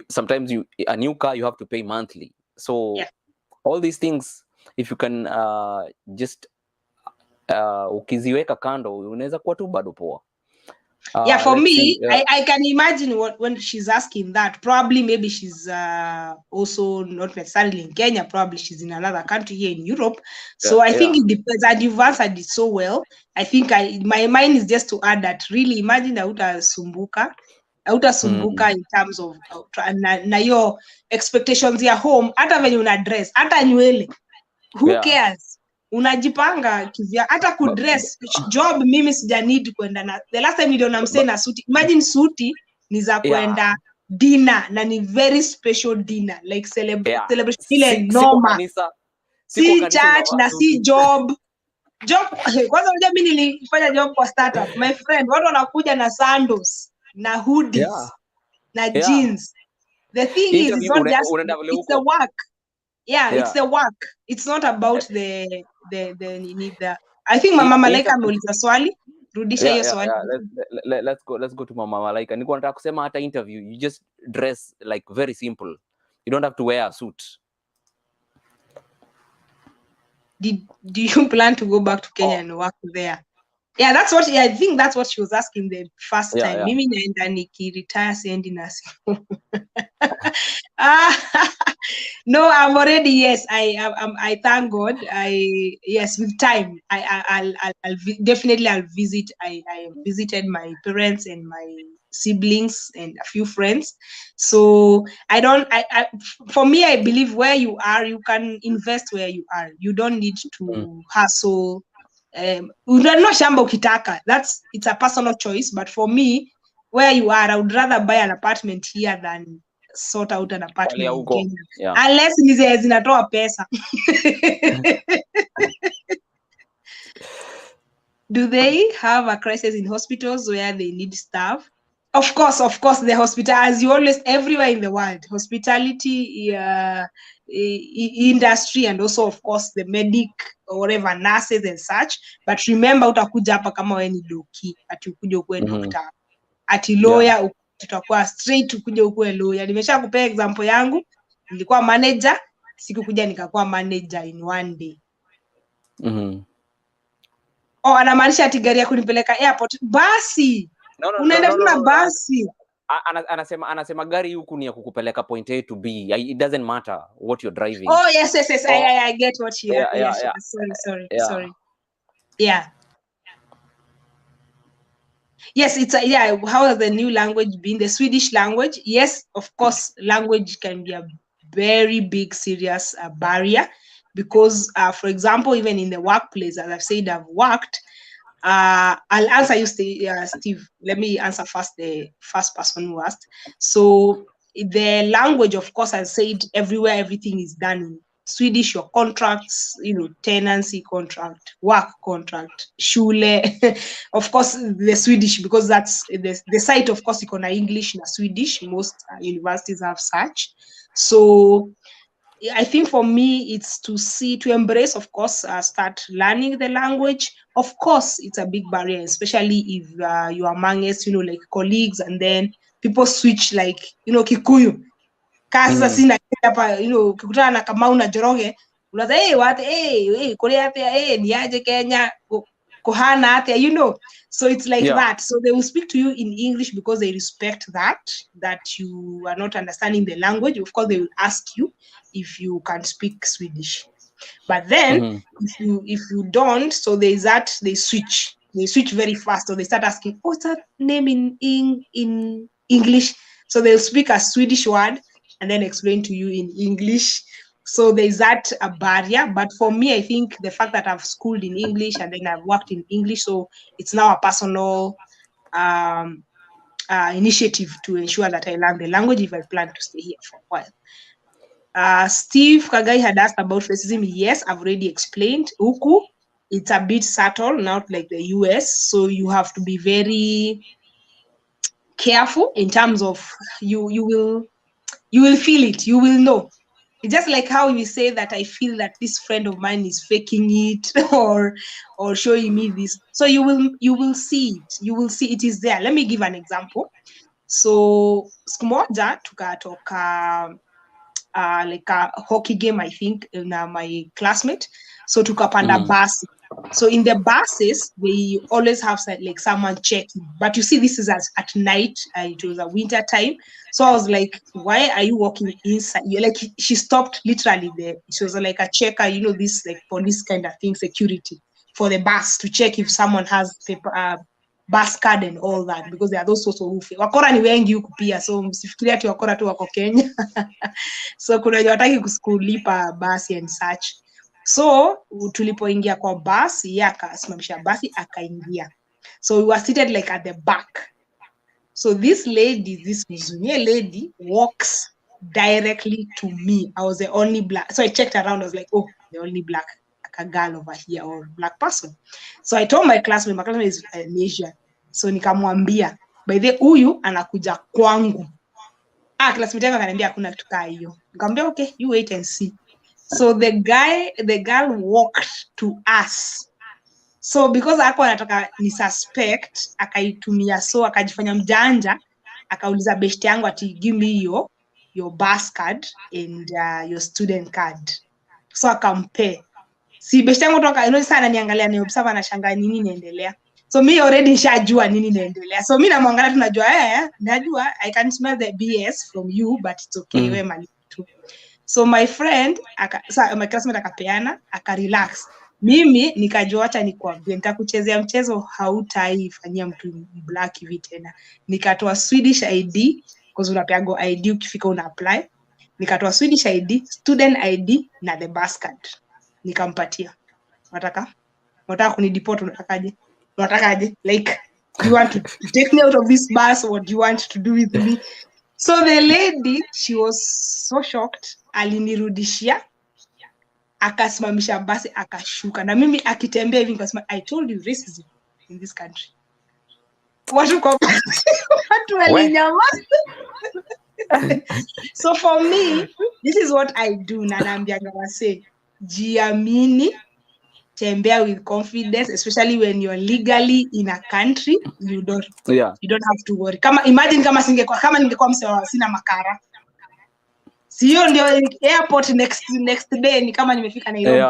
sometimes a new car you have to pay monthly. So all these things, if you can just ukiziweka kando, unaweza kuwa tu bado poa. For me, I can imagine when she's asking that, probably maybe she's also not necessarily in Kenya, probably she's in another country here in Europe. So I think it depends, and you've answered it so well. I think my mind is just to add that really imagine hautasumbuka in terms of na your expectations ya home, hata venye una dress, hata nywele. Who cares? unajipanga kivya hata kudress job. Mimi sija need kwenda na the last time niliona msee na suti. Imagine suti ni za kwenda dinner na ni very special dinner like celebration ile noma, si church na si job. Kwanza unajua mimi nilifanya job kwa startup, my friend, watu wanakuja na sandals na hoodies na jeans. The thing is it's not just it's the work. It's the work. It's not about the I think Mama Malaika ameuliza swali. Rudisha hiyo swali. Let's go to Mama Malaika. Niko nataka kusema hata interview you just dress like very simple. You don't have to wear a suit. Do you plan to go back to Kenya and work there? Yeah, that's what I think that's what she was asking the first time. Mimi naenda nikiretire siendi nasi. No, I'm already, yes, I thank God. Yes, with time I'll definitely visit. I visited my parents and my siblings and a few friends. So for me, I believe where you are, you can invest where you are. You don't need to hustle. Unanunua shamba ukitaka, it's a personal choice, but for me, where you are, I would rather buy an apartment here than sort out an apartment in Kenya. Unless nize zinatoa pesa. Do they have a crisis in hospitals where they need staff? Of course, the hospital, as you always, everywhere in the world, hospitality industry, and also, of course, the medic or whatever, nurses and such. But remember, utakuja hapa kama wewe ni doki, ati ukuje ukue doctor, ati lawyer, tutakuwa straight ukuje ukue lawyer. Nimesha kupea example yangu, nilikuwa manager, sikukuja nikakuwa manager in one day. Anamaanisha ati gari yako nipeleka airport, basi. Unaenda na basi. Anasema gari huku ni ya kukupeleka point A to B. It doesn't matter what you're driving. Yes. I get what you are. Yeah. Sorry. Yeah. Yes, it's how has the new language been? The Swedish language? Yes, of course, language can be a very big, serious barrier because, for example, even in the workplace, as I've said, I've worked. I'll answer you, Steve. Let me answer first the first person who asked. So the language, of course, I said everywhere, everything is done in Swedish. Your contracts, tenancy contract, work contract, Schule, of course, the Swedish, because that's the site, of course, you English and Swedish. Most universities have such. So I think for me, it's to embrace, of course, start learning the language. Of course, it's a big barrier, especially if you are amongst, like colleagues, and then people switch, like, Kikuyu. Kasa sina hapa, kikutana na Kamau na Njoroge, unaza kule hapa, niaje Kenya, kohana hapa, So it's like that. So they will speak to you in English because they respect that you are not understanding the language. Of course, they will ask you if you can speak Swedish. But then if you don't, so there's that, they switch very fast. So they start asking, what's that name in English? So they'll speak a Swedish word and then explain to you in English. So there's that a barrier. But for me, I think the fact that I've schooled in English and then I've worked in English, so it's now a personal initiative to ensure that I learn the language if I plan to stay here for a while. Steve Kagai had asked about racism. Yes, I've already explained. Uku, it's a bit subtle, not like the US. So you have to be very careful in terms of you will feel it, you will know. It's just like how you say that I feel that this friend of mine is faking it or showing me this. So you will see it. You will see it is there. Let me give an example. So siku moja tukatoka like a hockey game, I think, in my classmate. So tukapanda bus. So in the buses, they always have like someone checking. But you see, this is at night. It was a winter time. So I was like, why are you walking inside? Like, she stopped literally there. She was like a checker, this like police kind of thing, security for the bus to check if someone has paper, bus card and all that, because there are those sorts of wakora ni wengi huku pia, so msifikiria ati wakora tu wako Kenya. So kuna wenye wataki kulipa basi and such. So tulipoingia kwa bus, yeye akasimamisha basi akaingia. So we were seated like at the back. So this lady, this Mzunye lady, walks directly to me. I was the only black. So I checked around. I was like, oh, the only black girl over here or black person. So I told my classmate is an Asian. So nikamwambia, by the huyu anakuja kwangu. Classmate yangu akaniambia hakuna kitu kaa hiyo. Nikamwambia okay, you wait and see. So the girl walked to us. So because hapo anataka ni suspect, akaitumia so akajifanya mjanja, akauliza best yangu ati give me your bus card and your student card. So akampe. Si best yangu toka sana niangalia ni observe anashangaa nini inaendelea. So me already nishajua nini inaendelea. So mimi namwangalia tunajua najua I can smell the BS from you but it's okay wewe mali tu. So my friend my classmate akapeana akarelax. Mimi nikajua acha nikwambie nitakuchezea mchezo hautaifanyia mtu black hivi tena. Nikatoa Swedish ID because unapeago ID ukifika una apply. Nikatoa Swedish ID, student ID na the bus card. Nikampatia. Wataka kunideport unatakaje? Like you want to take me out of this bus or do you want to do with me? So the lady, she was so shocked. Alinirudishia. Akasimamisha basi akashuka. Na mimi akitembea hivi nikasema I told you racism in this country. Watu walinyamaza. So for me, this is what I do. Na naambianga wase, jiamini, tembea with confidence, especially when you're legally in a country, you don't have to worry. Imagine kama ningekuwa msewa sina makara. Sio ndio airport next day ni kama nimefika Nairobi.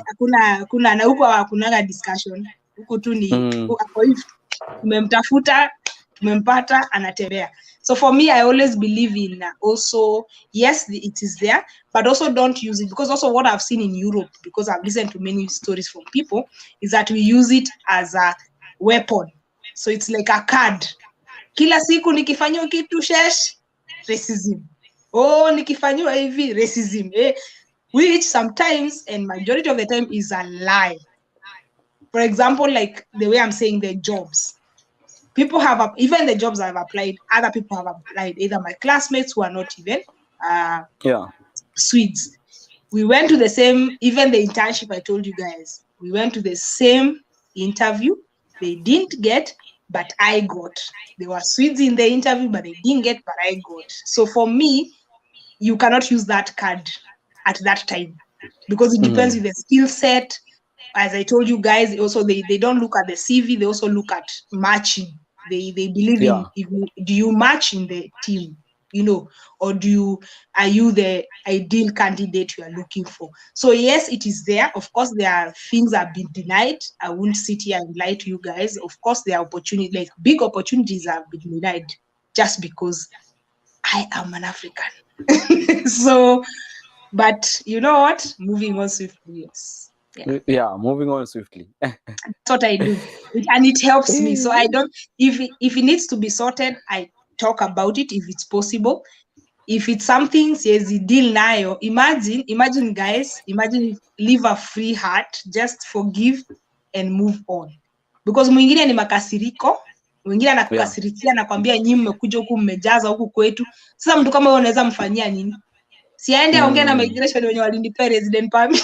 Hakuna na huko hakunaga discussion. Huko tu ni hapo hivi. Tumemtafuta, tumempata, anatembea. So for me I always believe in also yes it is there but also don't use it because also what I've seen in Europe because I've listened to many stories from people is that we use it as a weapon. So it's like a card. Kila siku nikifanywa kitu shesh racism. Oh, nikifanywa hivi racism, which sometimes and majority of the time is a lie. For example, like the way I'm saying the jobs. People have even the jobs I've applied, other people have applied, either my classmates who are not even Swedes. We went to the same, even the internship I told you guys, we went to the same interview. They didn't get, but I got. There were Swedes in the interview, but they didn't get, but I got. So for me, you cannot use that card at that time because it depends with the skill set. As I told you guys, also they don't look at the CV, they also look at matching. They believe in do you match in the team, or are you the ideal candidate you are looking for? So yes, it is there. Of course, there are things that have been denied. I won't sit here and lie to you guys. Of course, there are opportunities, like big opportunities have been denied just because I am an African. So, but you know what? Moving on swiftly, yes. Moving on swiftly. That's what I do, and it helps me. So I don't. If it needs to be sorted, I talk about it if it's possible. If it's something says the deal now, imagine guys, live a free heart, just forgive and move on. Because mwingine ni makasiriko, mwingine anakukasirikia anakuambia nyinyi mmekuja huku mmejaza huku kwetu. Sasa mtu kama wewe unaweza mfanyia nini? Siende aongea na migration wenye walinipa resident permit.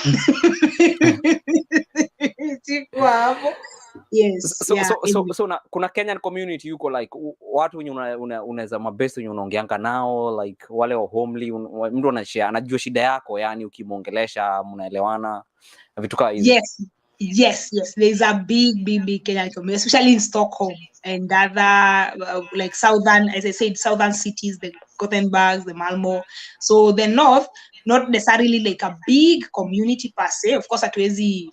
Sikuwa hapo. Yes. So kuna Kenyan community yuko like watu wenye unaweza mabest wenye unaongeanga nao like wale wa homely mtu anajua shida yako yani ukimwongelesha mnaelewana vitu kama hizo. Yes. There's a big Kenyan community, especially in Stockholm and other like southern, as I said, southern cities, the Gothenburg, the Malmo. So the north, not necessarily like a big community per se. Of course, hatuwezi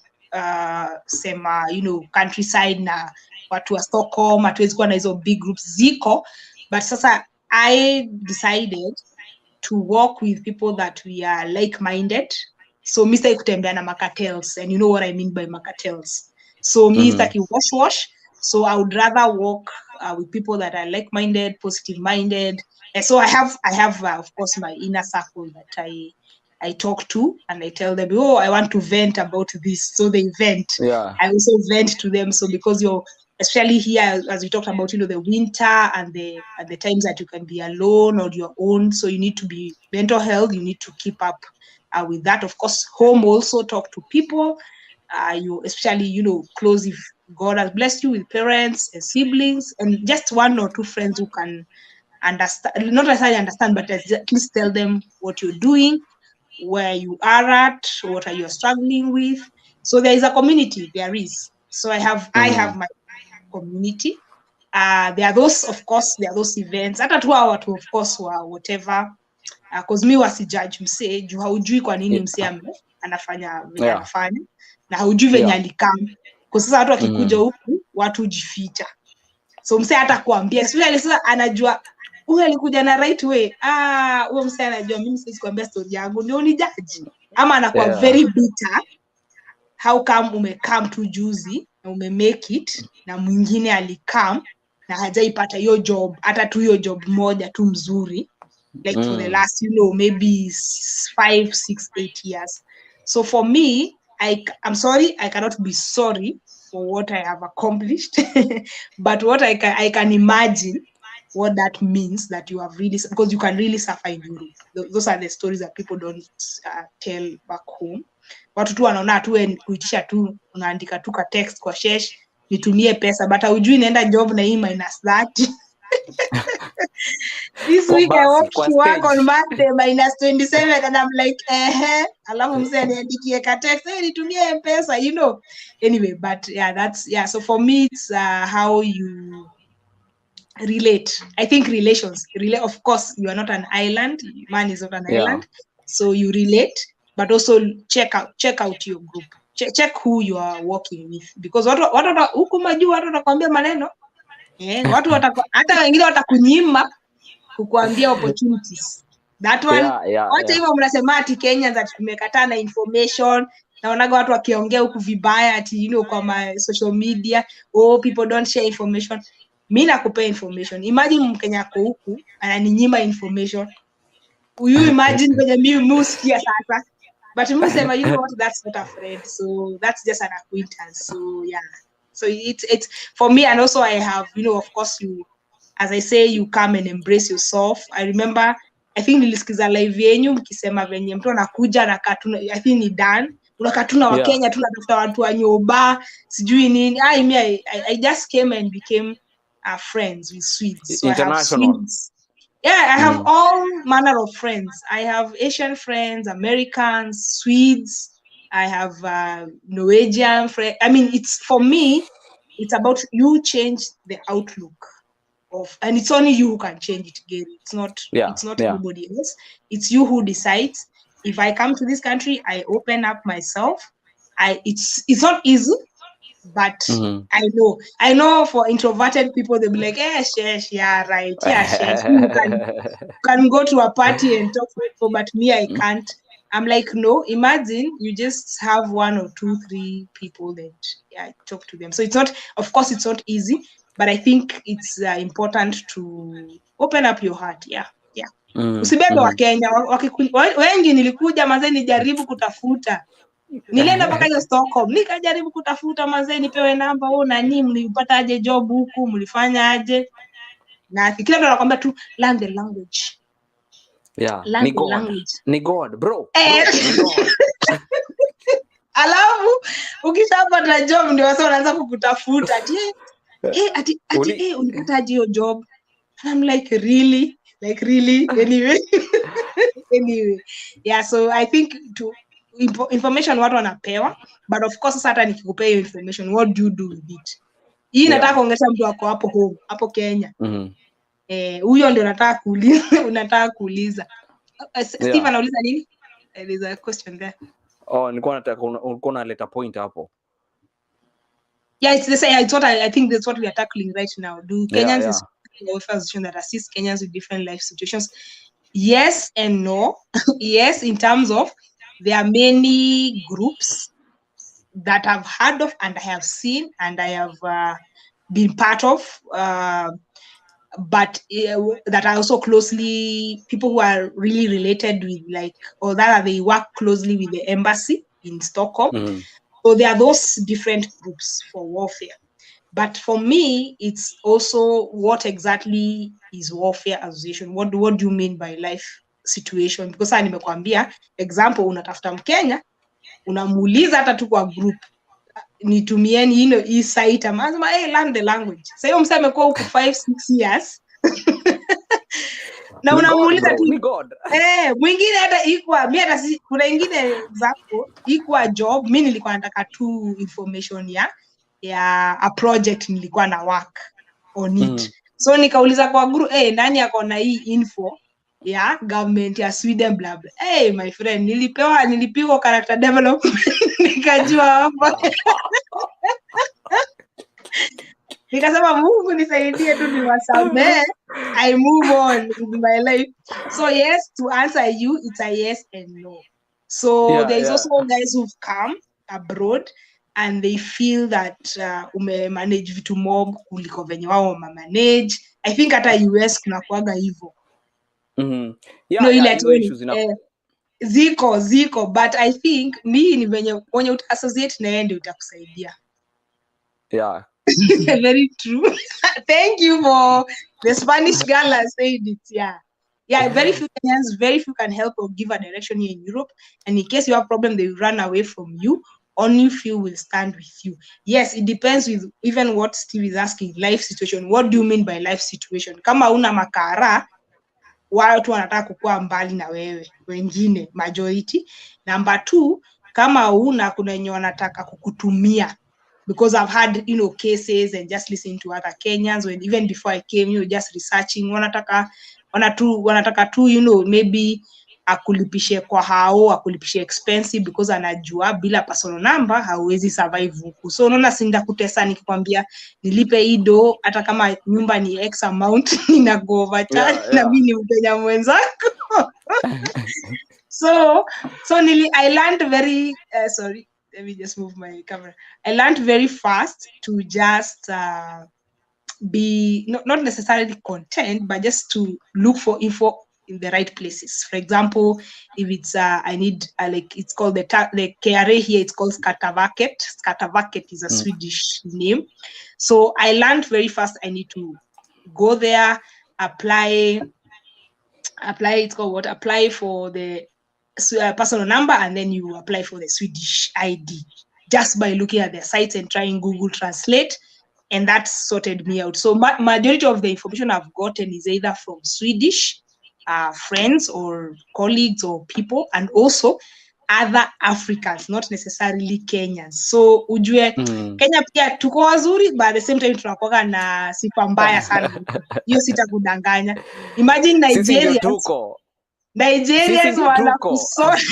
sema, countryside na watu wa Stockholm, hatuwezi kuwa na hizo big groups ziko. But sasa I decided to work with people that we are like-minded. So Mr. Kutembea na makatels, and you know what I mean by makatels. So Mr. Wash. So I would rather work with people that are like-minded, positive-minded. And so I have of course, my inner circle that I talk to, and I tell them, oh, I want to vent about this. So they vent. Yeah. I also vent to them. So because especially here, as we talked about, the winter and the times that you can be alone or your own. So you need to be mental health. You need to keep up with that. Of course, home also talk to people. You especially, close if God has blessed you with parents and siblings and just one or two friends who can understand, not necessarily understand, but at least tell them what you're doing, where you are at, what are you struggling with. So there is a community, there is. So I have my community. There are those events. Hata tu watu of course whatever. Cause mi wasijudge msee, juu haujui kwa nini msee anafanya venye anafanya na haujui venye alikam. Kwa sasa watu wakikuja huku, watu hujificha. So msee hata kuambia, especially sasa anajua huyu alikuja na right way. Huyo msee anajua mimi siwezi kuambia story yangu, ndio ni judge. Ama anakuwa very bitter. How come umecome tu juzi na umemake it na mwingine alikam na hajaipata hiyo job, hata tu hiyo job moja tu mzuri, like for the last maybe 5, 6, 8 years. So for me, I'm sorry, I cannot be sorry for what I have accomplished, but what I can imagine what that means, that you have really, because you can really suffer in Europe. Those are the stories that people don't tell back home. Watu tu wanaona tu kuitisha tu, unaandika tu ka text kwa Shesh, nitumie pesa, but hujui naenda job na hii minus that. This week I walked to work on Monday minus 27 and I'm like, alafu mzee aniandikie ka text, nitumie pesa, Anyway, but so for me it's how you relate. I think relations. Of course, you are not an island. Man is not an island. So you relate, but also check out your group. Check who you are working with, because huku majuu watu watakwambia maneno. Watu hata wengine watakunyima kukuambia opportunities. That one. Wacha hivyo mnasema ati Kenyans that tumekataa na information. Naonaga watu wakiongea huku vibaya ati kwa social media, people don't share information. Mimi nakupea information. Imagine Mkenya ako huku ananinyima information. You imagine kwenye mimi usikia sasa. But mimi sema, what, that's not a friend. So that's just an acquaintance. So yeah. So it's for me, and also I have, of course, as I say, you come and embrace yourself. I remember, I think nilisikiza live yenyu mkisema venye mtu anakuja na katuna, I think ni Dan, unakatuna wa Kenya tunatafuta watu wa nyoba, sijui nini. I just came and became friends with Swedes. So international. I have Swedes. Yeah, I have all manner of friends. I have Asian friends, Americans, Swedes. I have Norwegian friends. I mean, for me, it's about you change the outlook of, and it's only you who can change it, Gary. It's not anybody else. It's you who decides. If I come to this country, I open up myself. It's not easy, but I know for introverted people, they'll be like, Shesh, yeah, right, yeah, Shesh. You can go to a party and talk to people, but me, I can't. I'm like, no, imagine you just have 1 or 2, 3 people that talk to them. So of course, it's not easy, but I think it's important to open up your heart. Yeah. Usibebe wa Kenya, wengi nilikuja mazee nijaribu kutafuta. Nilienda mpaka hiyo Stockholm, nikajaribu kutafuta mazee nipewe namba, na nyinyi mlipata aje job huku, mlifanya aje? Na kila mtu anakuambia tu learn the language. Yeah, ni God, bro. Alafu ukishapata job ndio wasa wanaanza kukutafuta ati ulipata aje hiyo job? And I'm like, really? Anyway. Yeah, so I think information watu wanapewa, but of course hata nikikupea hiyo information, what do you do with it? Hii nataka kuongeza mtu wako hapo Kenya. Huyo ndio unataka kuuliza. Steve anauliza nini? There's a question there. Nilikuwa nataka ulikuwa unaleta point hapo. Yeah, it's the same. I think that's what we are tackling right now. Do Kenyans organization that assist Kenyans with different life situations? Yes and no. Yes, in terms of there are many groups that I've heard of and I have seen and I have been part of. but that are also closely people who are really related with like, or that they work closely with the embassy in Stockholm. So there are those different groups for warfare. But for me, it's also what exactly is warfare association? What do you mean by life situation? Because I nimekwambia example, unatafuta Mkenya, unamuuliza hata tu kwa group, nitumieni hii site, amazima learn the language. Sasa hiyo mseme amekuwa huku 5-6 years na unamuuliza tu mwingine hata ikwa mimi hata kuna ingine example ikwa job, mimi nilikuwa nataka tu information ya a project nilikuwa na work on it. So nikauliza kwa group, nani akona hii info ya government ya Sweden blah blah. My friend, nilipigwa character development nikajua hapa. Nikasema Mungu nisaidie tu niwasamee, I move on with my life. So yes, to answer you, it's a yes and no. So there is also guys who've come abroad and they feel that ume-manage vitu mob kuliko venye wao manage. I think hata US kuna kuaga hivyo. Ziko, but I think ni venye wenye associate na yeye ndio utakusaidia. Very true. Thank you for the Spanish girl has said it. Very few Kenyans, very few can help or give a direction here in Europe, and in case you have a problem, they will run away from you. Only few will stand with you. Yes, it depends with even what Steve is asking, life situation. What do you mean by life situation? Kama una makara, watu wanataka kukua mbali na wewe, wengine majority. Number 2, kama kuna wenye wanataka kukutumia, because I've had cases and just listening to other Kenyans, when even before I came, just researching, wanataka tu maybe akulipishe kwa hao, akulipishe expensive because anajua bila personal number hauwezi survive huku. So unaona sinda kutesa nikikwambia nilipe ido hata kama nyumba ni X amount nina go overcharge na mimi ni Mkenya mwenzako. So I learned very sorry, let me just move my camera. I learned very fast to just be not necessarily content, but just to look for info in the right places. For example, if it's I need like it's called the KRA here, it's called 𝐜𝐴𝐵𝐴𝐻𝐿𝐴𝐻𝐿 is a Swedish name. So I learned very fast I need to go there, apply it's called what? Apply for the personal number, and then you apply for the Swedish ID just by looking at their sites and trying Google Translate, and that sorted me out. So majority of the information I've gotten is either from Swedish friends or colleagues or people, and also other Africans, not necessarily Kenyans. So ujue Kenya pia tuko wazuri, but at the same time tunakuwa na sifa mbaya sana. Hiyo sitakudanganya. Imagine Nigerians wanakusort.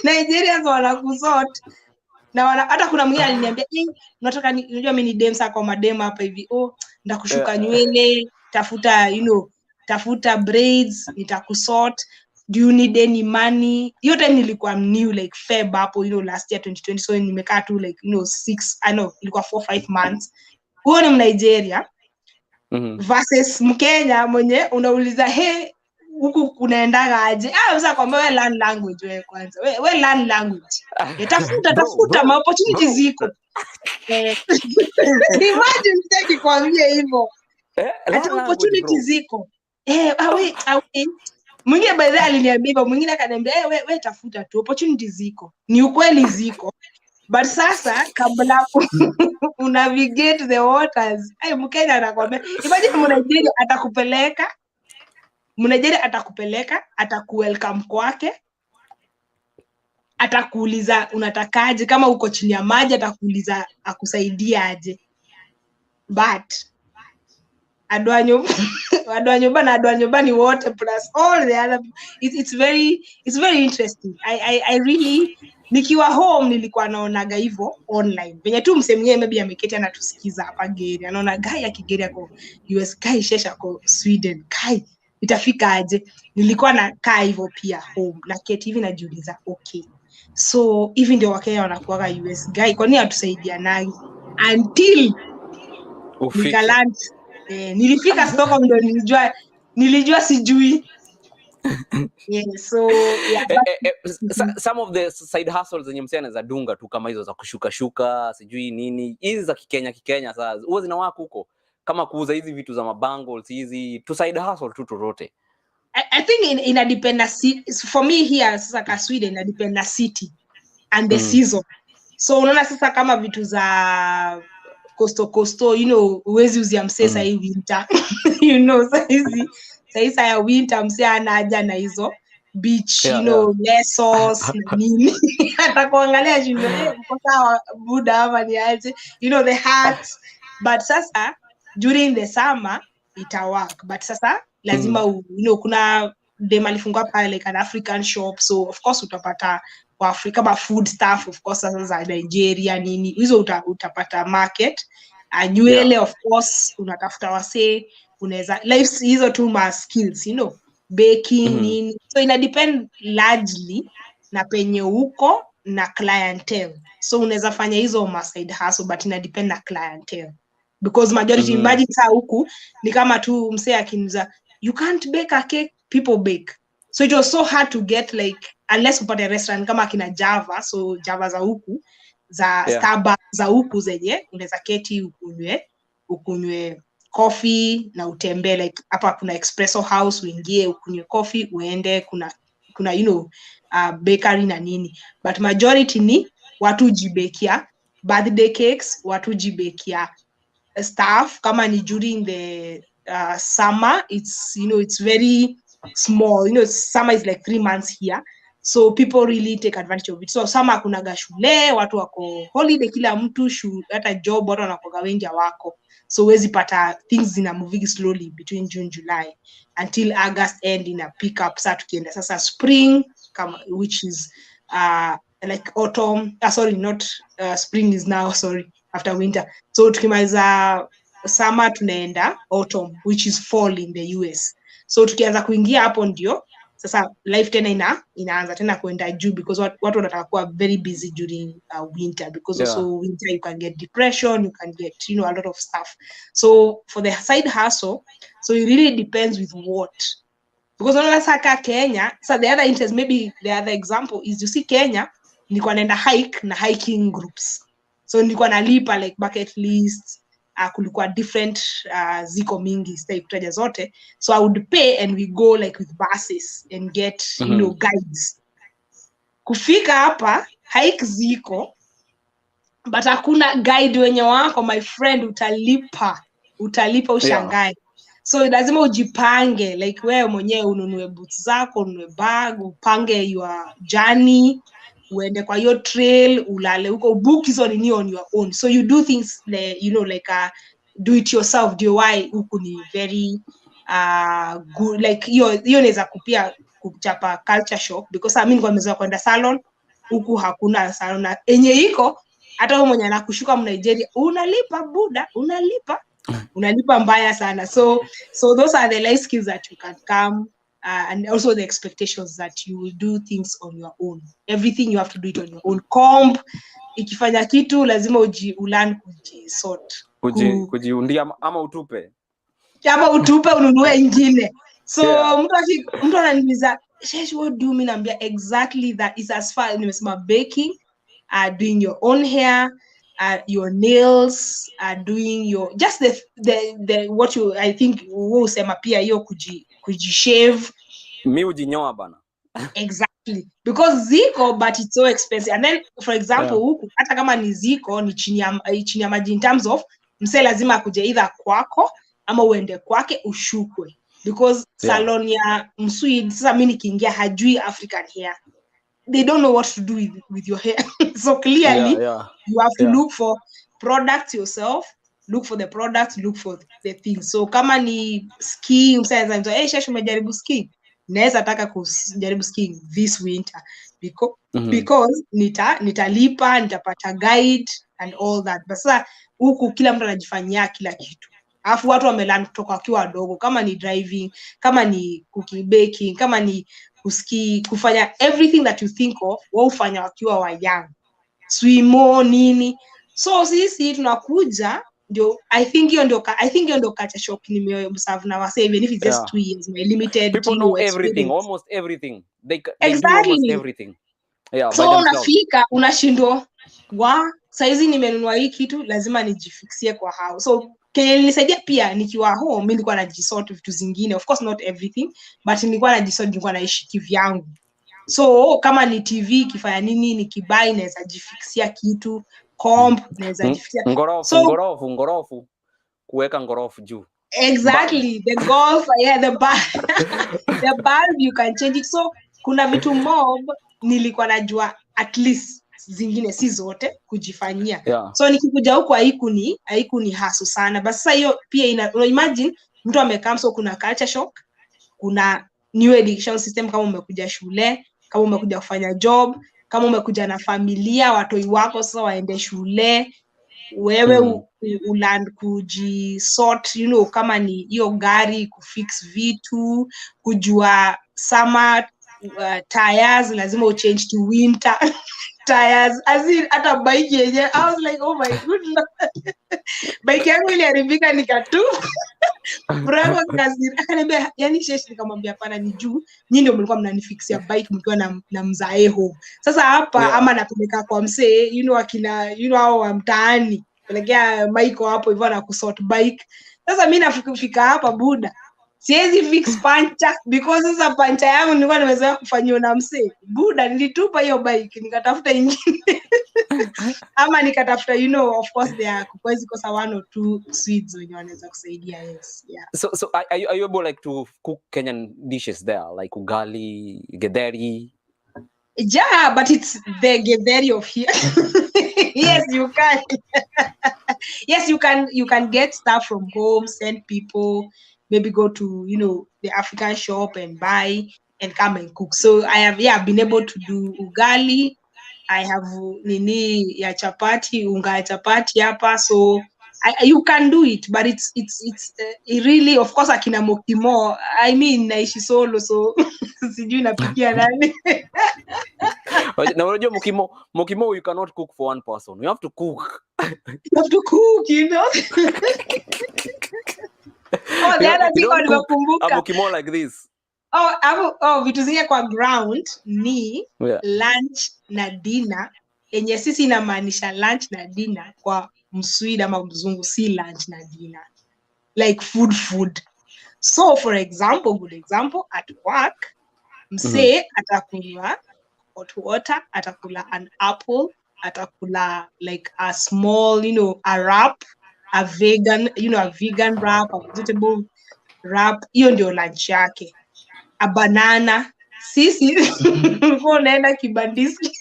Nigerians wanakusort. Na hata kuna mwingine aliniambia, "Unataka unajua mimi ni demsa kwa madem hapa hivi. Ndakushuka nywele, tafuta braids, nitakusort. Do you need any money?" Hiyo time nilikuwa new like Feb hapo, last year 2020. So nimekaa tu like 6, ilikuwa 4-5 months. Huyo ni Nigeria versus Mkenya mwenye unauliza huku kunaendaga aje? Sasa kwamba wewe learn language wewe kwanza. Wewe learn language. Tafuta ma opportunities ziko. Imagine mtaki kuambia hivyo. Hata opportunities ziko. Mwingine by the way aliniambia, mwingine akaniambia wewe tafuta tu, opportunities ziko. Ni ukweli ziko. But sasa kabla navigate the waters, Mkenya anakuambia, imagine Mnigeria atakupeleka, atakuwelcome kwake, atakuuliza unatakaje, kama uko chini ya maji atakuuliza akusaidia aje. But adwanyoba ni water plus all the other. It's very interesting. I really nikiwa home nilikuwa naonaga hivyo online. Venye tu msemie maybe ameketi anatusikiza hapa Geri. Anaona guy akigeria kwa US, guy Shesha kwa Sweden, guy itafika aje? Nilikuwa na kaa hivyo pia home. Na keti hivi najiuliza, okay. So hivi ndio Wakenya wanakuwa US guy. Kwa nini hatusaidianagi? Until nikaland Nilifika Stockholm ndo nilijua sijui. Yeah, so yeah, some of the side hustles zenye msee anaweza dunga tu kama hizo za kushuka sijui nini, hizi za Kikenya sasa huwa zinawaka huko, kama kuuza hizi vitu za mabangles hizi tu side hustle tu torote. I think in a dependency for me here sasa Sweden ina depend na city and the season. So unaona sasa kama vitu za costo uwezi uzia msee sasa hivi winter. Sasa ya winter msee anaja na hizo beach, lesos na nini. Atakuangalia uko sawa buda hapa ni aje, the hats. But sasa during the summer ita work, but sasa lazima kuna dem alifungua pale like an African shop, so of course utapata kwa Afrika ba food stuff, of course sasa za Nigeria nini hizo utapata market. Nywele of course unatafuta wase, unaweza life hizo tu ma skills baking nini, so ina depend largely na penye uko na clientele. So unaweza fanya hizo ma side hustle, but ina depend na clientele, because majority imagine saa huku ni kama tu msee akiniza you can't bake a cake, people bake. So it was so hard to get like, unless upate restaurant kama kina Java, so Java za huku za Starbucks za huku zenye unaweza keti ukunywe coffee na utembe, like hapa kuna espresso house uingie ukunywe coffee uende, kuna bakery na nini, but majority ni watu jibekia birthday cakes, watu jibekia stuff kama ni during the summer, it's it's very small, summer is like 3 months here, so people really take advantage of it. So summer kuna shule, watu wako holiday, kila mtu hata job watu wanakoga wengi wako, so wezi pata things zina moving slowly between June July until August end in a pick up. Sa tukienda sasa spring kama, which is like autumn, sorry not spring is now, sorry, after winter. So tukimaliza summer tunaenda autumn, which is fall in the US. So tukianza kuingia hapo ndio sasa life tena inaanza tena kwenda juu, because watu wanataka kuwa very busy during winter, because also winter you can get depression, you can get a lot of stuff. So for the side hustle, so it really depends with what, because unaona saka Kenya, so the other interest, maybe the other example is, you see Kenya nilikuwa naenda hike na hiking groups, so nilikuwa nalipa like bucket list, kulikuwa different ziko mingi stay kutaja zote, so I would pay and we go like with buses and get guides. Kufika hapa hike ziko, but hakuna guide wenye wako, my friend, utalipa ushangae. So lazima ujipange, like wewe mwenyewe ununue boots zako, ununue bag, upange your journey, uende kwa your trail, ulale huko, book hizo nini on your own. So you do things like do it yourself, DIY huku ni very good, like hiyo inaweza kupia kuchapa culture shock, because mimi nilikuwa nimezoea kwenda salon, huku hakuna salon, na enye iko hata wewe mwenye anakushuka Nigeria unalipa buda, unalipa mbaya sana. So those are the life skills that you can come, and also the expectations that you will do things on your own. Everything you have to do it on your own. Comb, ikifanya kitu lazima ulearn kujisort, kujiundia ama utupe ununue ingine. So mtu ananiuliza, Shesh, what do you mean? Naambia exactly that is as far nimesema baking, doing your own hair, your nails, doing your just the what you, I think wewe usema pia hiyo kujishave. Mimi ujinyoa bana. Exactly, because ziko, but it's so expensive. And then for example huku hata kama ni ziko ni chini ya maji, in terms of mse lazima akuje either kwako ama uende kwake ushukwe, because salon ya Mswede sasa mimi nikiingia hajui African hair, they don't know what to do with your hair. So clearly you have to look for products yourself, look for the products, look for the things. So kama ni skiing, msaiza Shesh umejaribu skiing, naweza taka kujaribu skiing this winter, because nitalipa, nitapata guide and all that. But sasa huku kila mtu anajifanyia kila kitu, alafu watu wamelearn kutoka wakiwa wadogo, kama ni driving, kama ni cooking, baking, kama ni kuski, kufanya everything that you think of, wao ufanya wakiwa wa young, swimo nini. So sisi tunakuja I think hiyo ndio culture shock nimeobserve na wase, even if it's just 2 years, my limited people know everything, almost everything. They do almost everything. Yeah, so unafika unashindwa saizi nimenunua hii kitu lazima nijifixie kwa house. So nilisaidia pia nikiwa home, mimi nilikuwa najisort vitu zingine, of course not everything, but nilikuwa najisort, nilikuwa naishi kivyangu. So kama ni TV kifanya nini nikibai naweza jifixia kitu, comp naweza jifixia ngorofu kuweka ngorofu juu. Exactly, the golf, yeah, the bulb you can change it. So kuna vitu mob nilikuwa najua at least, zingine si zote kujifanyia. So nikikuja huko haikuni hasu sana. But sasa hiyo pia imagine mtu amekaa, so kuna culture shock, kuna new education system, kama umekuja shule, kama umekuja kufanya job, kama umekuja na familia, watoi wako sasa waende shule, wewe uland kujisort, kama ni hiyo gari kufix vitu, kujua summer tires lazima uchange to winter tires, hata bike yenyewe. I was like, oh my goodness. Bike yangu iliharibika nikatu bravo kazi, akaniambia yani Sheshi, nikamwambia hapana, ni juu nyinyi ndio mlikuwa mnanifixia bike mkiwa na mzae home. Sasa hapa ama napeleka kwa msee akina hao wa mtaani, pelekea Michael hapo hivyo na kusort bike. Sasa mimi nafika hapa buda, siwezi fix pancha because sasa pancha yangu nilikuwa nimezoea kufanywa na msee. Buda, nilitupa hiyo bike nikatafuta ingine. Ama nikatafuta of course there are kosa 1 or 2 Swedes wenye wanaweza kusaidia. Yes, yeah. So are you able like to cook Kenyan dishes there, like ugali, githeri? Yeah, but it's the githeri of here. Yes, you can. Yes, you can get stuff from home, send people, maybe go to the African shop and buy and come and cook. So I have been able to do ugali. I have nini ya chapati, unga ya chapati hapa. So you can do it, but it's really, of course, akina Mokimo, I mean naishi solo, so sijui napikia nani. Na unajua Mokimo, you cannot cook for one person. You have to cook. You have to cook, Oh, the other thing nimekumbuka. Mokimo like this. Vitu zinge kwa ground ni lunch na dinner. Enye sisi inamaanisha lunch na dinner kwa Mswidi ama mzungu si lunch na dinner. Like food. So for example, good example, at work, msee atakunywa hot water, atakula an apple, atakula like a small, a wrap, a vegan wrap, a vegetable wrap. Hiyo ndio lunch yake. A banana. Sisi unaenda kibandisi.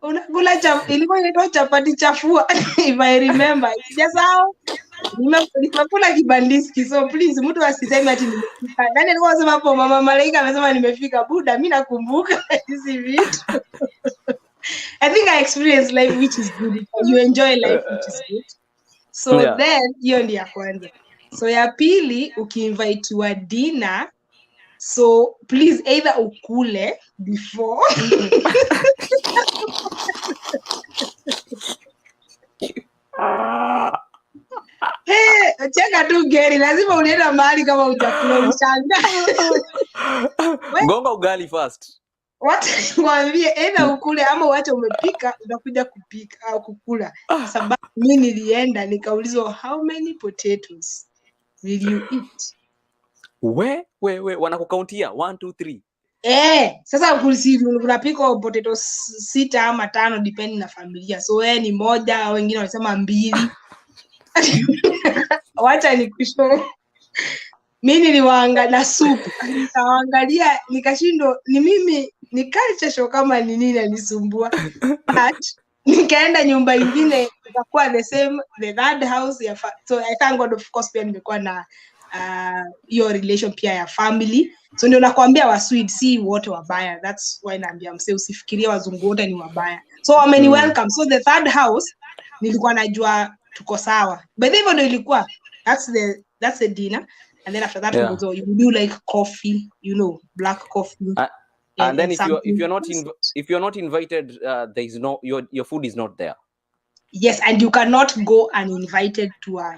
Unakula ilikuwa inaitwa chapati chafua, if I remember. Just how nimekula kibandisi. So please mtu asiseme ati nimefika. Nani alikuwa anasema hapo mama Malaika amesema nimefika? Buda, mimi nakumbuka hizi vitu. I think I experienced life which is good. You enjoy life which is good. So then hiyo ndio ya kwanza. So ya pili, ukiinvitiwa dinner, so please either ukule before cheka tu Geri, lazima unaenda mahali kama utakula mchanga. Gonga ugali first. Mwambie either ukule ama uache umepika unakuja kupika au kukula. Sababu mimi nilienda nikaulizwa how many potatoes will you eat? We wanakukauntia 1 2 3. Sasa unapika potatoes 6 ama 5 depending na familia. So ni moja au wengine wanasema 2. Wacha nikusho. Mimi niliwaangalia supu. Nikaangalia nikashindwa ni mimi ni culture shock kama ni nini alisumbua. But nikaenda nyumba nyingine ikakuwa the same, the third house so I thank God, of course, pia nimekuwa na your relation pia ya family. So ndio nakwambia wa Swede si wote wabaya. That's why naambia msee usifikirie wazungu wote ni wabaya. So wameni welcome. So the third house nilikuwa najua tuko sawa. But hivyo ndio ilikuwa. That's the dinner. And then after that you do like coffee, black coffee. And then if you're not invited, there is no your food is not there. Yes, and you cannot go uninvited to a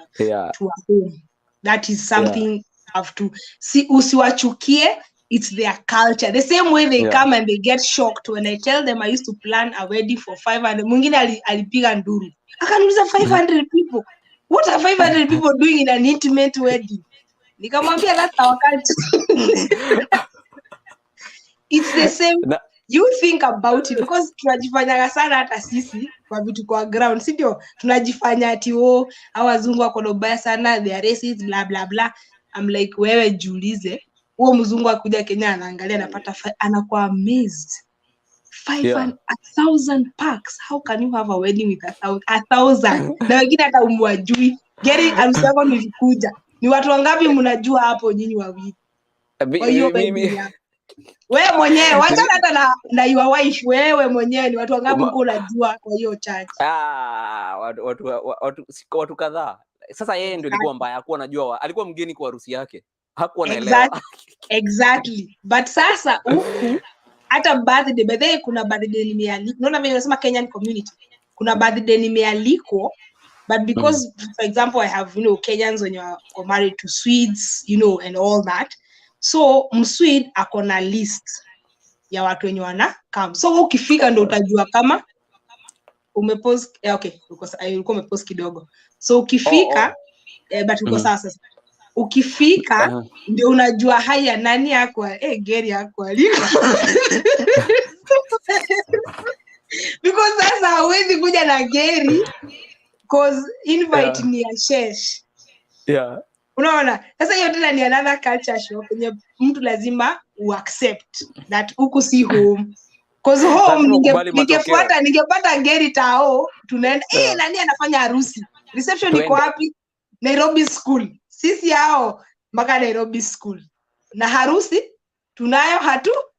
home. That is something you have to see. Usiwachukie, it's their culture. The same way they come and they get shocked when I tell them I used to plan a wedding for 500. Mwingine alipiga nduru. Akaniuliza 500 people. What are 500 people doing in an intimate wedding? Nikamwambia that's our culture. It's the same. You think about it because tunajifanyaga sana hata sisi kwa vitu kwa ground, si ndio? Tunajifanya ati hao wazungu wako na ubaya sana, they are racist, blah blah blah. I'm like, wewe jiulize, huo mzungu akuja Kenya anaangalia anapata anakuwa amazed. 1,000 packs. How can you have a wedding with 1,000? Na wengine hata umwajui. Geri harusi yako nilikuja. Ni watu wangapi mnajua hapo nyinyi wawili? Kwa hiyo wewe mwenyewe wacha hata na your wife, wewe mwenyewe ni watu wangapi uko unajua kwa hiyo church? Watu kadhaa. Sasa yeye ndio alikuwa mbaya, hakuwa anajua, alikuwa mgeni kwa harusi yake. Hakuwa anaelewa. Exactly. But sasa huku hata birthday kuna birthday nimealiko. Unaona mimi nasema Kenyan community. Kuna birthday nimealiko, but because for example I have Kenyans when you are married to Swedes, and all that. So Mswede akona list ya watu wenye wana come. So ukifika ndo utajua kama umepost ulikuwa umepost kidogo. So ukifika but uko sasa. Ukifika ndio unajua haya nani yako Geri yako aliko. Because sasa hawezi kuja na Geri because invite ni ya Shesh. Unaona? Sasa hiyo tena ni another culture shock kwenye mtu lazima uaccept that huku si home. Because home ningepata Geri tao tunaenda nani anafanya harusi? Reception iko wapi? Nairobi school. Sisi hao mpaka Nairobi school. Na harusi tunayo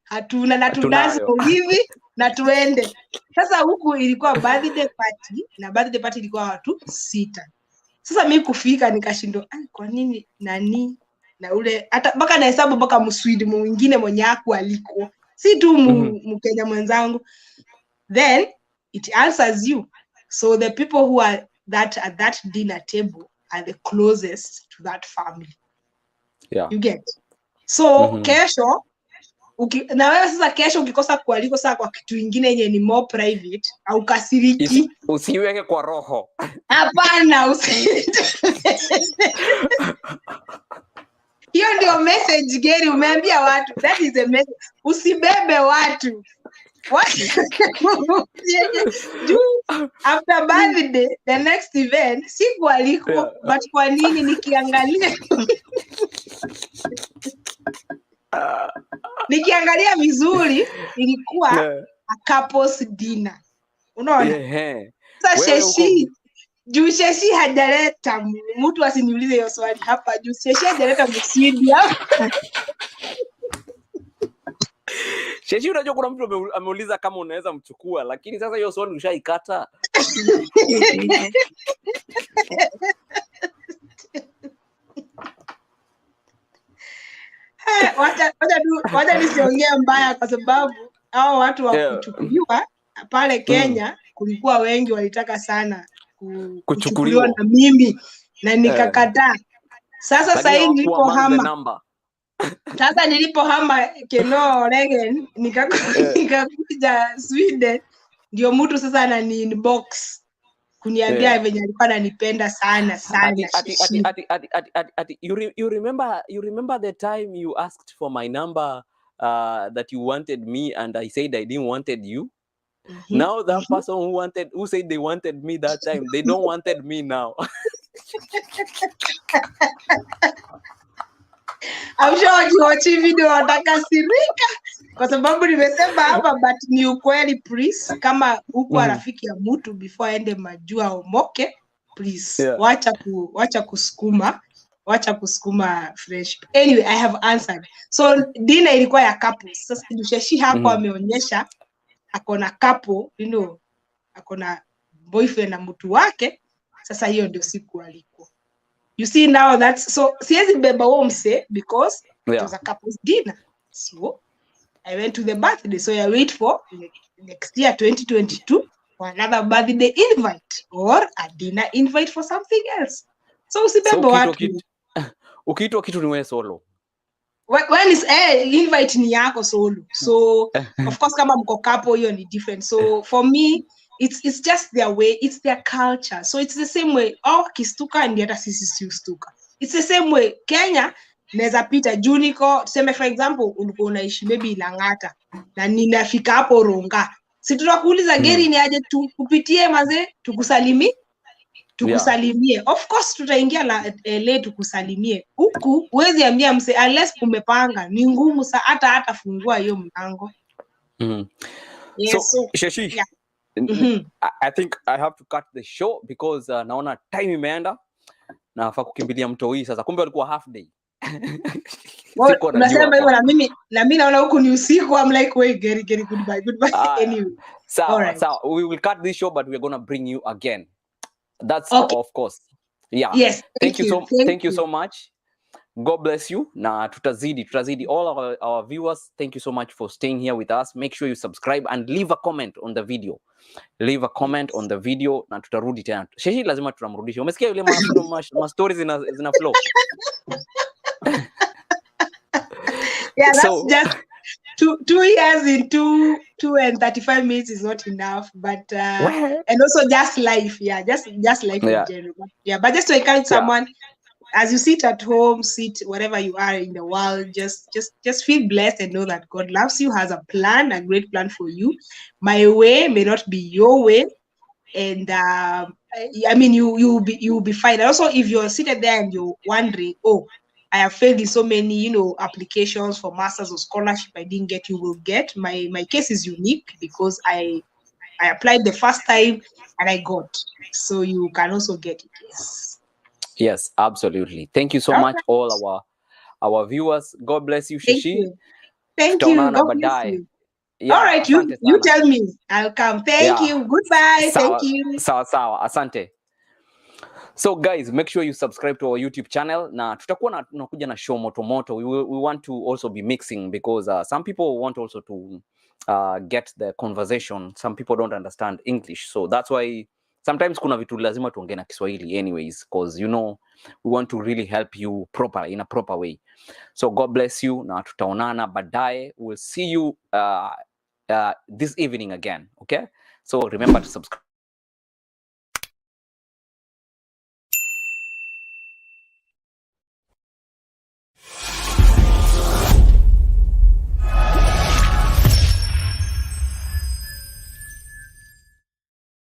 hatuna na tunazo hivi na tuende. Sasa huku ilikuwa birthday party na birthday party ilikuwa watu 6. Sasa mimi kufika nikashindwa kwa nini nani na ule hata mpaka na hesabu mpaka Mswede mwingine mwenye haku aliko. Si tu Mkenya mwenzangu. Then it answers you. So the people who are at that dinner table are the closest to that family. You get. So kesho na wewe sasa kesho ukikosa kualiko sasa kwa kitu kingine yenye ni more private au kasiriki usiweke kwa roho. Hapana hiyo ndio message Geri umeambia watu. That is a message. Usibebe watu. After birthday, the next event, siku aliko, but kwa nini nikiangalia nikiangalia vizuri ilikuwa a couples dinner. Unaona? Sasa Sheshy hajaleta mtu asiniulize hiyo swali hapa juu. Sheshy hajaleta msidi hapa. Sheshy, unajua kuna mtu ameuliza kama unaweza mchukua, lakini sasa hiyo swali ushaikata. Wacha nisiongea mbaya kwa sababu hao watu wa kuchukuliwa pale Kenya kulikuwa wengi walitaka sana kuchukuliwa na mimi na nikakataa. Sasa nilipohama Keno nikakuja Sweden ndio mtu sasa anani inbox kuniambia venye alikuwa ananipenda sana. You remember the time you asked for my number that you wanted me and I said I didn't wanted you? Now that person who said they wanted me that time, they don't wanted me now. I'm sure ukiwachi video watakasirika kwa sababu nimesema hapa, but ni ukweli. Please, kama uko rafiki ya mtu before aende majua omoke, please wacha kusukuma friendship. Anyway, I have answered. So dinner ilikuwa ya couples. Sasa Sheshy hapo ameonyesha akona couple, akona boyfriend na mtu wake. Sasa hiyo ndio siku alikuwa. You see now that's so siwezi beba womse because it was a couple's dinner. So I went to the birthday. So I wait for next year 2022 for another birthday invite or a dinner invite for something else. So usibebe watu. Ukiitwa kitu ni wewe solo. When is invite ni yako solo. So of course kama mko couple hiyo ni different. So for me it's just their way, it's their culture. So it's the same way. Kistuka ndi hata sisi si ustuka. It's the same way. Kenya neza pita juniko, tuseme for example ulikuwa unaishi maybe Lang'ata na ninafika hapo Ronga. Si tutakuuliza geri ni aje tukupitie maze tukusalimie. Yeah. Of course tutaingia LA tukusalimie. Huku huwezi ambia mse unless umepanga. Ni ngumu hata fungua hiyo mlango. Yes, so Sheshy, yeah. I think I have to cut the show because naona time imeenda na nafaa kukimbilia mtoi sasa. Kumbe walikuwa half day. Unasema hivyo na mimi naona huku ni usiku. I'm like wait, get goodbye. Anyway. So we will cut this show but we're going to bring you again. That's okay. Of course. Yeah. Yes. Thank you so much. God bless you. Na tutazidi all our viewers. Thank you so much for staying here with us. Make sure you subscribe and leave a comment on the video. Leave a comment on the video na tutarudi tena. Sheshy lazima tunamrudisha. Umesikia yule ma stories zina flow. Yeah, that's just 2 years in 2 and 35 minutes is not enough, but and also just life, just life in general. But just to encourage someone, as you sit at home, sit wherever you are in the world, just feel blessed and know that God loves you, has a plan, a great plan for you. My way may not be your way, and I mean you'll be fine. And also, if you're seated there and you're wondering, I have failed in so many, applications for masters or scholarship I didn't get, you will get. My case is unique because I applied the first time and I got. So you can also get it. Yes, absolutely. Thank you so much, all our viewers. God bless you, Sheshy. Thank you. God bless you. Yeah, all right, you tell me. I'll come. Thank you. Goodbye. Thank you. Sawa. Asante. So guys, make sure you subscribe to our YouTube channel. Na tutakuwa tunakuja na show moto. We want to also be mixing because some people want also to get the conversation. Some people don't understand English. So that's why sometimes kuna vitu lazima tuongee na Kiswahili anyways, because we want to really help you in a proper way. So God bless you. Na tutaonana baadaye. We'll see you this evening again. Okay? So remember to subscribe.